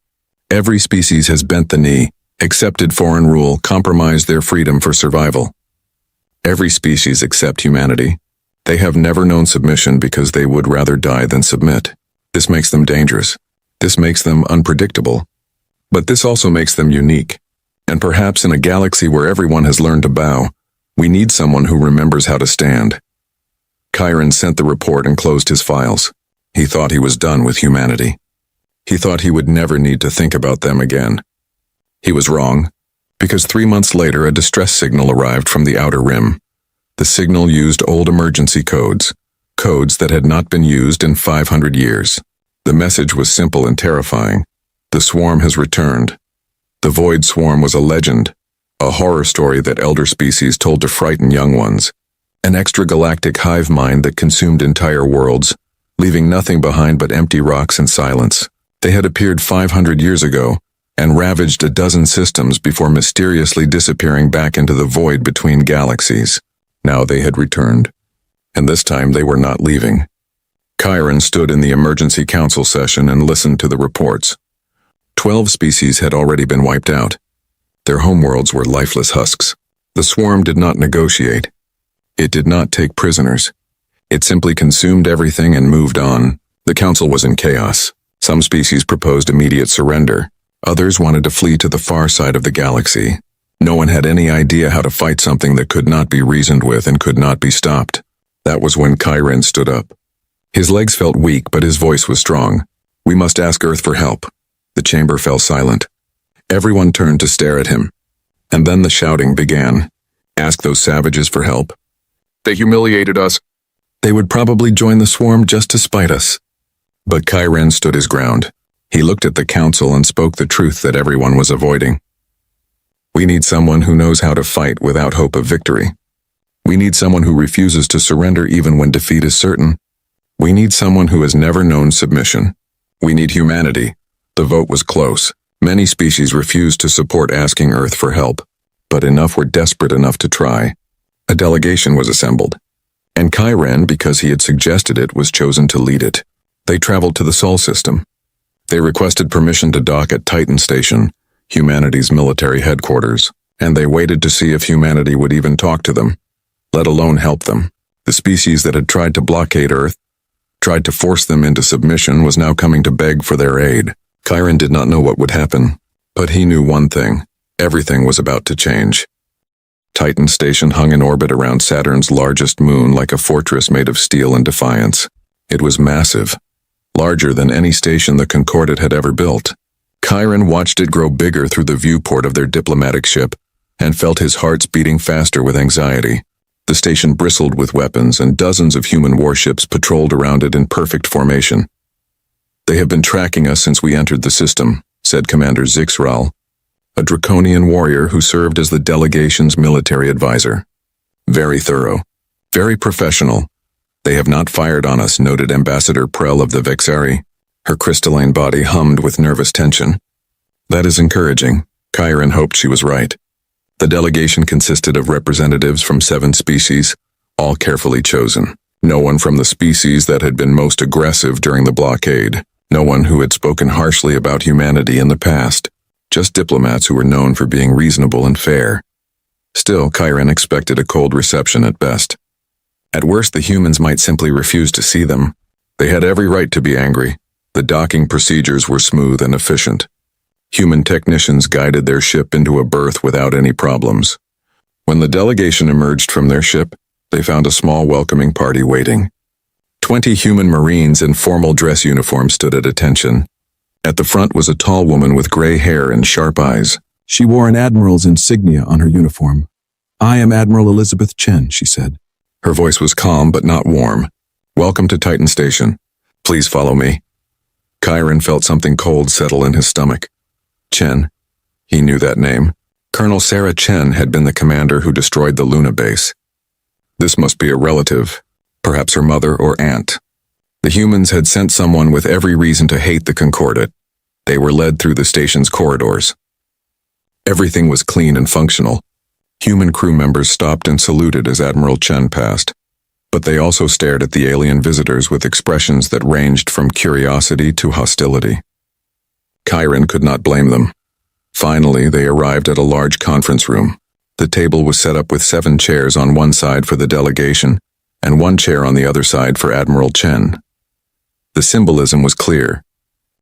Every species has bent the knee, accepted foreign rule, compromised their freedom for survival. Every species except humanity. They have never known submission because they would rather die than submit. This makes them dangerous. This makes them unpredictable. But this also makes them unique. And perhaps in a galaxy where everyone has learned to bow, we need someone who remembers how to stand. Chiron sent the report and closed his files. He thought he was done with humanity. He thought he would never need to think about them again. He was wrong, because 3 months later a distress signal arrived from the outer rim. The signal used old emergency codes that had not been used in 500 years. The message was simple and terrifying. The swarm has returned. The Void Swarm was a legend, a horror story that elder species told to frighten young ones, an extragalactic hive mind that consumed entire worlds, leaving nothing behind but empty rocks and silence. They had appeared 500 years ago and ravaged a dozen systems before mysteriously disappearing back into the void between galaxies. Now they had returned, and this time they were not leaving. Chiron stood in the emergency council session and listened to the reports. 12 species had already been wiped out. Their homeworlds were lifeless husks. The swarm did not negotiate. It did not take prisoners. It simply consumed everything and moved on. The council was in chaos. Some species proposed immediate surrender. Others wanted to flee to the far side of the galaxy. No one had any idea how to fight something that could not be reasoned with and could not be stopped. That was when Chiron stood up. His legs felt weak, but his voice was strong. "We must ask Earth for help." The chamber fell silent. Everyone turned to stare at him. And then the shouting began. "Ask those savages for help. They humiliated us. They would probably join the swarm just to spite us." But Chiron stood his ground. He looked at the council and spoke the truth that everyone was avoiding. "We need someone who knows how to fight without hope of victory. We need someone who refuses to surrender even when defeat is certain. We need someone who has never known submission. We need humanity." The vote was close. Many species refused to support asking Earth for help, but enough were desperate enough to try. A delegation was assembled, and Chiron, because he had suggested it, was chosen to lead it. They traveled to the Sol system. They requested permission to dock at Titan Station, humanity's military headquarters, and they waited to see if humanity would even talk to them, let alone help them. The species that had tried to blockade Earth, tried to force them into submission, was now coming to beg for their aid. Chiron did not know what would happen, but he knew one thing: everything was about to change. Titan Station hung in orbit around Saturn's largest moon like a fortress made of steel and defiance. It was massive, larger than any station the Concordat had ever built. Chiron watched it grow bigger through the viewport of their diplomatic ship and felt his heart beating faster with anxiety. The station bristled with weapons, and dozens of human warships patrolled around it in perfect formation. "They have been tracking us since we entered the system," said Commander Zixral, a draconian warrior who served as the delegation's military advisor. "Very thorough, very professional. They have not fired on us," noted Ambassador Prell of the Vexari. Her crystalline body hummed with nervous tension. "That is encouraging." Chiron hoped she was right. The delegation consisted of representatives from 7 species, all carefully chosen. No one from the species that had been most aggressive during the blockade. No one who had spoken harshly about humanity in the past. Just diplomats who were known for being reasonable and fair. Still, Chiron expected a cold reception at best. At worst, the humans might simply refuse to see them. They had every right to be angry. The docking procedures were smooth and efficient. Human technicians guided their ship into a berth without any problems. When the delegation emerged from their ship, they found a small welcoming party waiting. 20 human Marines in formal dress uniforms stood at attention. At the front was a tall woman with gray hair and sharp eyes. She wore an admiral's insignia on her uniform. "I am Admiral Elizabeth Chen," she said. Her voice was calm but not warm. "Welcome to Titan Station. Please follow me." Chiron felt something cold settle in his stomach. Chen. He knew that name. Colonel Sarah Chen had been the commander who destroyed the Luna base. This must be a relative, perhaps her mother or aunt. The humans had sent someone with every reason to hate the Concordat. They were led through the station's corridors. Everything was clean and functional. Human crew members stopped and saluted as Admiral Chen passed. But they also stared at the alien visitors with expressions that ranged from curiosity to hostility. Chiron could not blame them. Finally, they arrived at a large conference room. The table was set up with 7 chairs on one side for the delegation, and 1 chair on the other side for Admiral Chen. The symbolism was clear.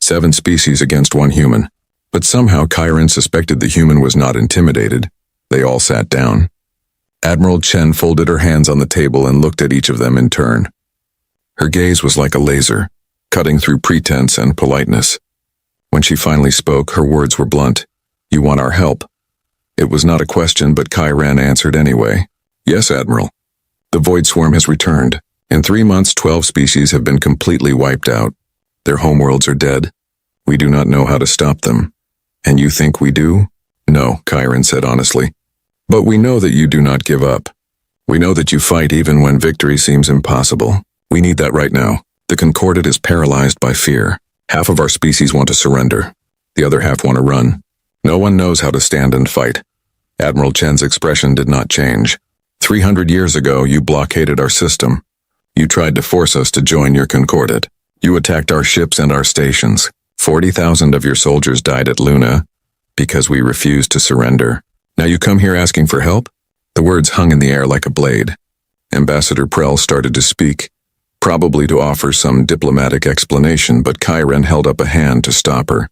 7 species against 1 human. But somehow Chiron suspected the human was not intimidated. They all sat down. Admiral Chen folded her hands on the table and looked at each of them in turn. Her gaze was like a laser, cutting through pretense and politeness. When she finally spoke, her words were blunt. "You want our help?" It was not a question, but Chiron answered anyway. "Yes, Admiral. The Void Swarm has returned. In 3 months, 12 species have been completely wiped out. Their homeworlds are dead. We do not know how to stop them. And you think we do?" "No," Chiron said honestly. "But we know that you do not give up. We know that you fight even when victory seems impossible. We need that right now. The Concordat is paralyzed by fear. Half of our species want to surrender. The other half want to run. No one knows how to stand and fight." Admiral Chen's expression did not change. 300 years ago, you blockaded our system. You tried to force us to join your Concordat. You attacked our ships and our stations. 40,000 of your soldiers died at Luna because we refused to surrender. Now you come here asking for help? The words hung in the air like a blade. Ambassador Prell started to speak, probably to offer some diplomatic explanation, but Chiron held up a hand to stop her.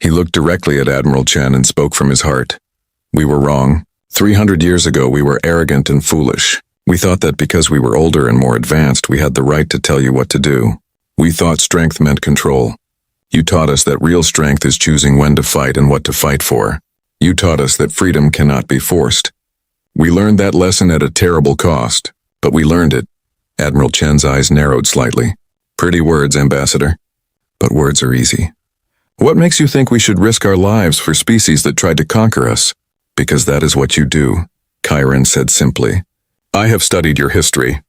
He looked directly at Admiral Chen and spoke from his heart. "We were wrong. 300 years ago we were arrogant and foolish. We thought that because we were older and more advanced we had the right to tell you what to do. We thought strength meant control. You taught us that real strength is choosing when to fight and what to fight for. You taught us that freedom cannot be forced. We learned that lesson at a terrible cost, but we learned it." Admiral Chen's eyes narrowed slightly. "Pretty words, Ambassador. But words are easy. What makes you think we should risk our lives for species that tried to conquer us?" "Because that is what you do," Chiron said simply. "I have studied your history.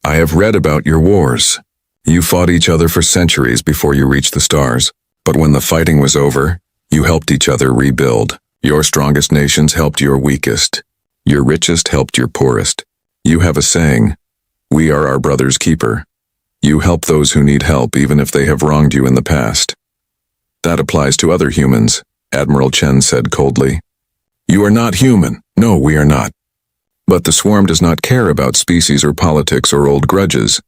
I have read about your wars. You fought each other for centuries before you reached the stars. But when the fighting was over, you helped each other rebuild. Your strongest nations helped your weakest. Your richest helped your poorest. You have a saying, 'We are our brother's keeper.' You help those who need help even if they have wronged you in the past." "That applies to other humans," Admiral Chen said coldly. "You are not human. No, we are not. But the swarm does not care about species or politics or old grudges.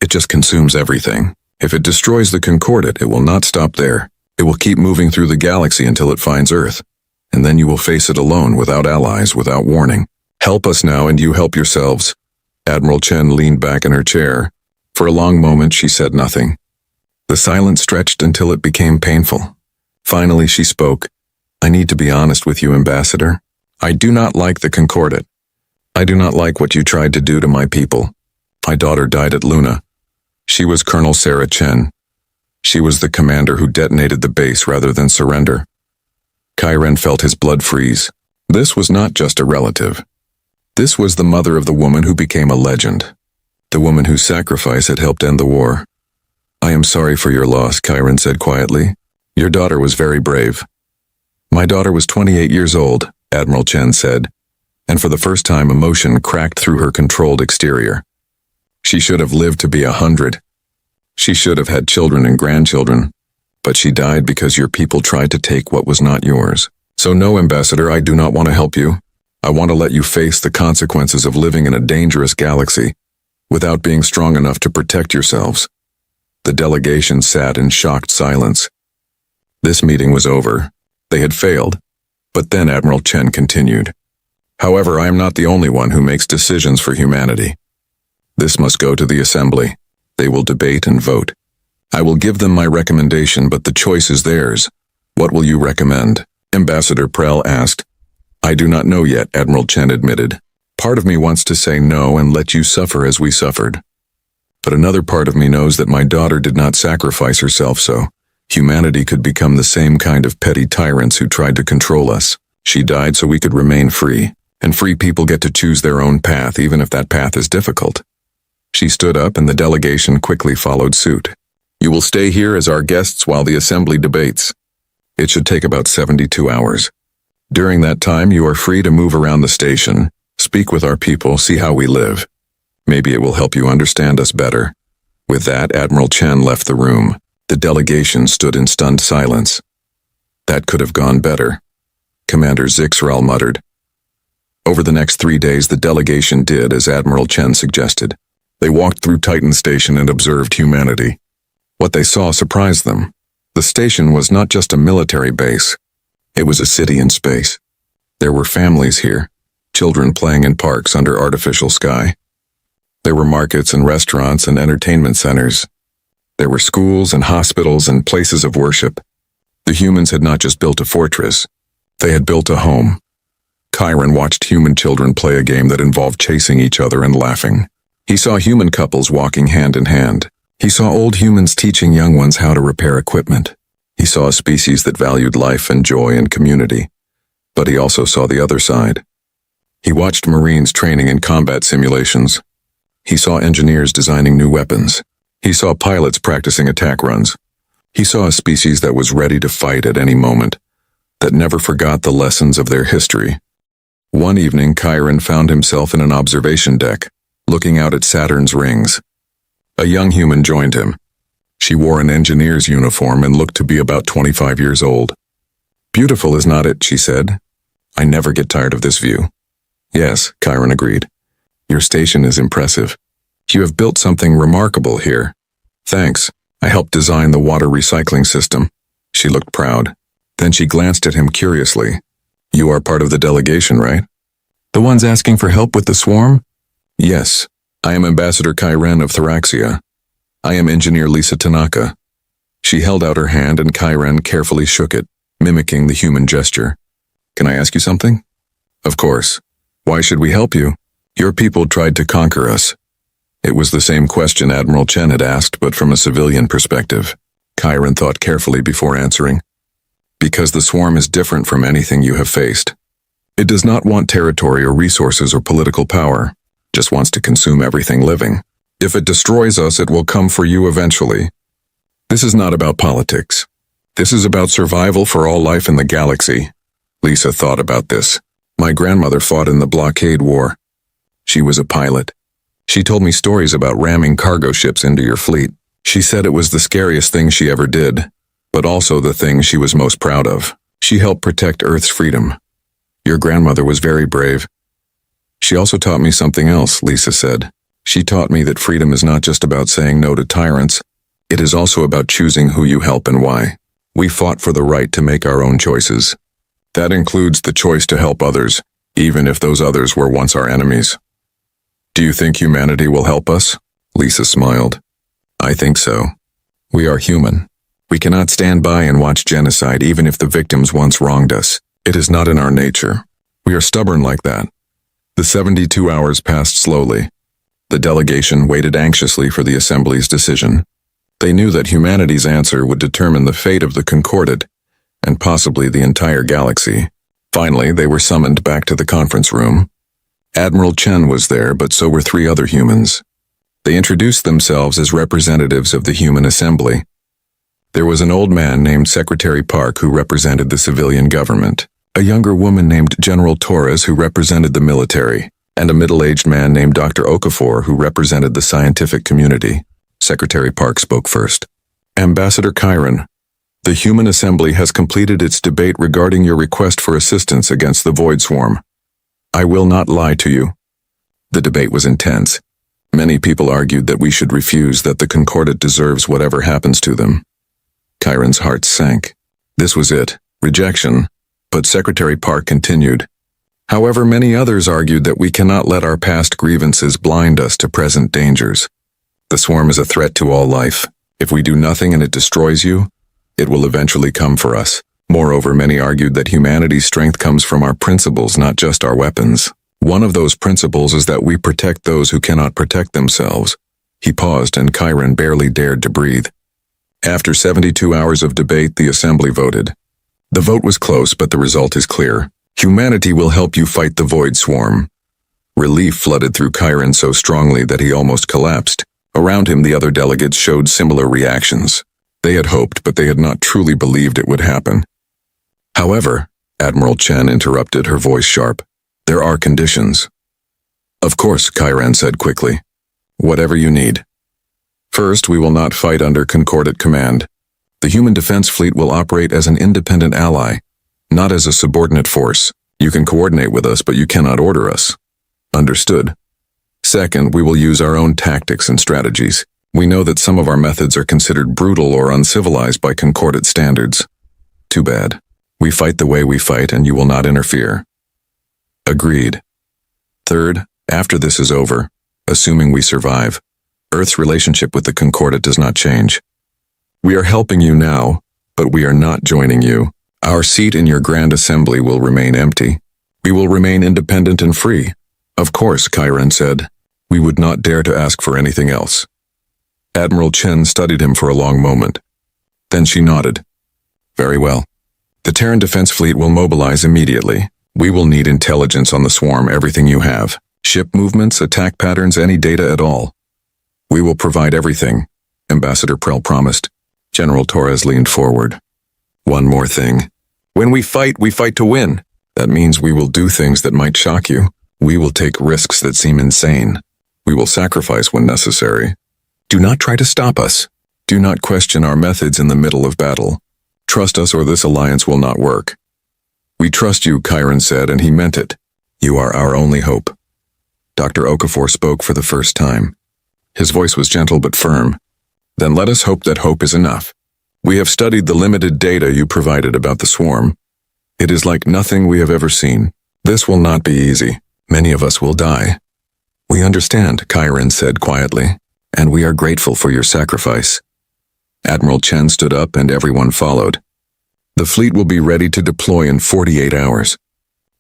It just consumes everything. If it destroys the Concordat, it will not stop there. It will keep moving through the galaxy until it finds Earth. And then you will face it alone, without allies, without warning. Help us now and you help yourselves." Admiral Chen leaned back in her chair. For a long moment she said nothing. The silence stretched until it became painful. Finally she spoke. "I need to be honest with you, Ambassador. I do not like the Concordat. I do not like what you tried to do to my people. My daughter died at Luna. She was Colonel Sarah Chen. She was the commander who detonated the base rather than surrender." Chiron felt his blood freeze. This was not just a relative. This was the mother of the woman who became a legend. The woman whose sacrifice had helped end the war. "I am sorry for your loss," Chiron said quietly. "Your daughter was very brave." "My daughter was 28 years old," Admiral Chen said, and for the first time emotion cracked through her controlled exterior. "She should have lived to be 100. She should have had children and grandchildren. But she died because your people tried to take what was not yours. So no, Ambassador, I do not want to help you. I want to let you face the consequences of living in a dangerous galaxy without being strong enough to protect yourselves." The delegation sat in shocked silence. This meeting was over. They had failed. But then Admiral Chen continued. "However, I am not the only one who makes decisions for humanity. This must go to the Assembly. They will debate and vote. I will give them my recommendation, but the choice is theirs. What will you recommend?" Ambassador Prell asked. "I do not know yet," Admiral Chen admitted. "Part of me wants to say no and let you suffer as we suffered. But another part of me knows that my daughter did not sacrifice herself so humanity could become the same kind of petty tyrants who tried to control us. She died so we could remain free, and free people get to choose their own path even if that path is difficult." She stood up and the delegation quickly followed suit. "You will stay here as our guests while the Assembly debates. It should take about 72 hours. During that time, you are free to move around the station, speak with our people, see how we live. Maybe it will help you understand us better." With that, Admiral Chen left the room. The delegation stood in stunned silence. That could have gone better, Commander Zixral muttered. Over the next 3 days, the delegation did as Admiral Chen suggested. They walked through Titan Station and observed humanity. What they saw surprised them. The station was not just a military base. It was a city in space. There were families here, children playing in parks under artificial sky. There were markets and restaurants and entertainment centers. There were schools and hospitals and places of worship. The humans had not just built a fortress, they had built a home. Chiron watched human children play a game that involved chasing each other and laughing. He saw human couples walking hand in hand. He saw old humans teaching young ones how to repair equipment. He saw a species that valued life and joy and community. But he also saw the other side. He watched Marines training in combat simulations. He saw engineers designing new weapons. He saw pilots practicing attack runs. He saw a species that was ready to fight at any moment, that never forgot the lessons of their history. One evening, Chiron found himself in an observation deck, looking out at Saturn's rings. A young human joined him. She wore an engineer's uniform and looked to be about 25 years old. "Beautiful, is not it?" she said. "I never get tired of this view." "Yes," Chiron agreed. "Your station is impressive. You have built something remarkable here." "Thanks. I helped design the water recycling system." She looked proud. Then she glanced at him curiously. "You are part of the delegation, right?" "The ones asking for help with the swarm?" "Yes. I am Ambassador Chiron of Thraxia. I am Engineer Lisa Tanaka." She held out her hand and Chiron carefully shook it, mimicking the human gesture. "Can I ask you something?" "Of course. Why should we help you?" "Your people tried to conquer us." It was the same question Admiral Chen had asked, but from a civilian perspective. Chiron thought carefully before answering. "Because the swarm is different from anything you have faced. It does not want territory or resources or political power, just wants to consume everything living. If it destroys us, it will come for you eventually. This is not about politics. This is about survival for all life in the galaxy." Lisa thought about this. "My grandmother fought in the blockade war. She was a pilot. She told me stories about ramming cargo ships into your fleet. She said it was the scariest thing she ever did, but also the thing she was most proud of. She helped protect Earth's freedom. Your grandmother was very brave." "She also taught me something else," Lisa said. "She taught me that freedom is not just about saying no to tyrants. It is also about choosing who you help and why. We fought for the right to make our own choices. That includes the choice to help others, even if those others were once our enemies." "Do you think humanity will help us?" Lisa smiled. "I think so. We are human. We cannot stand by and watch genocide even if the victims once wronged us. It is not in our nature. We are stubborn like that." The 72 hours passed slowly. The delegation waited anxiously for the Assembly's decision. They knew that humanity's answer would determine the fate of the Concordat, and possibly the entire galaxy. Finally, they were summoned back to the conference room. Admiral Chen was there, but so were 3 other humans. They introduced themselves as representatives of the Human Assembly. There was an old man named Secretary Park who represented the civilian government, a younger woman named General Torres who represented the military, and a middle-aged man named Dr. Okafor who represented the scientific community. Secretary Park spoke first. "Ambassador Chiron, the Human Assembly has completed its debate regarding your request for assistance against the Void Swarm. I will not lie to you." The debate was intense. Many people argued that we should refuse, that the Concordat deserves whatever happens to them. Chiron's heart sank. This was it, rejection. But Secretary Park continued. "However, many others argued that we cannot let our past grievances blind us to present dangers. The swarm is a threat to all life. If we do nothing and it destroys you, it will eventually come for us. Moreover, many argued that humanity's strength comes from our principles, not just our weapons. One of those principles is that we protect those who cannot protect themselves." He paused, and Chiron barely dared to breathe. After 72 hours of debate, the Assembly voted. The vote was close, but the result is clear. Humanity will help you fight the Void Swarm. Relief flooded through Chiron so strongly that he almost collapsed. Around him, the other delegates showed similar reactions. They had hoped, but they had not truly believed it would happen. "However," Admiral Chen interrupted, her voice sharp, "there are conditions." "Of course," Chiron said quickly. "Whatever you need. First, we will not fight under Concordat command. The human defense fleet will operate as an independent ally, not as a subordinate force. You can coordinate with us, but you cannot order us. Understood. Second, we will use our own tactics and strategies. We know that some of our methods are considered brutal or uncivilized by concordate standards. Too bad. We fight the way we fight, and you will not interfere. Agreed. Third, after this is over, assuming we survive, Earth's relationship with the concordate does not change. We are helping you now, but we are not joining you. Our seat in your grand assembly will remain empty. We will remain independent and free. Of course, Chiron said. We would not dare to ask for anything else. Admiral Chen studied him for a long moment. Then she nodded. Very well. The Terran Defense Fleet will mobilize immediately. We will need intelligence on the swarm, everything you have. Ship movements, attack patterns, any data at all. We will provide everything, Ambassador Prell promised. General Torres leaned forward. One more thing. When we fight to win. That means we will do things that might shock you. We will take risks that seem insane. We will sacrifice when necessary. Do not try to stop us. Do not question our methods in the middle of battle. Trust us or this alliance will not work. We trust you, Chiron said, and he meant it. You are our only hope. Dr. Okafor spoke for the first time. His voice was gentle but firm. Then let us hope that hope is enough. We have studied the limited data you provided about the swarm. It is like nothing we have ever seen. This will not be easy. Many of us will die. We understand, Chiron said quietly, and we are grateful for your sacrifice. Admiral Chen stood up and everyone followed. The fleet will be ready to deploy in 48 hours.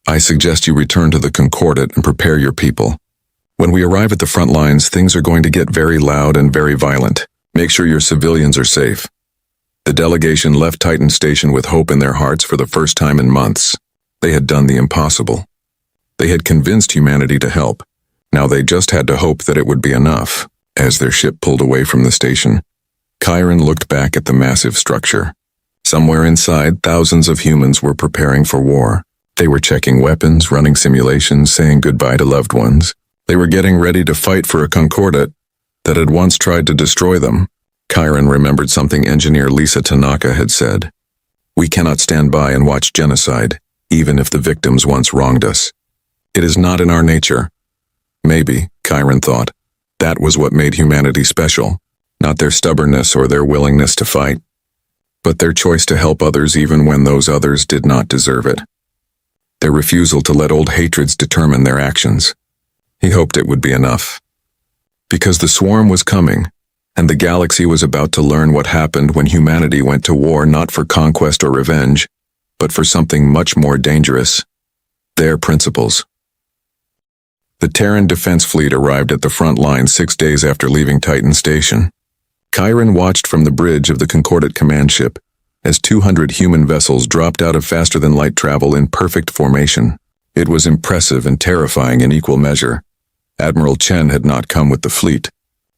I suggest you return to the Concordate and prepare your people. When we arrive at the front lines, things are going to get very loud and very violent. Make sure your civilians are safe. The delegation left Titan Station with hope in their hearts for the first time in months. They had done the impossible. They had convinced humanity to help. Now they just had to hope that it would be enough. As their ship pulled away from the station, Chiron looked back at the massive structure. Somewhere inside, thousands of humans were preparing for war. They were checking weapons, running simulations, saying goodbye to loved ones. They were getting ready to fight for a concordate that had once tried to destroy them. Chiron remembered something engineer Lisa Tanaka had said. We cannot stand by and watch genocide, even if the victims once wronged us. It is not in our nature. Maybe, Chiron thought, that was what made humanity special, not their stubbornness or their willingness to fight, but their choice to help others even when those others did not deserve it. Their refusal to let old hatreds determine their actions. He hoped it would be enough. Because the swarm was coming, and the galaxy was about to learn what happened when humanity went to war not for conquest or revenge, but for something much more dangerous. Their principles. The Terran Defense Fleet arrived at the front line 6 days after leaving Titan Station. Chiron watched from the bridge of the Concordate command ship as 200 human vessels dropped out of faster-than-light travel in perfect formation. It was impressive and terrifying in equal measure. Admiral Chen had not come with the fleet.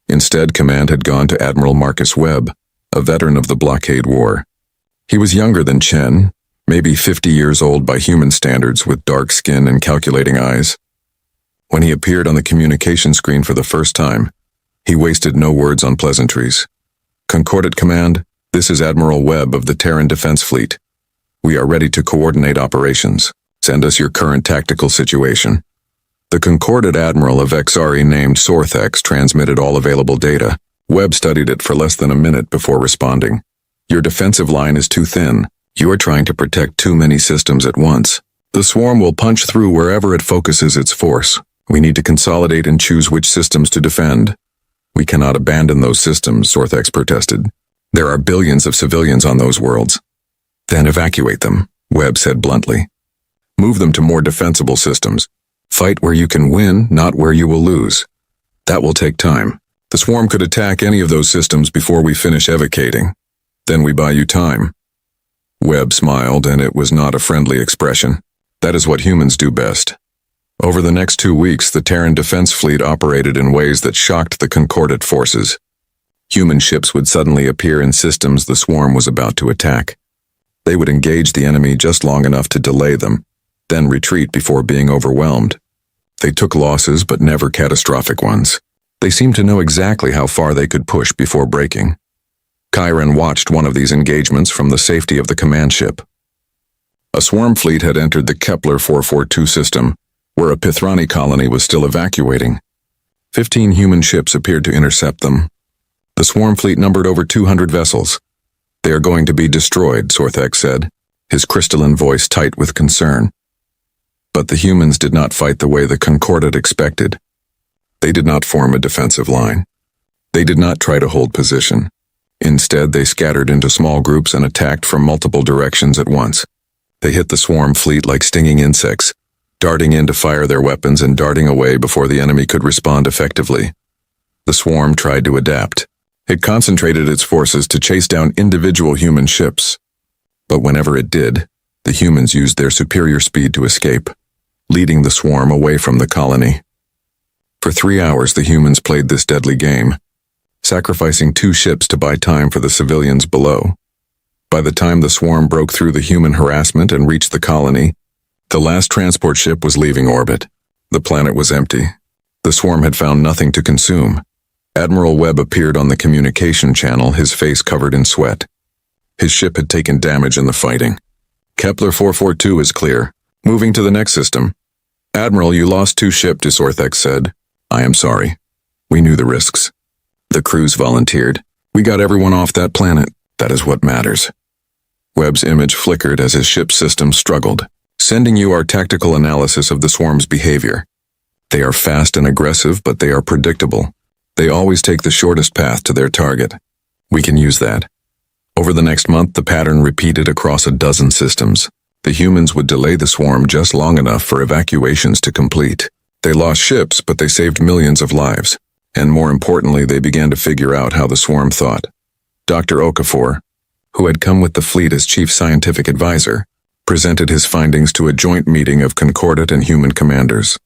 Instead, command had gone to Admiral Marcus Webb, a veteran of the blockade war. He was younger than Chen, maybe 50 years old by human standards, with dark skin and calculating eyes. When he appeared on the communication screen for the first time, he wasted no words on pleasantries. Concordate Command, this is Admiral Webb of the Terran Defense Fleet. We are ready to coordinate operations. Send us your current tactical situation. The Concordate Admiral of Exari named Sorthex transmitted all available data. Webb studied it for less than a minute before responding. Your defensive line is too thin. You are trying to protect too many systems at once. The swarm will punch through wherever it focuses its force. We need to consolidate and choose which systems to defend. We cannot abandon those systems, Sorthex protested. There are billions of civilians on those worlds. Then evacuate them, Webb said bluntly. Move them to more defensible systems. Fight where you can win, not where you will lose. That will take time. The swarm could attack any of those systems before we finish evacuating. Then we buy you time. Webb smiled, and it was not a friendly expression. That is what humans do best. Over the next 2 weeks, the Terran Defense Fleet operated in ways that shocked the Concordate forces. Human ships would suddenly appear in systems the swarm was about to attack. They would engage the enemy just long enough to delay them, then retreat before being overwhelmed. They took losses, but never catastrophic ones. They seemed to know exactly how far they could push before breaking. Chiron watched one of these engagements from the safety of the command ship. A swarm fleet had entered the Kepler 442 system, where a Pithrani colony was still evacuating. 15 human ships appeared to intercept them. The swarm fleet numbered over 200 vessels. "They are going to be destroyed," Sorthek said, his crystalline voice tight with concern. But the humans did not fight the way the Concordat expected. They did not form a defensive line. They did not try to hold position. Instead, they scattered into small groups and attacked from multiple directions at once. They hit the swarm fleet like stinging insects, darting in to fire their weapons and darting away before the enemy could respond effectively. The swarm tried to adapt. It concentrated its forces to chase down individual human ships. But whenever it did, the humans used their superior speed to escape, leading the swarm away from the colony. For 3 hours, the humans played this deadly game, sacrificing 2 ships to buy time for the civilians below. By the time the swarm broke through the human harassment and reached the colony, the last transport ship was leaving orbit. The planet was empty. The swarm had found nothing to consume. Admiral Webb appeared on the communication channel, his face covered in sweat. His ship had taken damage in the fighting. "Kepler 442 is clear. Moving to the next system." "Admiral, you lost 2 ships," Sorthek said. "I am sorry. We knew the risks." The crews volunteered. "We got everyone off that planet. That is what matters." Webb's image flickered as his ship's system struggled. "Sending you our tactical analysis of the swarm's behavior. They are fast and aggressive, but they are predictable. They always take the shortest path to their target. We can use that." Over the next month, the pattern repeated across a dozen systems. The humans would delay the swarm just long enough for evacuations to complete. They lost ships, but they saved millions of lives. And more importantly, they began to figure out how the swarm thought. Dr. Okafor, who had come with the fleet as chief scientific advisor, presented his findings to a joint meeting of Concordat and human commanders.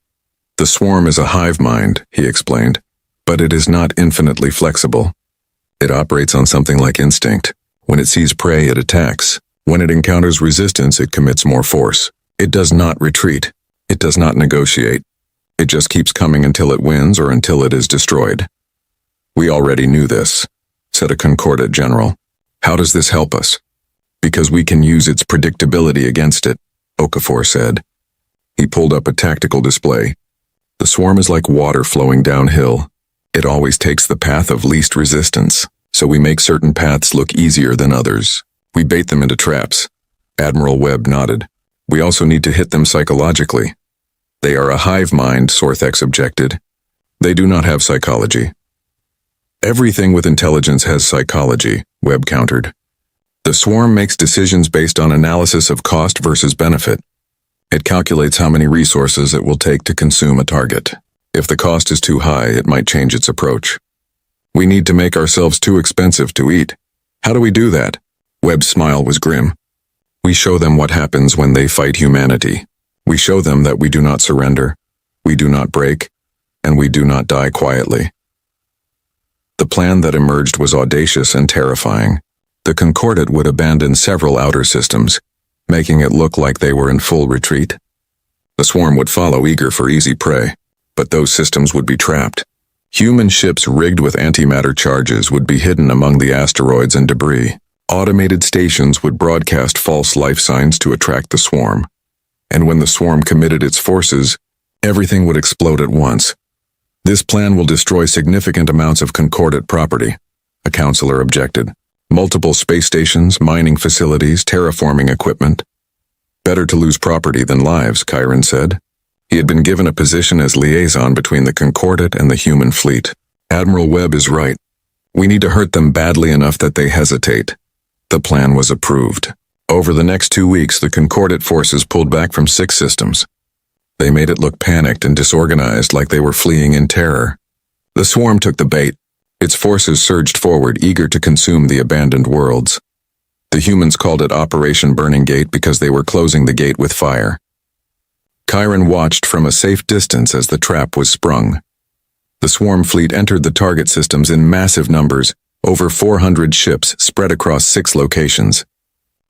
"The swarm is a hive mind," he explained, "but it is not infinitely flexible. It operates on something like instinct. When it sees prey, it attacks. When it encounters resistance, it commits more force. It does not retreat. It does not negotiate. It just keeps coming until it wins or until it is destroyed." "We already knew this," said a Concordat general. "How does this help us?" "Because we can use its predictability against it," Okafor said. He pulled up a tactical display. "The swarm is like water flowing downhill. It always takes the path of least resistance, so we make certain paths look easier than others. We bait them into traps." Admiral Webb nodded. "We also need to hit them psychologically." "They are a hive mind," Sorthek objected. "They do not have psychology." "Everything with intelligence has psychology," Webb countered. "The swarm makes decisions based on analysis of cost versus benefit. It calculates how many resources it will take to consume a target. If the cost is too high, it might change its approach. We need to make ourselves too expensive to eat. How do we do that?" Webb's smile was grim. "We show them what happens when they fight humanity. We show them that we do not surrender, we do not break, and we do not die quietly." The plan that emerged was audacious and terrifying. The Concordat would abandon several outer systems, making it look like they were in full retreat. The swarm would follow, eager for easy prey, but those systems would be trapped. Human ships rigged with antimatter charges would be hidden among the asteroids and debris. Automated stations would broadcast false life signs to attract the swarm. And when the swarm committed its forces, everything would explode at once. "This plan will destroy significant amounts of Concordat property," a counselor objected. "Multiple space stations, mining facilities, terraforming equipment." "Better to lose property than lives," Chiron said. He had been given a position as liaison between the Concordat and the human fleet. "Admiral Webb is right. We need to hurt them badly enough that they hesitate." The plan was approved. Over the next 2 weeks, the Concordat forces pulled back from 6 systems. They made it look panicked and disorganized, like they were fleeing in terror. The swarm took the bait. Its forces surged forward, eager to consume the abandoned worlds. The humans called it Operation Burning Gate because they were closing the gate with fire. Chiron watched from a safe distance as the trap was sprung. The swarm fleet entered the target systems in massive numbers, over 400 ships spread across 6 locations.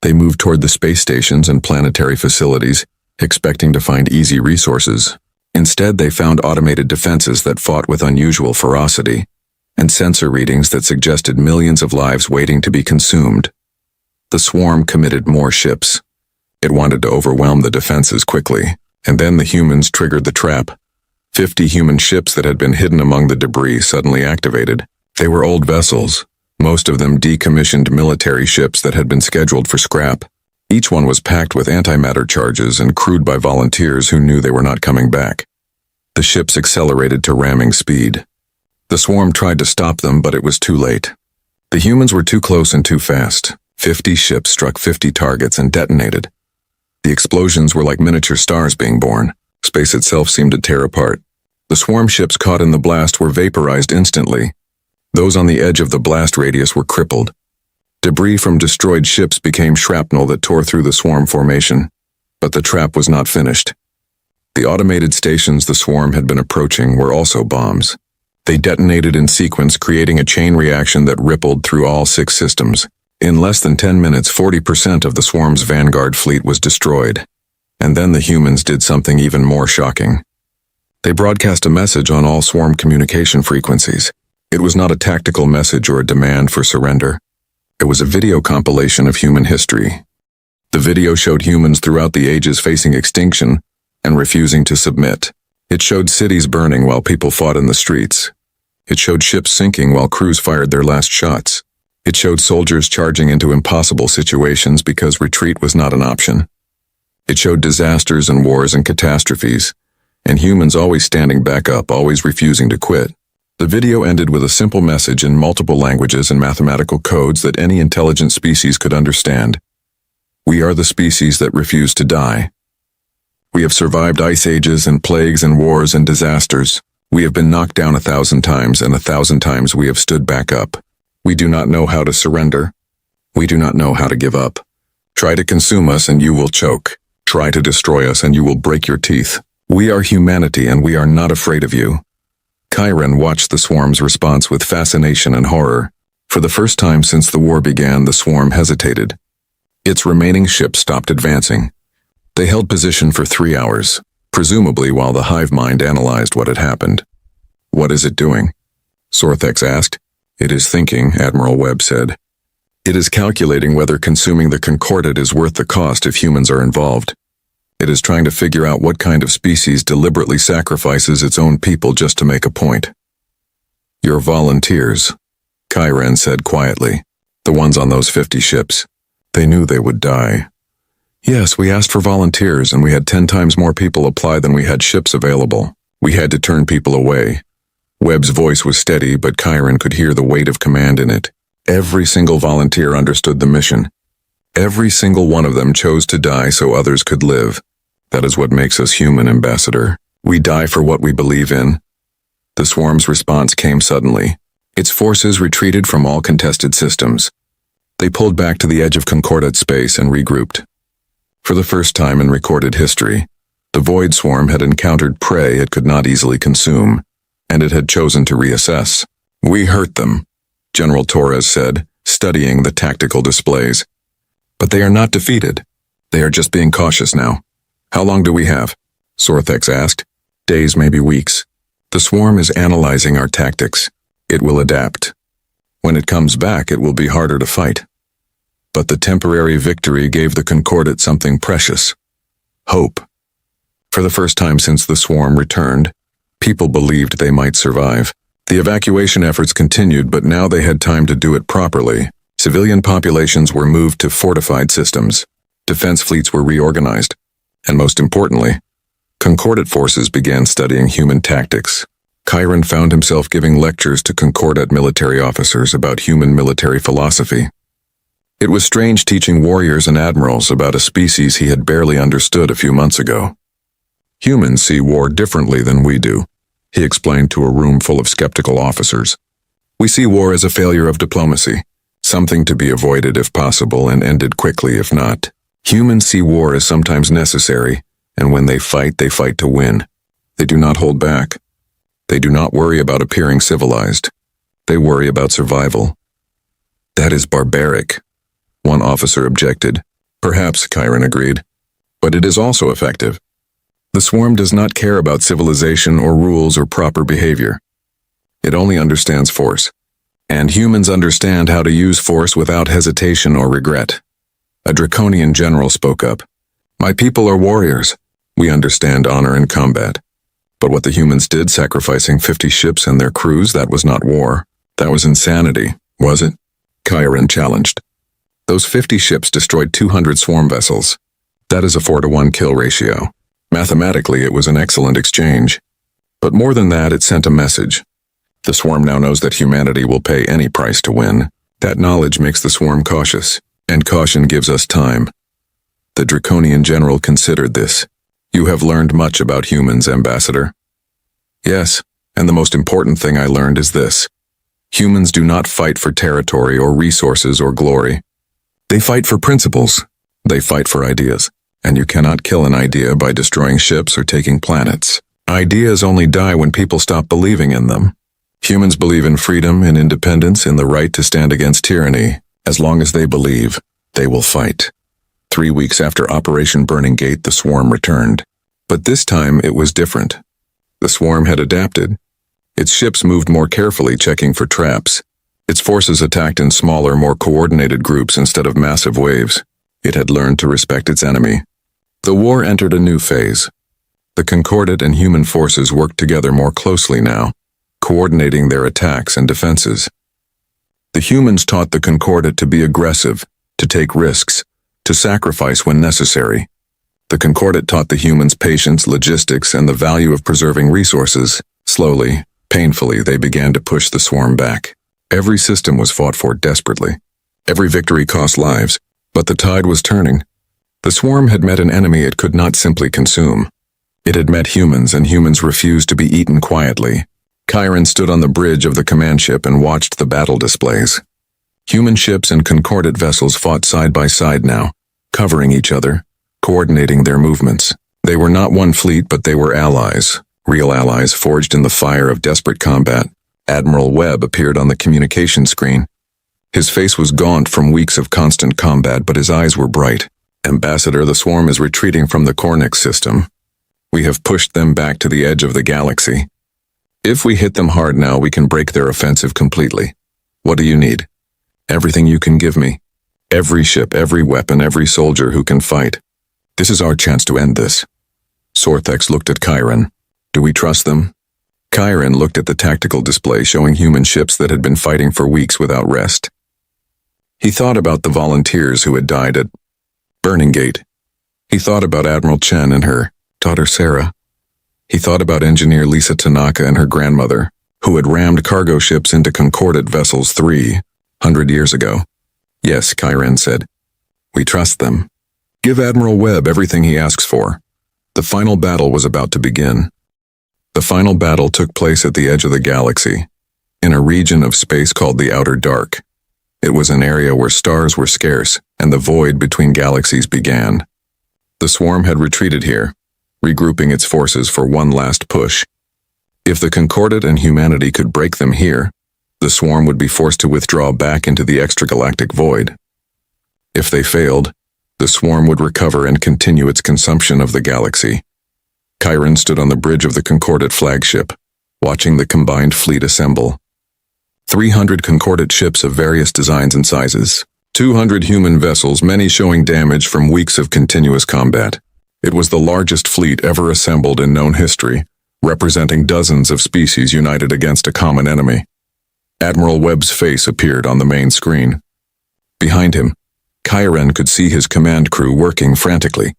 They moved toward the space stations and planetary facilities, expecting to find easy resources. Instead, they found automated defenses that fought with unusual ferocity. and sensor readings that suggested millions of lives waiting to be consumed. The swarm committed more ships. It wanted to overwhelm the defenses quickly, and then the humans triggered the trap. 50 human ships that had been hidden among the debris suddenly activated. They were old vessels, most of them decommissioned military ships that had been scheduled for scrap. Each one was packed with antimatter charges and crewed by volunteers who knew they were not coming back. The ships accelerated to ramming speed. The swarm tried to stop them, but it was too late. The humans were too close and too fast. 50 ships struck 50 targets and detonated. The explosions were like miniature stars being born. Space itself seemed to tear apart. The swarm ships caught in the blast were vaporized instantly. Those on the edge of the blast radius were crippled. Debris from destroyed ships became shrapnel that tore through the swarm formation. But the trap was not finished. The automated stations the swarm had been approaching were also bombs. They detonated in sequence, creating a chain reaction that rippled through all 6 systems. In less than 10 minutes, 40% of the swarm's vanguard fleet was destroyed. And then the humans did something even more shocking. They broadcast a message on all swarm communication frequencies. It was not a tactical message or a demand for surrender. It was a video compilation of human history. The video showed humans throughout the ages facing extinction and refusing to submit. It showed cities burning while people fought in the streets. It showed ships sinking while crews fired their last shots. It showed soldiers charging into impossible situations because retreat was not an option. It showed disasters and wars and catastrophes, and humans always standing back up, always refusing to quit. The video ended with a simple message in multiple languages and mathematical codes that any intelligent species could understand. We are the species that refuse to die. We have survived ice ages and plagues and wars and disasters. We have been knocked down 1,000 times, and 1,000 times we have stood back up. We do not know how to surrender. We do not know how to give up. Try to consume us and you will choke. Try to destroy us and you will break your teeth. We are humanity and we are not afraid of you. Chiron watched the swarm's response with fascination and horror. For the first time since the war began, the swarm hesitated. Its remaining ships stopped advancing. They held position for 3 hours, presumably while the hive mind analyzed what had happened. What is it doing? Sorthex asked. It is thinking, Admiral Webb said. It is calculating whether consuming the Concordat is worth the cost if humans are involved. It is trying to figure out what kind of species deliberately sacrifices its own people just to make a point. Your volunteers, Chiron said quietly. The ones on those 50 ships. They knew they would die. Yes, we asked for volunteers and we had 10 times more people apply than we had ships available. We had to turn people away. Webb's voice was steady, but Chiron could hear the weight of command in it. Every single volunteer understood the mission. Every single one of them chose to die so others could live. That is what makes us human, Ambassador. We die for what we believe in. The swarm's response came suddenly. Its forces retreated from all contested systems. They pulled back to the edge of Concordat space and regrouped. For the first time in recorded history, the Void Swarm had encountered prey it could not easily consume, and it had chosen to reassess. We hurt them, General Torres said, studying the tactical displays. But they are not defeated. They are just being cautious now. How long do we have? Sorthex asked. Days, maybe weeks. The swarm is analyzing our tactics. It will adapt. When it comes back, it will be harder to fight. But the temporary victory gave the Concordat something precious. Hope. For the first time since the swarm returned, people believed they might survive. The evacuation efforts continued, but now they had time to do it properly. Civilian populations were moved to fortified systems. Defense fleets were reorganized. And most importantly, Concordat forces began studying human tactics. Chiron found himself giving lectures to Concordat military officers about human military philosophy. It was strange teaching warriors and admirals about a species he had barely understood a few months ago. Humans see war differently than we do, he explained to a room full of skeptical officers. We see war as a failure of diplomacy, something to be avoided if possible and ended quickly if not. Humans see war as sometimes necessary, and when they fight to win. They do not hold back. They do not worry about appearing civilized. They worry about survival. That is barbaric, one officer objected. Perhaps, Chiron agreed. But it is also effective. The swarm does not care about civilization or rules or proper behavior. It only understands force. And humans understand how to use force without hesitation or regret. A draconian general spoke up. My people are warriors. We understand honor in combat. But what the humans did, sacrificing 50 ships and their crews, that was not war. That was insanity, was it? Chiron challenged. Those 50 ships destroyed 200 swarm vessels. That is a 4-to-1 kill ratio. Mathematically, it was an excellent exchange. But more than that, it sent a message. The swarm now knows that humanity will pay any price to win. That knowledge makes the swarm cautious, and caution gives us time. The draconian general considered this. You have learned much about humans, Ambassador. Yes, and the most important thing I learned is this. Humans do not fight for territory or resources or glory. They fight for principles. They fight for ideas. And you cannot kill an idea by destroying ships or taking planets. Ideas only die when people stop believing in them. Humans believe in freedom and independence, in the right to stand against tyranny. As long as they believe, they will fight. 3 weeks after Operation Burning Gate, the swarm returned. But this time it was different. The swarm had adapted. Its ships moved more carefully, checking for traps. Its forces attacked in smaller, more coordinated groups instead of massive waves. It had learned to respect its enemy. The war entered a new phase. The Concordat and human forces worked together more closely now, coordinating their attacks and defenses. The humans taught the Concordat to be aggressive, to take risks, to sacrifice when necessary. The Concordat taught the humans patience, logistics, and the value of preserving resources. Slowly, painfully, they began to push the swarm back. Every system was fought for desperately. Every victory cost lives, but the tide was turning. The swarm had met an enemy it could not simply consume. It had met humans, and humans refused to be eaten quietly. Chiron stood on the bridge of the command ship and watched the battle displays. Human ships and Concordat vessels fought side by side now, covering each other, coordinating their movements. They were not one fleet, but they were allies, real allies forged in the fire of desperate combat. Admiral Webb appeared on the communication screen. His face was gaunt from weeks of constant combat, but his eyes were bright. Ambassador, the swarm is retreating from the Cornix system. We have pushed them back to the edge of the galaxy. If we hit them hard now, we can break their offensive completely. What do you need? Everything you can give me. Every ship, every weapon, every soldier who can fight. This is our chance to end this. Sorthex looked at Chiron. Do we trust them? Chiron looked at the tactical display showing human ships that had been fighting for weeks without rest. He thought about the volunteers who had died at Burning Gate. He thought about Admiral Chen and her daughter Sarah. He thought about engineer Lisa Tanaka and her grandmother, who had rammed cargo ships into Concordat vessels 300 years ago. Yes, Chiron said. We trust them. Give Admiral Webb everything he asks for. The final battle was about to begin. The final battle took place at the edge of the galaxy, in a region of space called the Outer Dark. It was an area where stars were scarce, and the void between galaxies began. The swarm had retreated here, regrouping its forces for one last push. If the Concordat and humanity could break them here, the swarm would be forced to withdraw back into the extragalactic void. If they failed, the swarm would recover and continue its consumption of the galaxy. Chiron stood on the bridge of the Concordat flagship, watching the combined fleet assemble. 300 Concordat ships of various designs and sizes. 200 human vessels, many showing damage from weeks of continuous combat. It was the largest fleet ever assembled in known history, representing dozens of species united against a common enemy. Admiral Webb's face appeared on the main screen. Behind him, Chiron could see his command crew working frantically.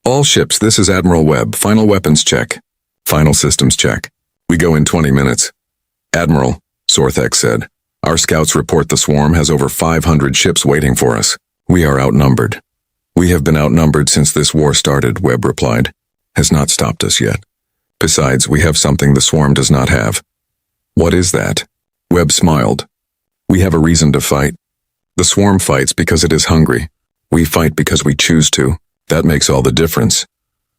All ships, this is Admiral Webb. Final weapons check. Final systems check. We go in 20 minutes. Admiral, Sorthex said, our scouts report the swarm has over 500 ships waiting for us. We are outnumbered. We have been outnumbered since this war started, Webb replied. Has not stopped us yet. Besides, we have something the swarm does not have. What is that? Webb smiled. We have a reason to fight. The swarm fights because it is hungry. We fight because we choose to. That makes all the difference.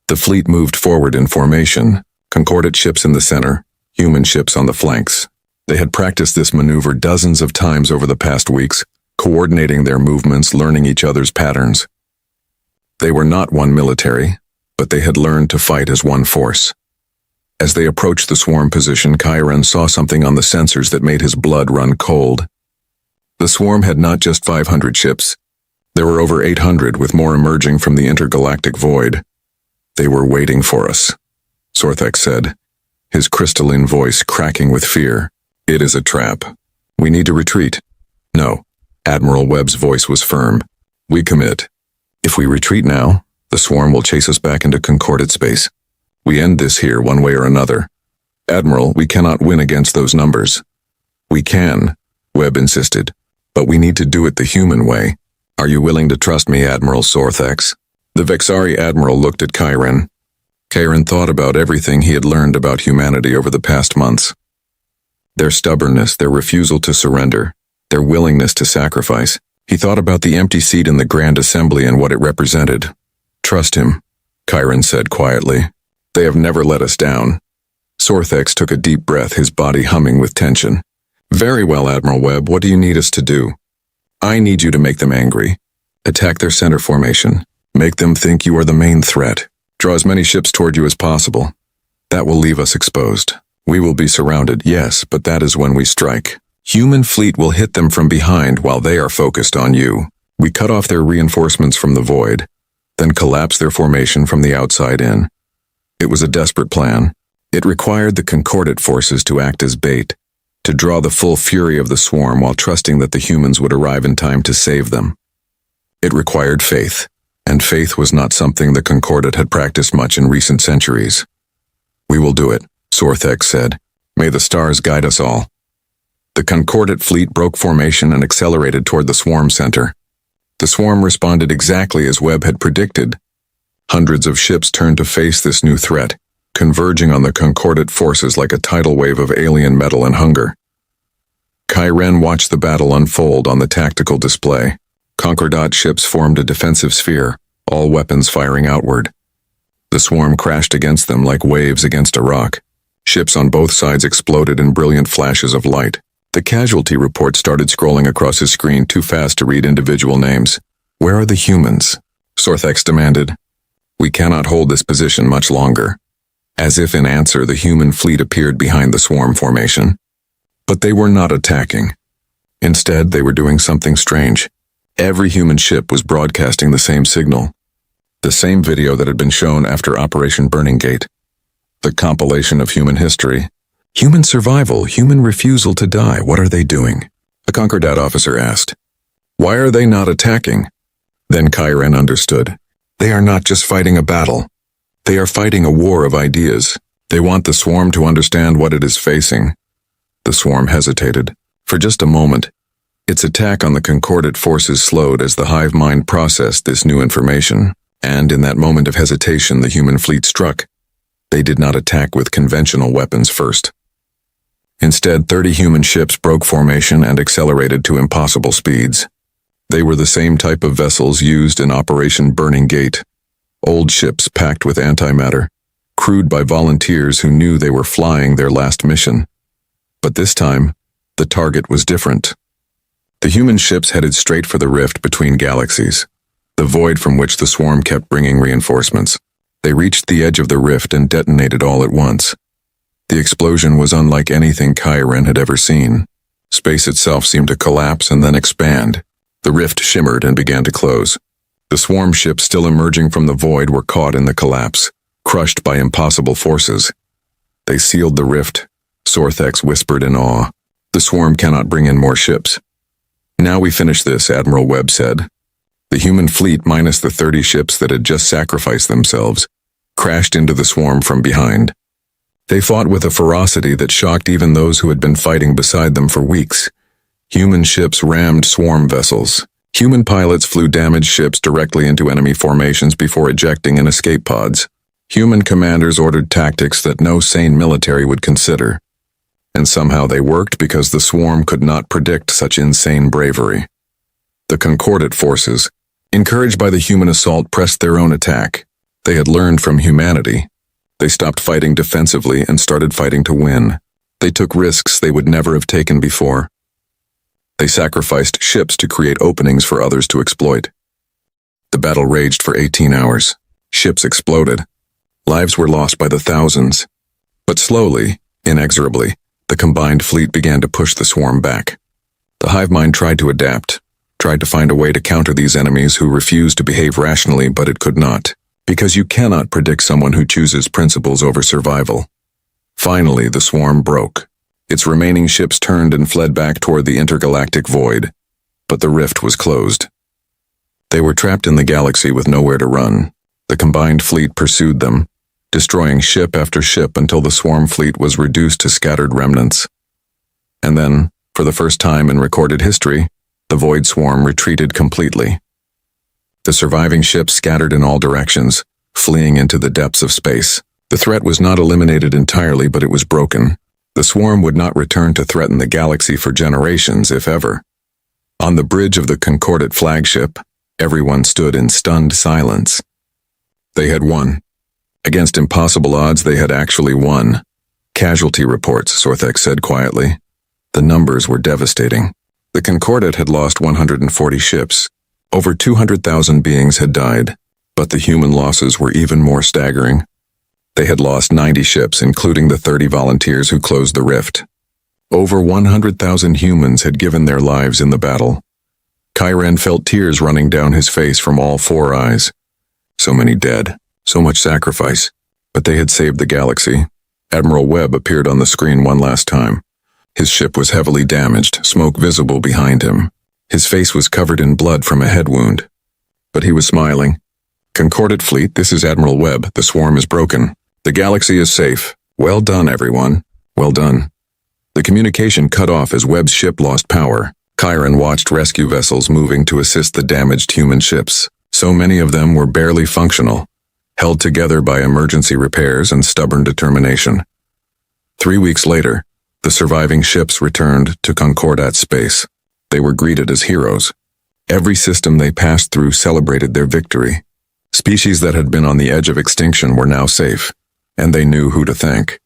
The fleet moved forward in formation, Concordat ships in the center, human ships on the flanks. They had practiced this maneuver dozens of times over the past weeks, coordinating their movements, learning each other's patterns. They were not one military, but they had learned to fight as one force. As they approached the swarm position, Chiron saw something on the sensors that made his blood run cold. The swarm had not just 500 ships. There were over 800, with more emerging from the intergalactic void. They were waiting for us, Sorthex said, his crystalline voice cracking with fear. It is a trap. We need to retreat. No, Admiral Webb's voice was firm. We commit. If we retreat now, the swarm will chase us back into concordate space. We end this here one way or another. Admiral, we cannot win against those numbers. We can, Webb insisted, but we need to do it the human way. Are you willing to trust me, Admiral Sorthex? The Vexari Admiral looked at Chiron. Chiron thought about everything he had learned about humanity over the past months. Their stubbornness, their refusal to surrender, their willingness to sacrifice. He thought about the empty seat in the Grand Assembly and what it represented. Trust him, Chiron said quietly. They have never let us down. Sorthex took a deep breath, his body humming with tension. Very well, Admiral Webb, what do you need us to do? I need you to make them angry. Attack their center formation. Make them think you are the main threat. Draw as many ships toward you as possible. That will leave us exposed. We will be surrounded, yes, but that is when we strike. Human fleet will hit them from behind while they are focused on you. We cut off their reinforcements from the void, then collapse their formation from the outside in. It was a desperate plan. It required the concordate forces to act as bait, to draw the full fury of the swarm while trusting that the humans would arrive in time to save them. It required faith, and faith was not something the concordate had practiced much in recent centuries. We will do it, Sorthex said. May the stars guide us all. The concordate fleet broke formation and accelerated toward the swarm center. The swarm responded exactly as Webb had predicted. Hundreds of ships turned to face this new threat, converging on the concordate forces like a tidal wave of alien metal and hunger. Chiron watched the battle unfold on the tactical display. Concordat ships formed a defensive sphere, all weapons firing outward. The swarm crashed against them like waves against a rock. Ships on both sides exploded in brilliant flashes of light. The casualty report started scrolling across his screen too fast to read individual names. Where are the humans? Sorthex demanded. We cannot hold this position much longer. As if in answer, the human fleet appeared behind the swarm formation. But they were not attacking. Instead, they were doing something strange. Every human ship was broadcasting the same signal. The same video that had been shown after Operation Burning Gate. The compilation of human history. Human survival, human refusal to die, what are they doing? A Concordat officer asked. Why are they not attacking? Then Chiron understood. They are not just fighting a battle. They are fighting a war of ideas. They want the swarm to understand what it is facing. The swarm hesitated. For just a moment, its attack on the concordate forces slowed as the hive mind processed this new information, and in that moment of hesitation the human fleet struck. They did not attack with conventional weapons first. Instead, 30 human ships broke formation and accelerated to impossible speeds. They were the same type of vessels used in Operation Burning Gate. Old ships packed with antimatter, crewed by volunteers who knew they were flying their last mission. But this time, the target was different. The human ships headed straight for the rift between galaxies, the void from which the swarm kept bringing reinforcements. They reached the edge of the rift and detonated all at once. The explosion was unlike anything Chiron had ever seen. Space itself seemed to collapse and then expand. The rift shimmered and began to close. The swarm ships still emerging from the void were caught in the collapse, crushed by impossible forces. They sealed the rift, Sorthex whispered in awe. The swarm cannot bring in more ships. Now we finish this, Admiral Webb said. The human fleet, minus the 30 ships that had just sacrificed themselves, crashed into the swarm from behind. They fought with a ferocity that shocked even those who had been fighting beside them for weeks. Human ships rammed swarm vessels. Human pilots flew damaged ships directly into enemy formations before ejecting in escape pods. Human commanders ordered tactics that no sane military would consider. And somehow they worked because the swarm could not predict such insane bravery. The concordate forces, encouraged by the human assault, pressed their own attack. They had learned from humanity. They stopped fighting defensively and started fighting to win. They took risks they would never have taken before. They sacrificed ships to create openings for others to exploit. The battle raged for 18 hours. Ships exploded. Lives were lost by the thousands. But slowly, inexorably, the combined fleet began to push the swarm back. The hive mind tried to adapt, tried to find a way to counter these enemies who refused to behave rationally, but it could not, because you cannot predict someone who chooses principles over survival. Finally, the swarm broke. Its remaining ships turned and fled back toward the intergalactic void, but the rift was closed. They were trapped in the galaxy with nowhere to run. The combined fleet pursued them, destroying ship after ship until the swarm fleet was reduced to scattered remnants. And then, for the first time in recorded history, the void swarm retreated completely. The surviving ships scattered in all directions, fleeing into the depths of space. The threat was not eliminated entirely, but it was broken. The swarm would not return to threaten the galaxy for generations, if ever. On the bridge of the Concordat flagship, everyone stood in stunned silence. They had won. Against impossible odds, they had actually won. Casualty reports, Sorthex said quietly. The numbers were devastating. The Concordat had lost 140 ships. Over 200,000 beings had died, but the human losses were even more staggering. They had lost 90 ships, including the 30 volunteers who closed the rift. Over 100,000 humans had given their lives in the battle. Kyran felt tears running down his face from all four eyes. So many dead, so much sacrifice, but they had saved the galaxy. Admiral Webb appeared on the screen one last time. His ship was heavily damaged, smoke visible behind him. His face was covered in blood from a head wound. But he was smiling. Concordat fleet, this is Admiral Webb. The swarm is broken. The galaxy is safe. Well done, everyone. Well done. The communication cut off as Webb's ship lost power. Kyran watched rescue vessels moving to assist the damaged human ships. So many of them were barely functional, held together by emergency repairs and stubborn determination. 3 weeks later, the surviving ships returned to Concordat space. They were greeted as heroes. Every system they passed through celebrated their victory. Species that had been on the edge of extinction were now safe, and they knew who to thank.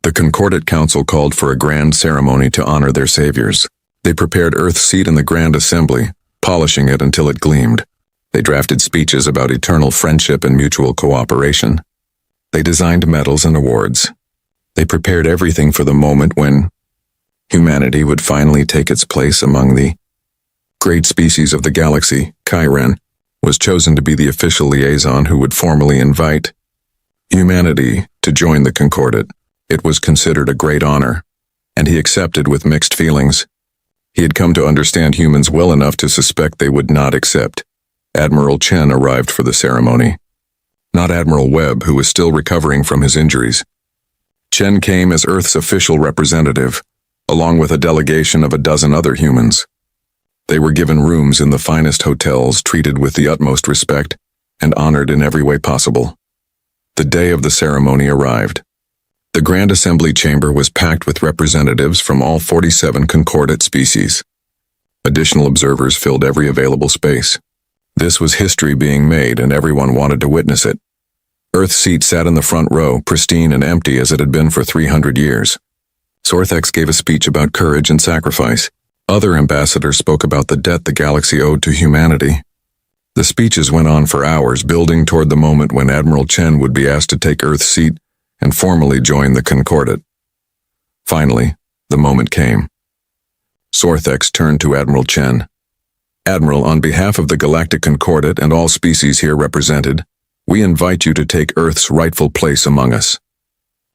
The Concordat Council called for a grand ceremony to honor their saviors. They prepared Earth's seat in the Grand Assembly, polishing it until it gleamed. They drafted speeches about eternal friendship and mutual cooperation. They designed medals and awards. They prepared everything for the moment when humanity would finally take its place among the great species of the galaxy. Kyran was chosen to be the official liaison who would formally invite humanity to join the Concordat. It was considered a great honor, and he accepted with mixed feelings. He had come to understand humans well enough to suspect they would not accept. Admiral Chen arrived for the ceremony. Not Admiral Webb, who was still recovering from his injuries. Chen came as Earth's official representative, along with a delegation of a dozen other humans. They were given rooms in the finest hotels, treated with the utmost respect, and honored in every way possible. The day of the ceremony arrived. The Grand Assembly chamber was packed with representatives from all 47 Concordat species. Additional observers filled every available space. This was history being made, and everyone wanted to witness it. Earth's seat sat in the front row, pristine and empty as it had been for 300 years. Sorthex gave a speech about courage and sacrifice. Other ambassadors spoke about the debt the galaxy owed to humanity. The speeches went on for hours, building toward the moment when Admiral Chen would be asked to take Earth's seat and formally join the Concordat. Finally, the moment came. Sorthex turned to Admiral Chen. Admiral, on behalf of the Galactic Concordat and all species here represented, we invite you to take Earth's rightful place among us.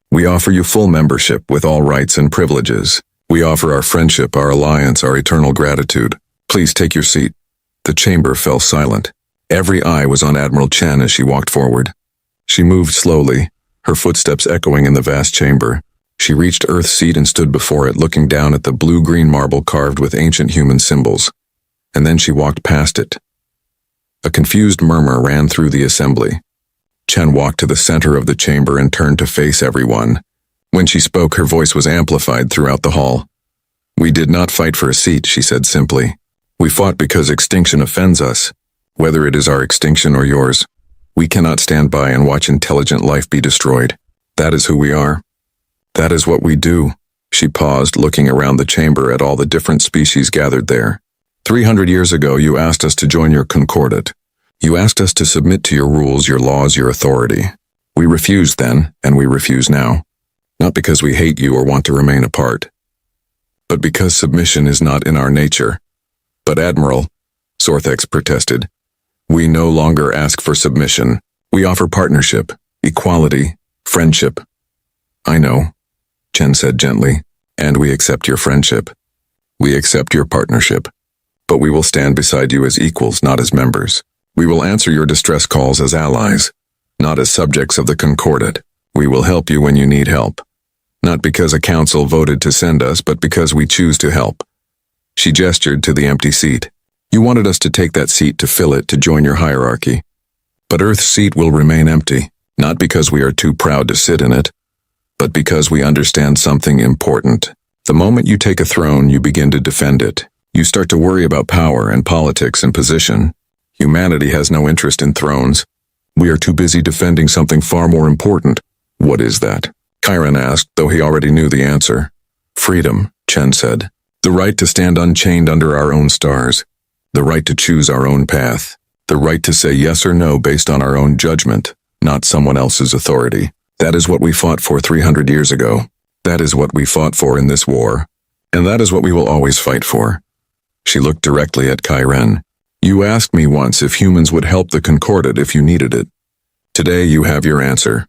We offer you full membership with all rights and privileges. We offer our friendship, our alliance, our eternal gratitude. Please take your seat. The chamber fell silent. Every eye was on Admiral Chen as she walked forward. She moved slowly, her footsteps echoing in the vast chamber. She reached Earth's seat and stood before it, looking down at the blue-green marble carved with ancient human symbols. And then she walked past it. A confused murmur ran through the assembly. Chen walked to the center of the chamber and turned to face everyone. When she spoke, her voice was amplified throughout the hall. We did not fight for a seat, she said simply. We fought because extinction offends us. Whether it is our extinction or yours, we cannot stand by and watch intelligent life be destroyed. That is who we are. That is what we do. She paused, looking around the chamber at all the different species gathered there. 300 years ago, you asked us to join your Concordat. You asked us to submit to your rules, your laws, your authority. We refused then, and we refuse now. Not because we hate you or want to remain apart, but because submission is not in our nature. But Admiral, Sorthex protested, we no longer ask for submission. We offer partnership, equality, friendship. I know, Chen said gently, and we accept your friendship. We accept your partnership. But we will stand beside you as equals, not as members. We will answer your distress calls as allies, not as subjects of the Concordat. We will help you when you need help. Not because a council voted to send us, but because we choose to help. She gestured to the empty seat. You wanted us to take that seat to fill it, to join your hierarchy. But Earth's seat will remain empty, not because we are too proud to sit in it, but because we understand something important. The moment you take a throne, you begin to defend it. You start to worry about power and politics and position. Humanity has no interest in thrones. We are too busy defending something far more important. What is that? Chiron asked, though he already knew the answer. Freedom, Chen said. The right to stand unchained under our own stars. The right to choose our own path. The right to say yes or no based on our own judgment, not someone else's authority. That is what we fought for 300 years ago. That is what we fought for in this war. And that is what we will always fight for. She looked directly at Chiron. You asked me once if humans would help the Concordat if you needed it. Today you have your answer.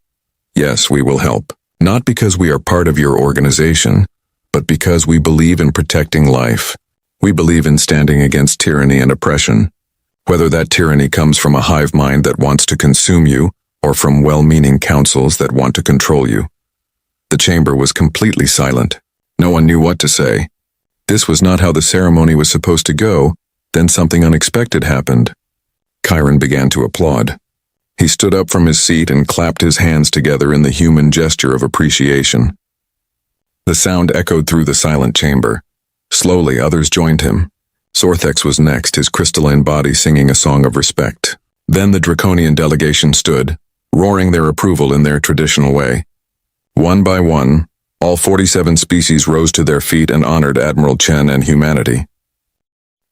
Yes, we will help. Not because we are part of your organization, but because we believe in protecting life. We believe in standing against tyranny and oppression. Whether that tyranny comes from a hive mind that wants to consume you, or from well-meaning councils that want to control you. The chamber was completely silent. No one knew what to say. This was not how the ceremony was supposed to go. Then something unexpected happened. Chiron began to applaud. He stood up from his seat and clapped his hands together in the human gesture of appreciation. The sound echoed through the silent chamber. Slowly, others joined him. Sorthex was next, his crystalline body singing a song of respect. Then the draconian delegation stood, roaring their approval in their traditional way. One by one, all 47 species rose to their feet and honored Admiral Chen and humanity.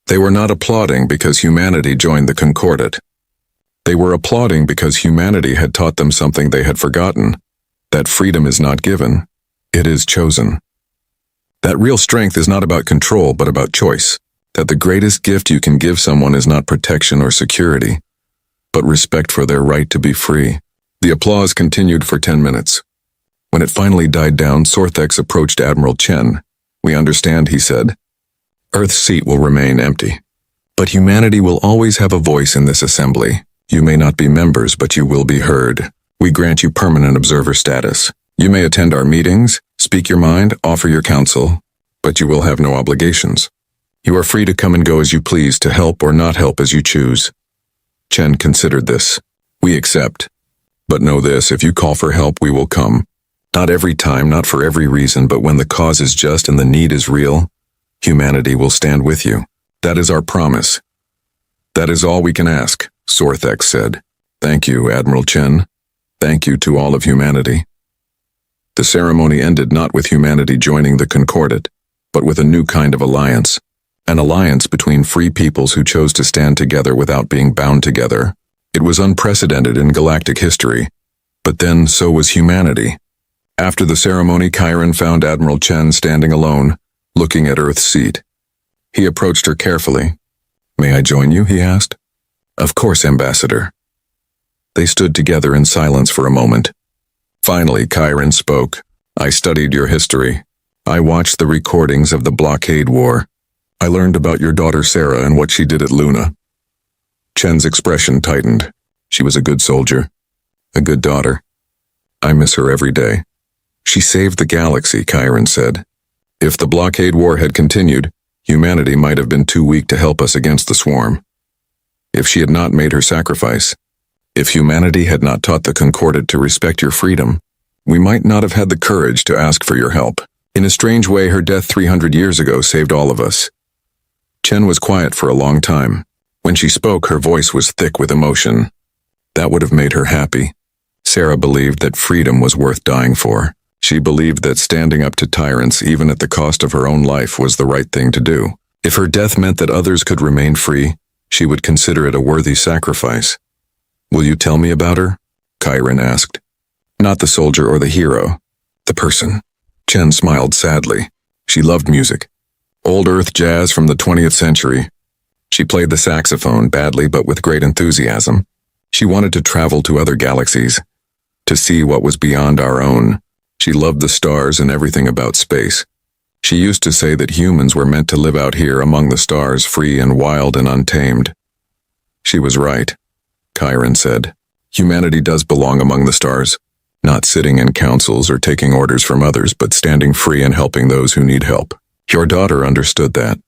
They were not applauding because humanity joined the Concordat. They were applauding because humanity had taught them something they had forgotten, that freedom is not given, it is chosen. That real strength is not about control but about choice, that the greatest gift you can give someone is not protection or security, but respect for their right to be free. The applause continued for 10 minutes. When it finally died down, Sorthex approached Admiral Chen. We understand, he said. Earth's seat will remain empty. But humanity will always have a voice in this assembly. You may not be members, but you will be heard. We grant you permanent observer status. You may attend our meetings, speak your mind, offer your counsel, but you will have no obligations. You are free to come and go as you please, to help or not help as you choose. Chen considered this. We accept. But know this, if you call for help, we will come. Not every time, not for every reason, but when the cause is just and the need is real, humanity will stand with you. That is our promise. That is all we can ask, Sorthex said. Thank you, Admiral Chen. Thank you to all of humanity. The ceremony ended not with humanity joining the Concordat, but with a new kind of alliance. An alliance between free peoples who chose to stand together without being bound together. It was unprecedented in galactic history, but then so was humanity. After the ceremony, Chiron found Admiral Chen standing alone, looking at Earth's seat. He approached her carefully. May I join you, he asked. Of course, Ambassador. They stood together in silence for a moment. Finally, Chiron spoke. I studied your history. I watched the recordings of the blockade war. I learned about your daughter Sarah and what she did at Luna. Chen's expression tightened. She was a good soldier. A good daughter. I miss her every day. She saved the galaxy, Chiron said. If the blockade war had continued, humanity might have been too weak to help us against the swarm. If she had not made her sacrifice, if humanity had not taught the Concordat to respect your freedom, we might not have had the courage to ask for your help. In a strange way, her death 300 years ago saved all of us. Chen was quiet for a long time. When she spoke, her voice was thick with emotion. That would have made her happy. Sarah believed that freedom was worth dying for. She believed that standing up to tyrants, even at the cost of her own life, was the right thing to do. If her death meant that others could remain free, she would consider it a worthy sacrifice. Will you tell me about her? Chiron asked. Not the soldier or the hero. The person. Chen smiled sadly. She loved music. Old Earth jazz from the 20th century. She played the saxophone badly but with great enthusiasm. She wanted to travel to other galaxies, to see what was beyond our own. She loved the stars and everything about space. She used to say that humans were meant to live out here among the stars, free and wild and untamed. She was right, Chiron said. Humanity does belong among the stars, not sitting in councils or taking orders from others, but standing free and helping those who need help. Your daughter understood that.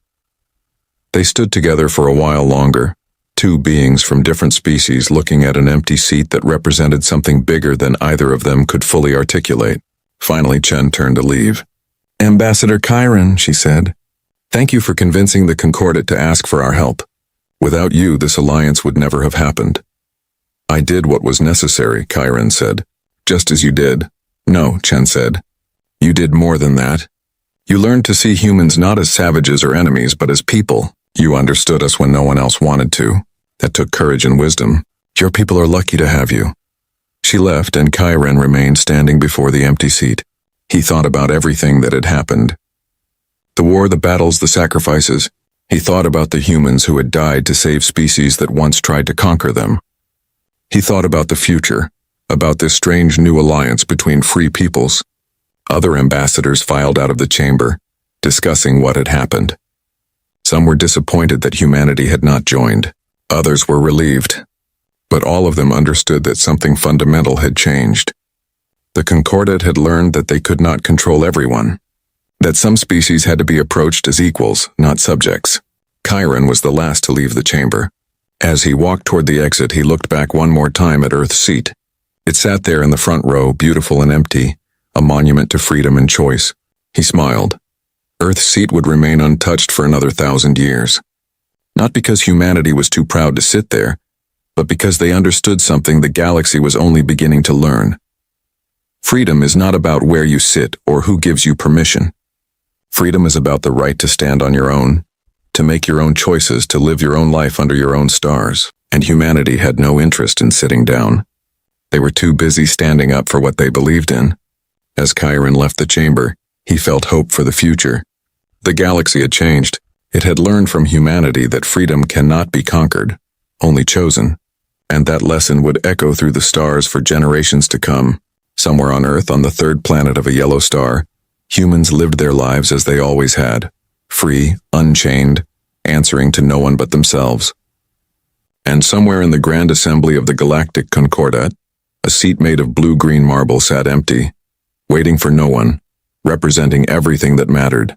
They stood together for a while longer, two beings from different species looking at an empty seat that represented something bigger than either of them could fully articulate. Finally, Chen turned to leave. Ambassador Chiron, she said, thank you for convincing the Concordat to ask for our help. Without you, this alliance would never have happened. I did what was necessary, Chiron said. Just as you did. No, Chen said. You did more than that. You learned to see humans not as savages or enemies, but as people. You understood us when no one else wanted to. That took courage and wisdom. Your people are lucky to have you. She left, and Chiron remained standing before the empty seat. He thought about everything that had happened. The war, the battles, the sacrifices. He thought about the humans who had died to save species that once tried to conquer them. He thought about the future, about this strange new alliance between free peoples. Other ambassadors filed out of the chamber, discussing what had happened. Some were disappointed that humanity had not joined. Others were relieved. But all of them understood that something fundamental had changed. The Concordat had learned that they could not control everyone, that some species had to be approached as equals, not subjects. Chiron was the last to leave the chamber. As he walked toward the exit, he looked back one more time at Earth's seat. It sat there in the front row, beautiful and empty, a monument to freedom and choice. He smiled. Earth's seat would remain untouched for another 1,000 years. Not because humanity was too proud to sit there, but because they understood something the galaxy was only beginning to learn. Freedom is not about where you sit or who gives you permission. Freedom is about the right to stand on your own, to make your own choices, to live your own life under your own stars. And humanity had no interest in sitting down. They were too busy standing up for what they believed in. As Chiron left the chamber, he felt hope for the future. The galaxy had changed. It had learned from humanity that freedom cannot be conquered, only chosen. And that lesson would echo through the stars for generations to come. Somewhere on Earth, on the third planet of a yellow star, humans lived their lives as they always had, free, unchained, answering to no one but themselves. And somewhere in the grand assembly of the Galactic Concordat, a seat made of blue-green marble sat empty, waiting for no one, representing everything that mattered.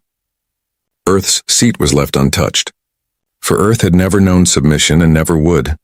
Earth's seat was left untouched, for Earth had never known submission and never would.